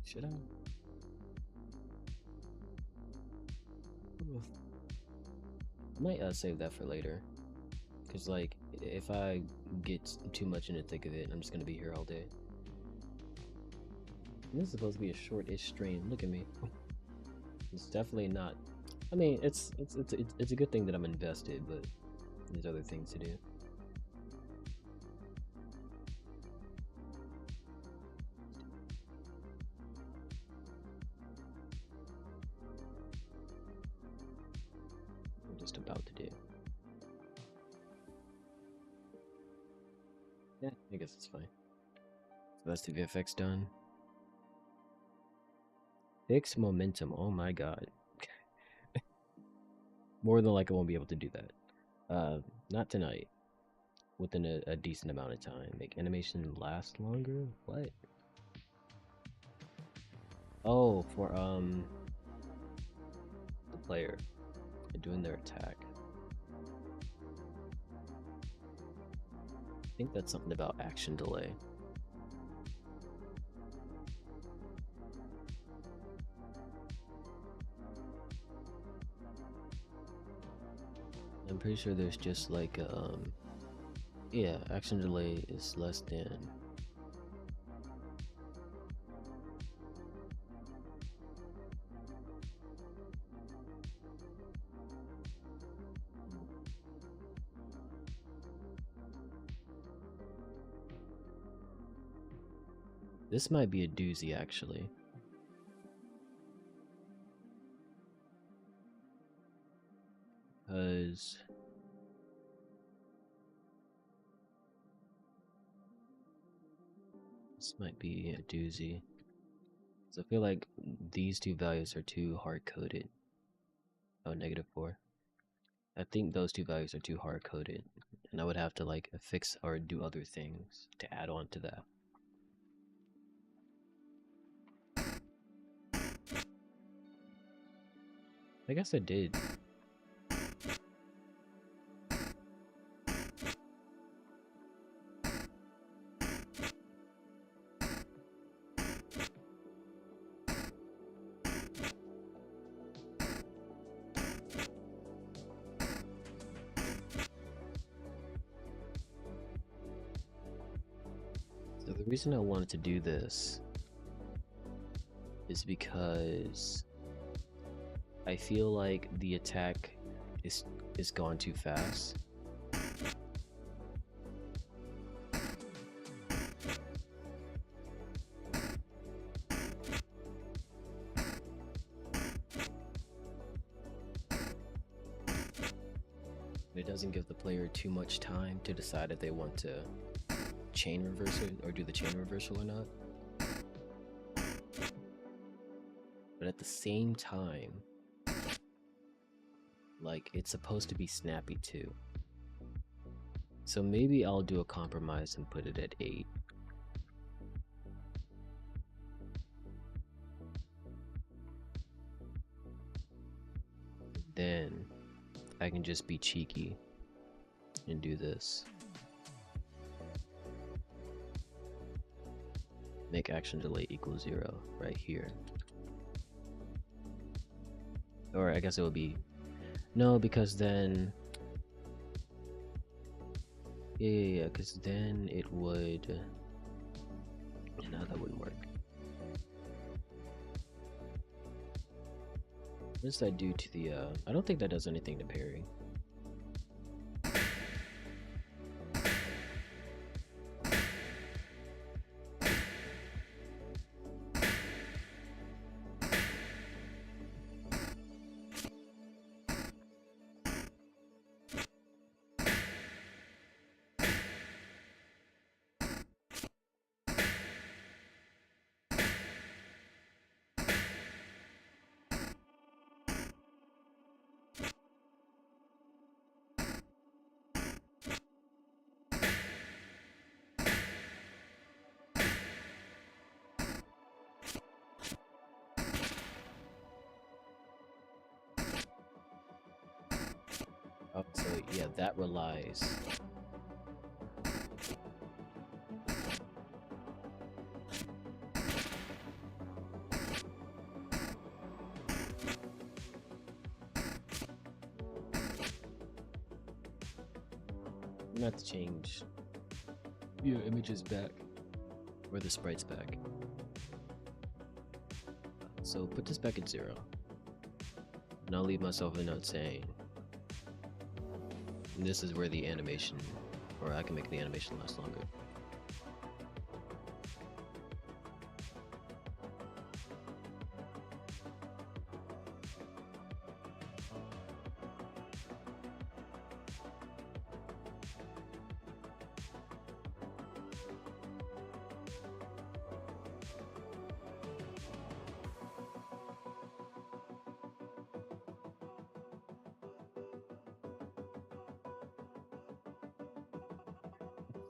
Should I? I might save that for later. Because, like, if I get too much in the thick of it, I'm just going to be here all day. And this is supposed to be a short-ish stream. Look at me. It's definitely not. I mean, it's a good thing that I'm invested, but there's other things to do. I'm just about to do. Yeah, I guess it's fine. So that's the VFX done. Fix momentum. Oh my god. More than likely I won't be able to do that. Not tonight. Within a decent amount of time. Make animation last longer? What? Oh, for the player doing their attack. I think that's something about action delay. I'm pretty sure there's just like yeah, action delay is less than. This might be a doozy actually. Because this might be a doozy. So I feel like these two values are too hard-coded. Oh, -4. I think those two values are too hard-coded, and I would have to like fix or do other things to add on to that. I guess I did. So the reason I wanted to do this is because I feel like the attack is gone too fast. It doesn't give the player too much time to decide if they want to chain reversal or do the chain reversal or not. But at the same time, like, it's supposed to be snappy too. So maybe I'll do a compromise and put it at 8. Then I can just be cheeky and do this. Make action delay equal 0 right here. Or I guess it would be no, because then yeah, because then it would. No, that wouldn't work. What does that do to the? I don't think that does anything to parry. Oh, so yeah, that relies. I'm gonna have to change your images back, or the sprites back. So put this back at 0. And I'll leave myself a note saying, this is where the animation, or I can make the animation last longer.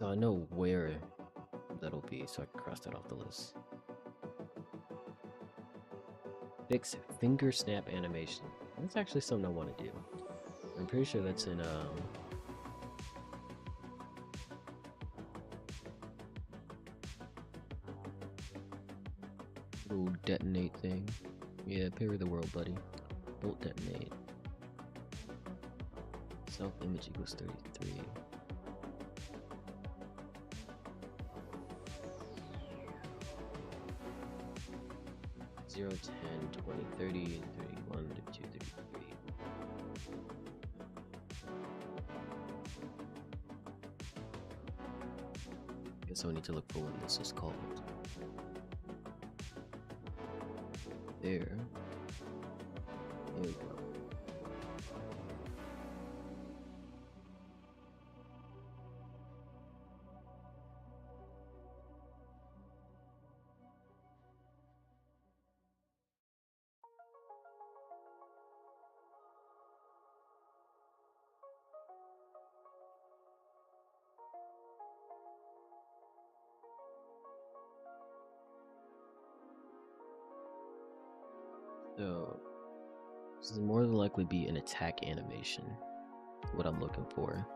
So I know where that'll be, so I can cross that off the list. Fix finger snap animation. That's actually something I want to do. I'm pretty sure that's in Little detonate thing. Yeah, parry the world, buddy. Bolt detonate. Self image equals 33. Zero, 10, 20, 30, 31, 32, 33. Guess I need to look for what this is called. There. There we go. So, this is more than likely be an attack animation. What I'm looking for.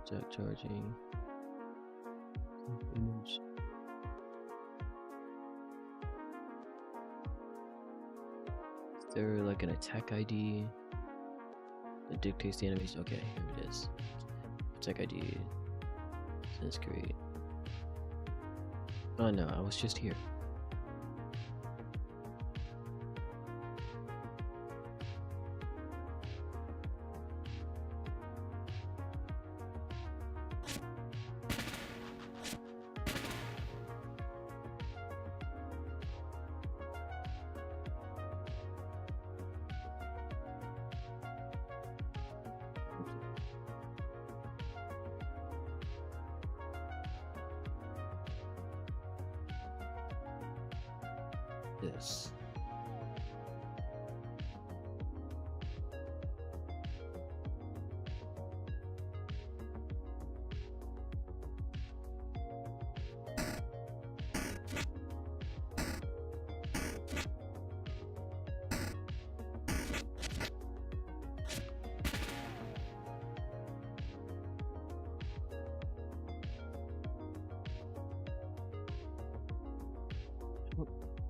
Jack charging. Image. Is there like an attack ID that dictates the animation? Okay, here it is. Attack ID. That's great. Oh no, I was just here. This.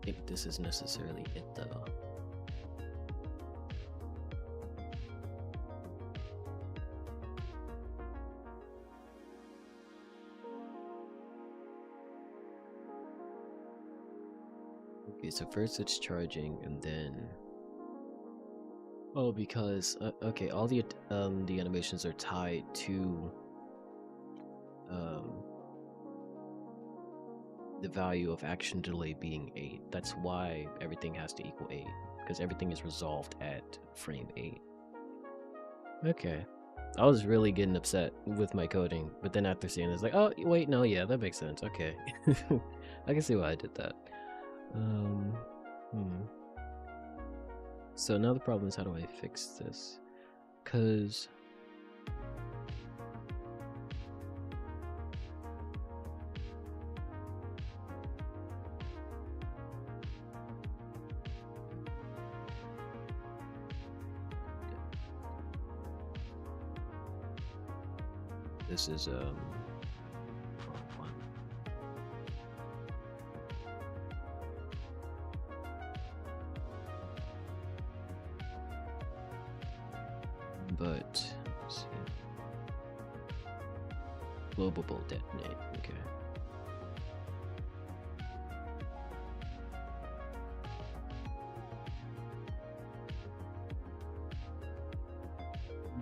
I think this is necessarily it though. Okay, so first it's charging and then because okay, all the animations are tied to the value of action delay being 8. That's why everything has to equal 8, because everything is resolved at frame 8. Okay. I was really getting upset with my coding, but then after seeing this, like, oh, wait, no, yeah, that makes sense. Okay. I can see why I did that. So now the problem is, how do I fix this? Because this is wrong one. But let's see. Global bolt detonate. Okay.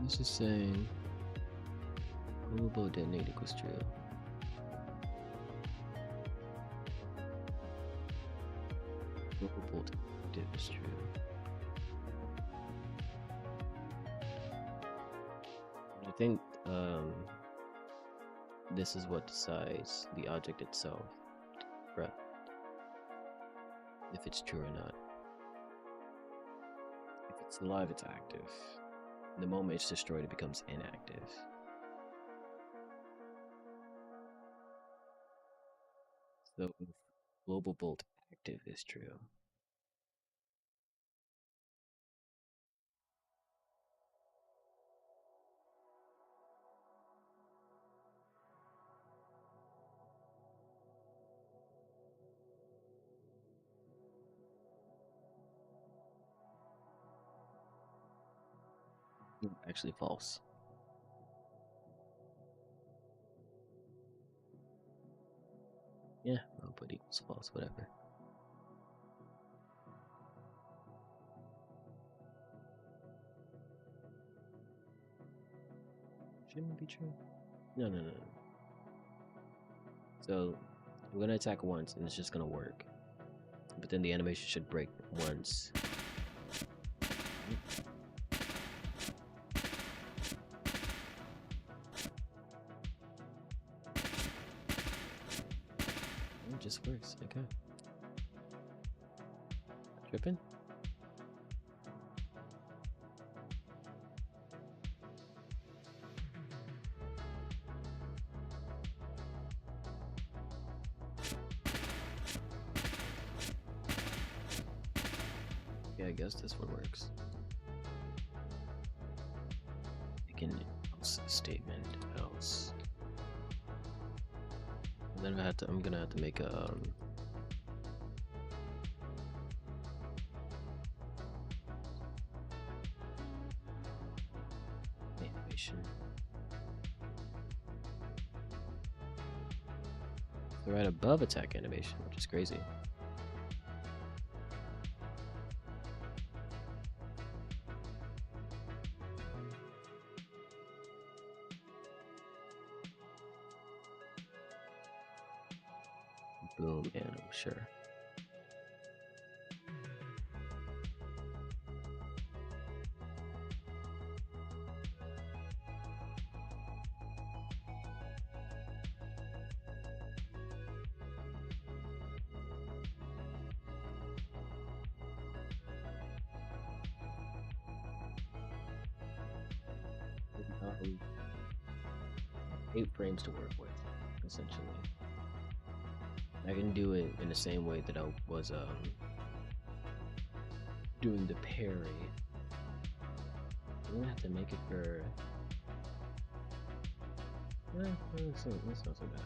This is saying global detonate equals true. Global bolt is true. I think this is what decides the object itself, right? If it's true or not. If it's alive, it's active. The moment it's destroyed, it becomes inactive. So if global bolt active is true. Actually false. Yeah, I'll put equals false, whatever. Shouldn't it be true? No, no, no, no. So I'm gonna attack once and it's just gonna work. But then the animation should break once. It just works, okay. Tripping? Yeah, I guess this one works. Make an else statement else. And then I'm gonna have to make a animation. So right above attack animation, which is crazy. Boom, and I'm sure. Um, 8 frames to work with, essentially. I can do it in the same way that I was doing the parry. I'm gonna have to make it for. That's not so bad.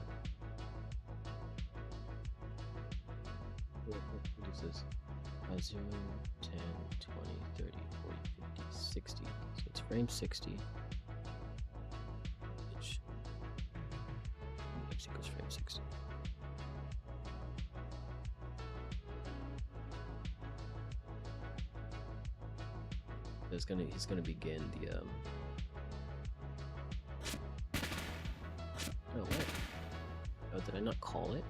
What is this? 0, 10, 20, 30, 40, 50, 60. So it's frame 60. Which equals frame 60. He's gonna begin the Oh what? Oh, did I not call it?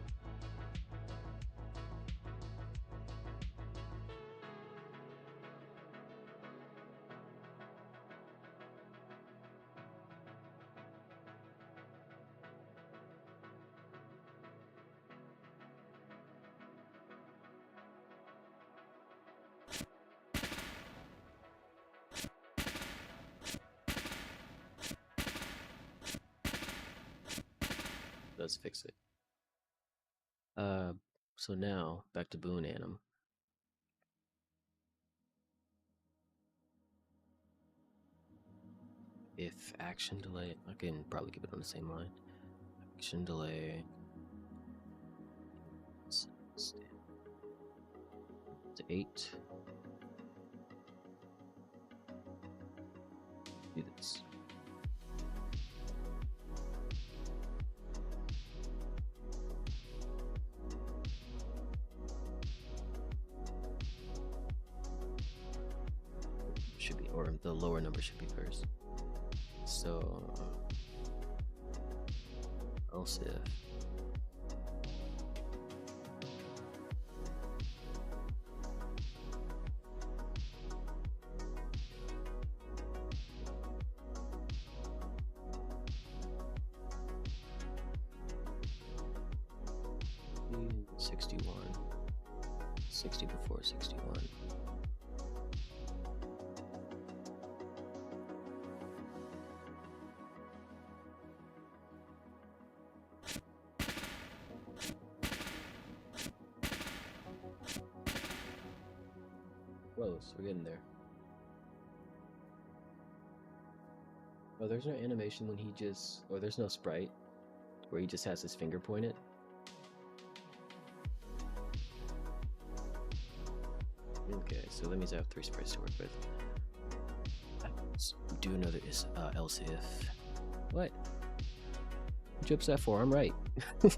Let's fix it. So now back to Boon Anim. If action delay, I can probably keep it on the same line. Action delay. To 8. Do this. Should be, or the lower number should be first. So, else if. Mm, 61. 60 before 61. Close, we're getting there. Oh, there's no animation when he just, or there's no sprite where he just has his finger pointed. Okay, so that means I have 3 sprites to work with. Let's do another else if. What? What you upset for? I'm right. It's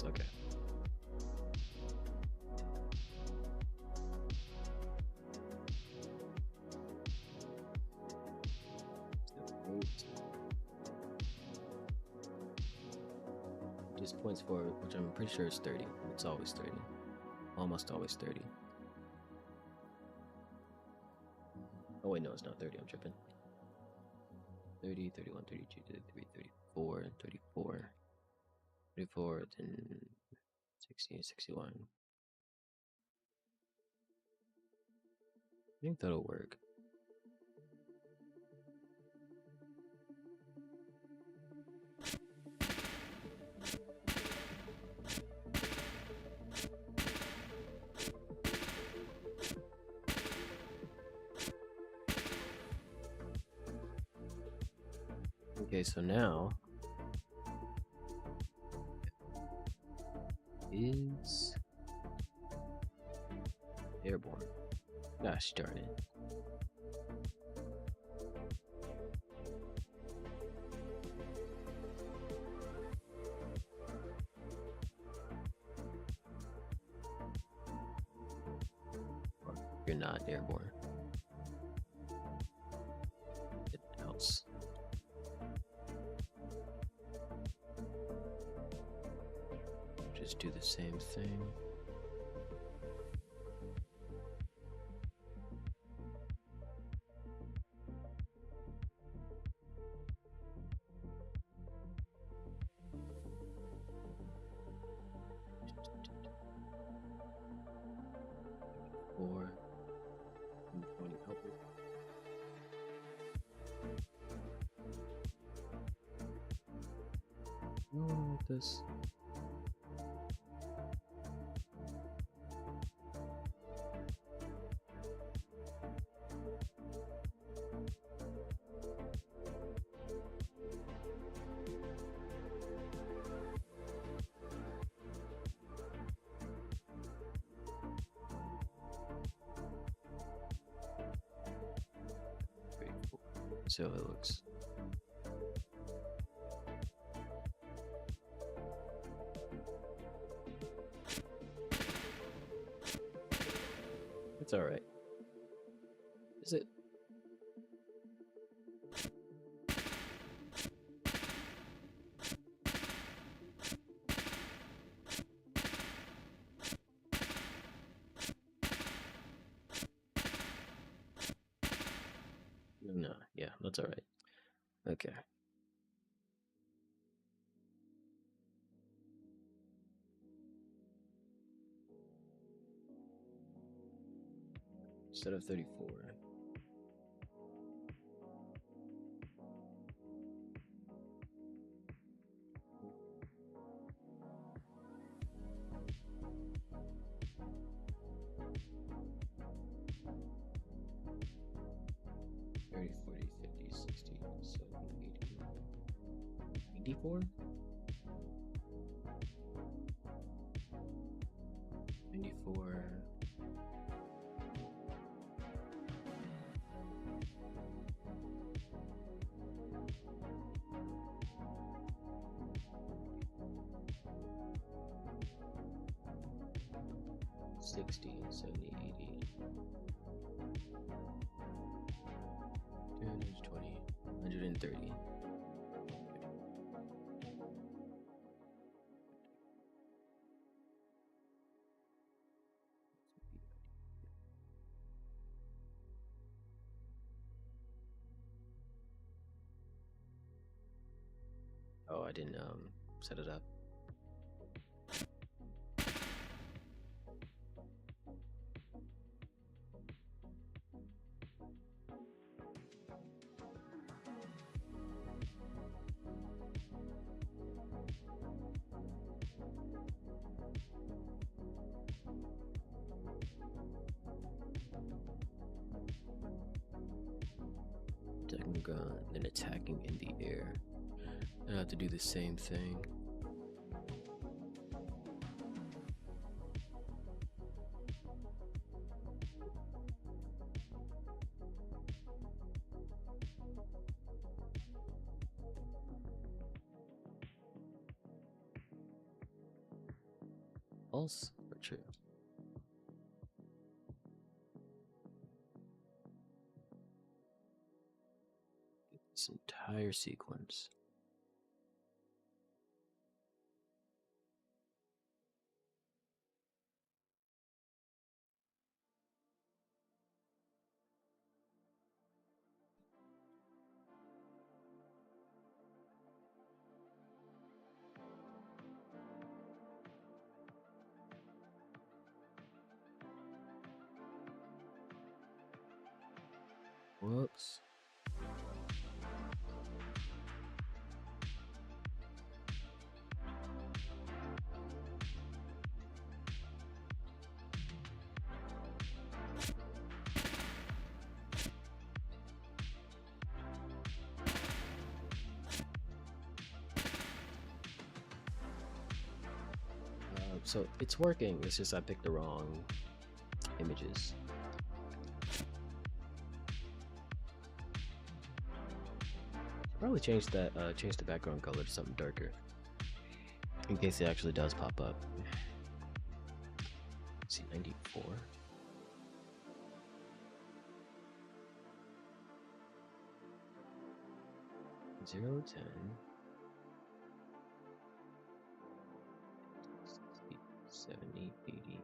okay. Just points forward, which I'm pretty sure is 30. It's always 30. Almost always 30. Oh wait, no, it's not 30. I'm tripping. 30, 31, 32, 33, 34, 34, 34, then 60, 61. I think that'll work. Okay, so now is airborne. Gosh darn it. You're not airborne. It helps. Just do the same thing. Or 20 help. No, this. So it looks. It's alright. Is it? No, yeah, that's alright. Okay. Instead of 34. Thirty, 40, 50, 60, 70, 80, 94? 94. 60, 70, 80, 220, 130. Oh, I didn't set it up. Technically ground, then attacking in the air. And I have to do the same thing. False or true? This entire sequence. Whoops. So it's working, it's just I picked the wrong images. Probably change that, change the background color to something darker, in case it actually does pop up. Let's see, 94. 0, 10. 60, 70, 80.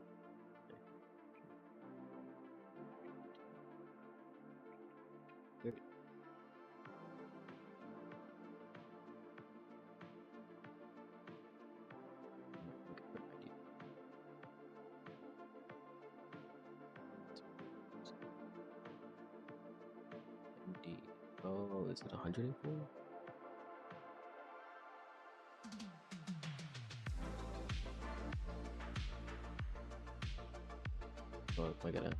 30. Oh, is it 104? Oh, I gotta.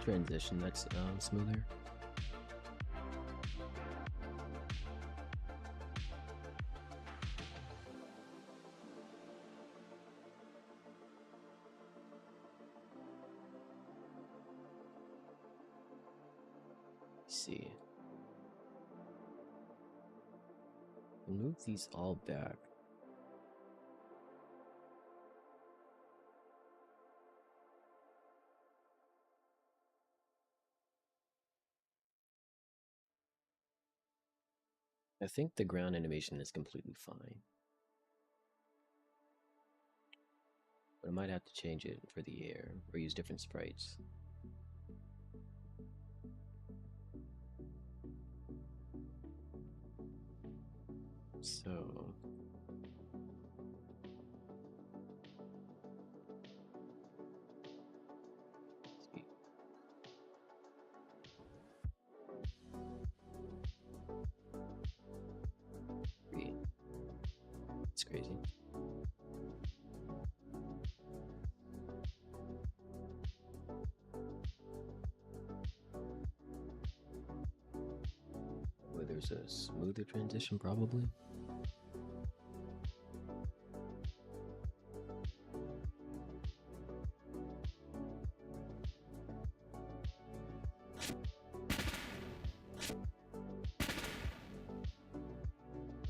Transition that's smoother. Let's see. Move these all back. I think the ground animation is completely fine, but I might have to change it for the air or use different sprites. So it's crazy. Where there's a smoother transition, probably.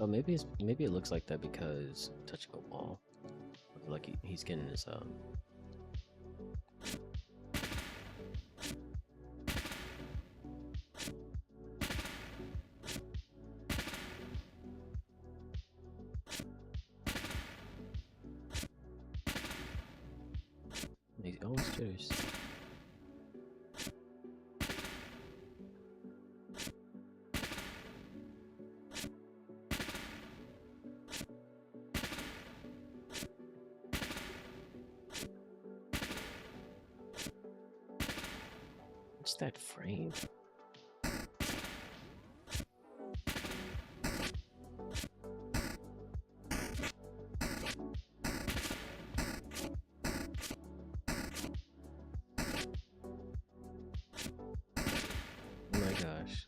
Oh, maybe it looks like that because touching a wall. Like he's getting his he's almost jitters. that frame? Oh my gosh.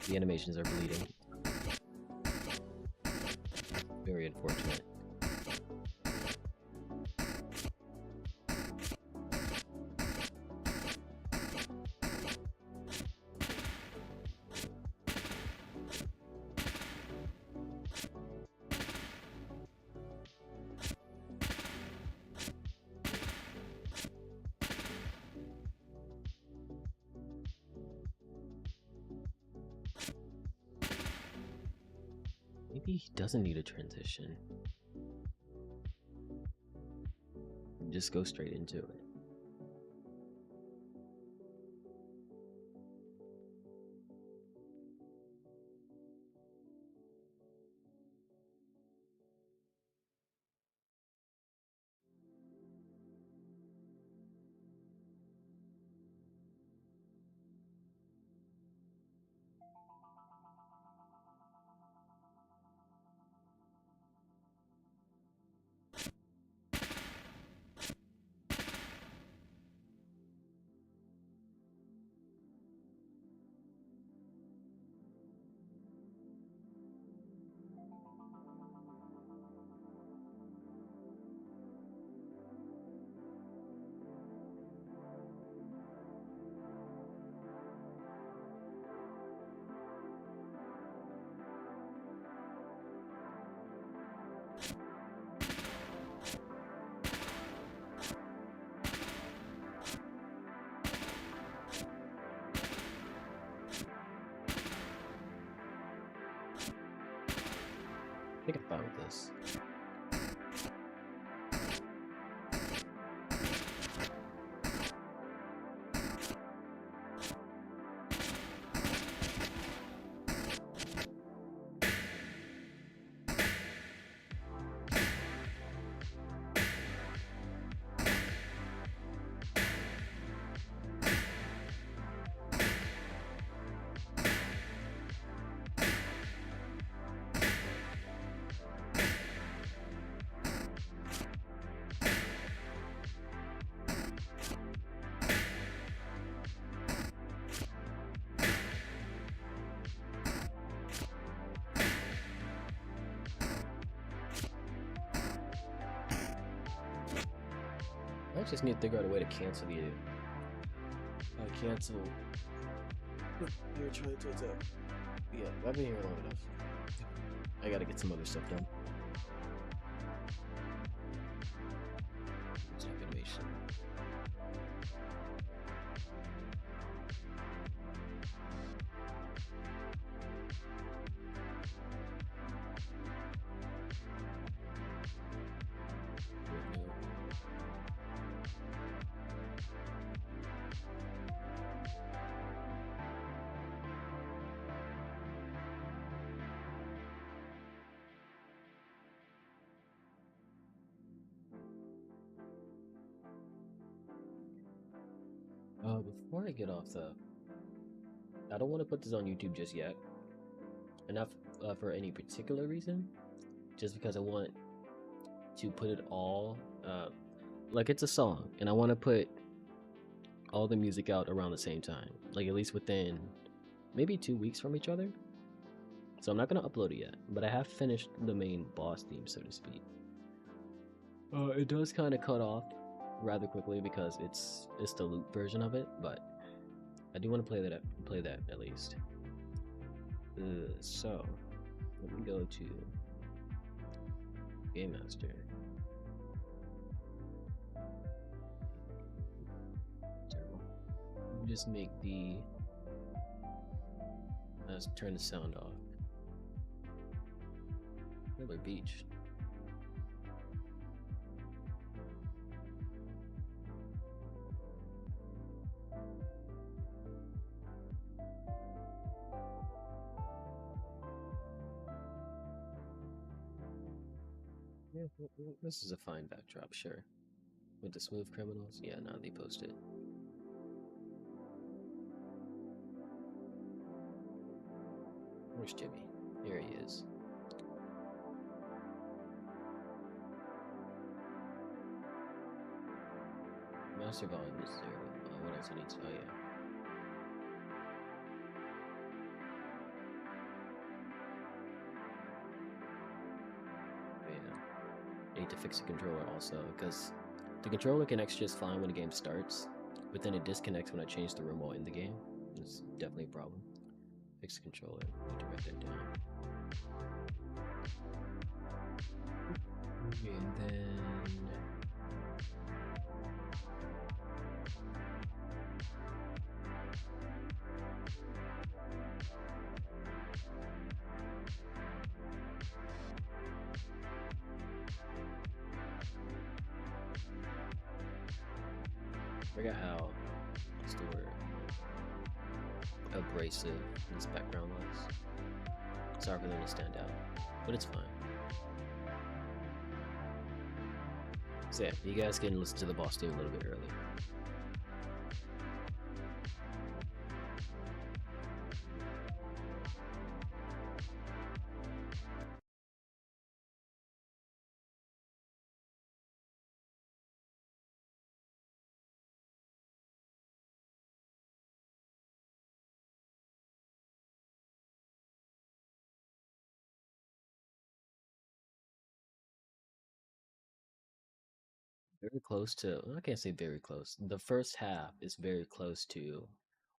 The animations are bleeding. Very unfortunate. Maybe he doesn't need a transition. Just go straight into it. I think I thought of this. I just need to figure out a way to cancel the cancel. You're trying to attack. Yeah, I've been here long enough. I gotta get some other stuff done. Stop animation. Before I get off I don't want to put this on YouTube just yet. And not for any particular reason. Just because I want to put it all, like it's a song. And I want to put all the music out around the same time. Like at least within maybe 2 weeks from each other. So I'm not going to upload it yet. But I have finished the main boss theme, so to speak. It does kind of cut off rather quickly because it's the loop version of it, but I do want to play that at least. So let me go to Game Master. Just make the let's turn the sound off. Another beach. Yeah, this is a fine backdrop, sure. With the smooth criminals? Yeah, now they post it. Where's Jimmy? Here he is. Master volume is 0. What else I need to? Oh, yeah. Yeah. I need to fix the controller also, because the controller connects just fine when the game starts, but then it disconnects when I change the remote in the game. It's definitely a problem. Fix the controller. I need to write that down. And then I forgot how what's the word? Abrasive this background looks. Sorry for them to stand out, but it's fine. So yeah, you guys can listen to the boss theme a little bit early. Very close to, I can't say very close. The first half is very close to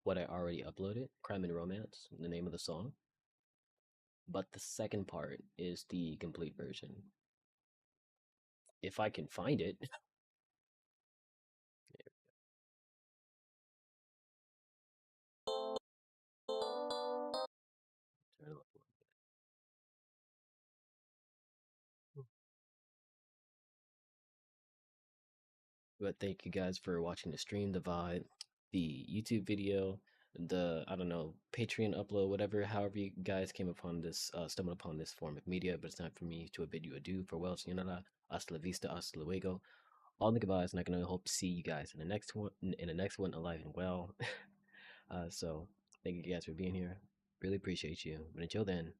what I already uploaded, Crime and Romance, the name of the song. But the second part is the complete version. If I can find it. But thank you guys for watching the stream, the VOD, the YouTube video, the, I don't know, Patreon upload, whatever, however you guys came upon this, stumbled upon this form of media. But it's time for me to bid you adieu. Farewell, sayonara, hasta la vista, hasta luego. All the goodbyes, and I can hope to see you guys in the next one, alive and well. So thank you guys for being here. Really appreciate you. But until then,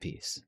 peace.